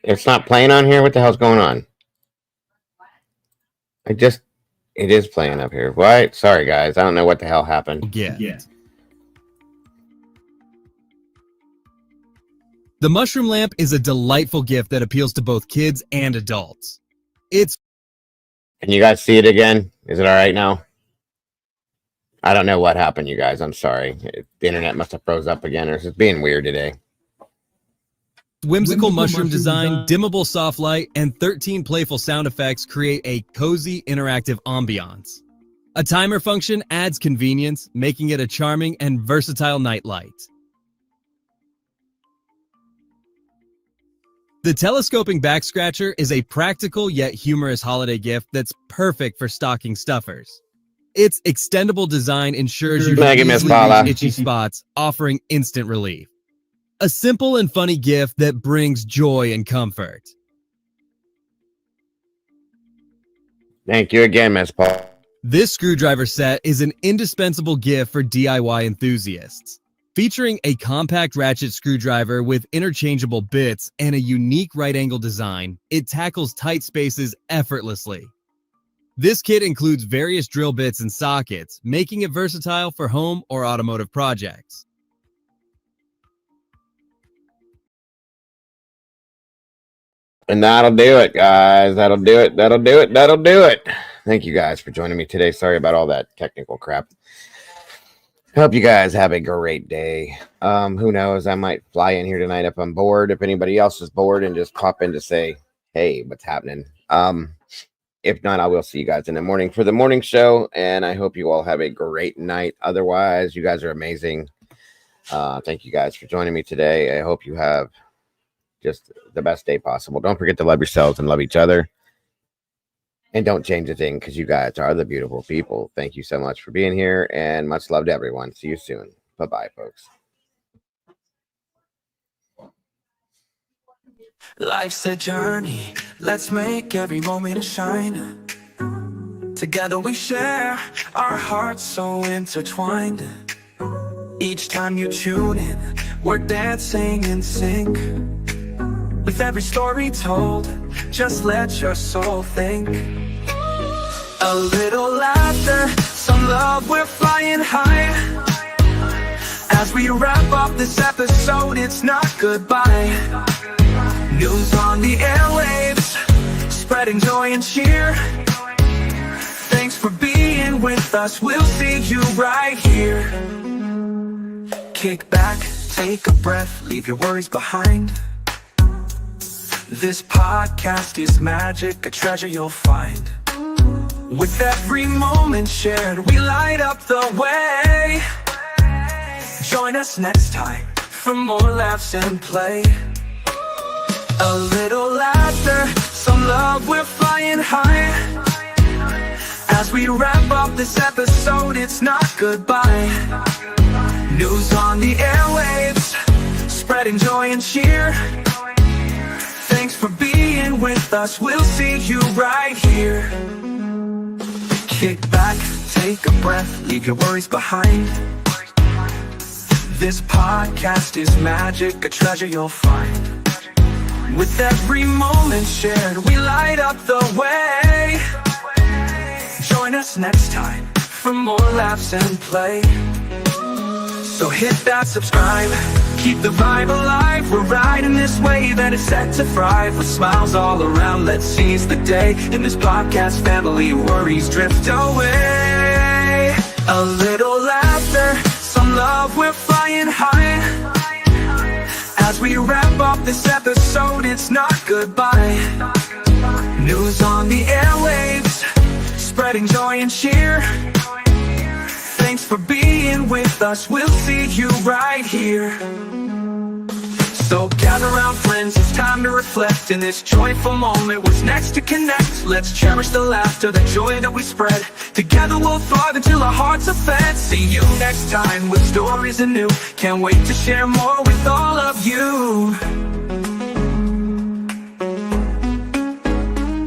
[SPEAKER 15] It's not playing on here? What the hell's going on? It is playing up here. What? Sorry, guys. I don't know what the hell happened.
[SPEAKER 29] Yeah. The mushroom lamp is a delightful gift that appeals to both kids and adults. It's
[SPEAKER 15] Can you guys see it again? Is it all right now? I don't know what happened, you guys. I'm sorry. The internet must have froze up again, or it's just being weird today.
[SPEAKER 29] whimsical mushroom design, dimmable soft light, and 13 playful sound effects create a cozy, interactive ambiance. A timer function adds convenience, making it a charming and versatile night light. The telescoping back scratcher is a practical yet humorous holiday gift that's perfect for stocking stuffers. Its extendable design ensures you can easily reach itchy spots, offering instant relief. A simple and funny gift that brings joy and comfort.
[SPEAKER 15] Thank you again, Miss Paul.
[SPEAKER 29] This screwdriver set is an indispensable gift for DIY enthusiasts. Featuring a compact ratchet screwdriver with interchangeable bits and a unique right-angle design, it tackles tight spaces effortlessly. This kit includes various drill bits and sockets, making it versatile for home or automotive projects.
[SPEAKER 15] And that'll do it, guys. That'll do it. Thank you guys for joining me today. Sorry about all that technical crap. Hope you guys have a great day. Who knows? I might fly in here tonight if I'm bored. If anybody else is bored, and just pop in to say, hey, what's happening? If not, I will see you guys in the morning for the morning show. And I hope you all have a great night. Otherwise, you guys are amazing. Thank you guys for joining me today. I hope you have just the best day possible. Don't forget to love yourselves and love each other. And don't change a thing, because you guys are the beautiful people. Thank you so much for being here, and much love to everyone. See you soon. Bye-bye, folks.
[SPEAKER 2] Life's a journey. Let's make every moment shine. Together we share our hearts so intertwined. Each time you tune in, we're dancing in sync. With every story told, just let your soul think. A little laughter, some love, we're flying high. As we wrap up this episode, it's not goodbye. News on the airwaves, spreading joy and cheer. Thanks for being with us, we'll see you right here. Kick back, take a breath, leave your worries behind. This podcast is magic, a treasure you'll find. With every moment shared, we light up the way. Join us next time for more laughs and play. A little laughter, some love, we're flying high. As we wrap up this episode, it's not goodbye. News on the airwaves, spreading joy and cheer. Thanks for being with us, we'll see you right here. Kick back, take a breath, leave your worries behind. This podcast is magic, a treasure you'll find. With every moment shared, we light up the way. Join us next time for more laughs and play. So hit that subscribe, keep the vibe alive. We're riding this wave and it's set to thrive. With smiles all around, let's seize the day. In this podcast family, worries drift away. A little laughter, some love, we're flying high. As we wrap up this episode, it's not goodbye. News on the airwaves, spreading joy and cheer. Thanks for being with us, we'll see you right here. So gather round, friends, it's time to reflect. In this joyful moment, what's next to connect? Let's cherish the laughter, the joy that we spread. Together we'll thrive until our hearts are fed. See you next time with stories anew. Can't wait to share more with all of you.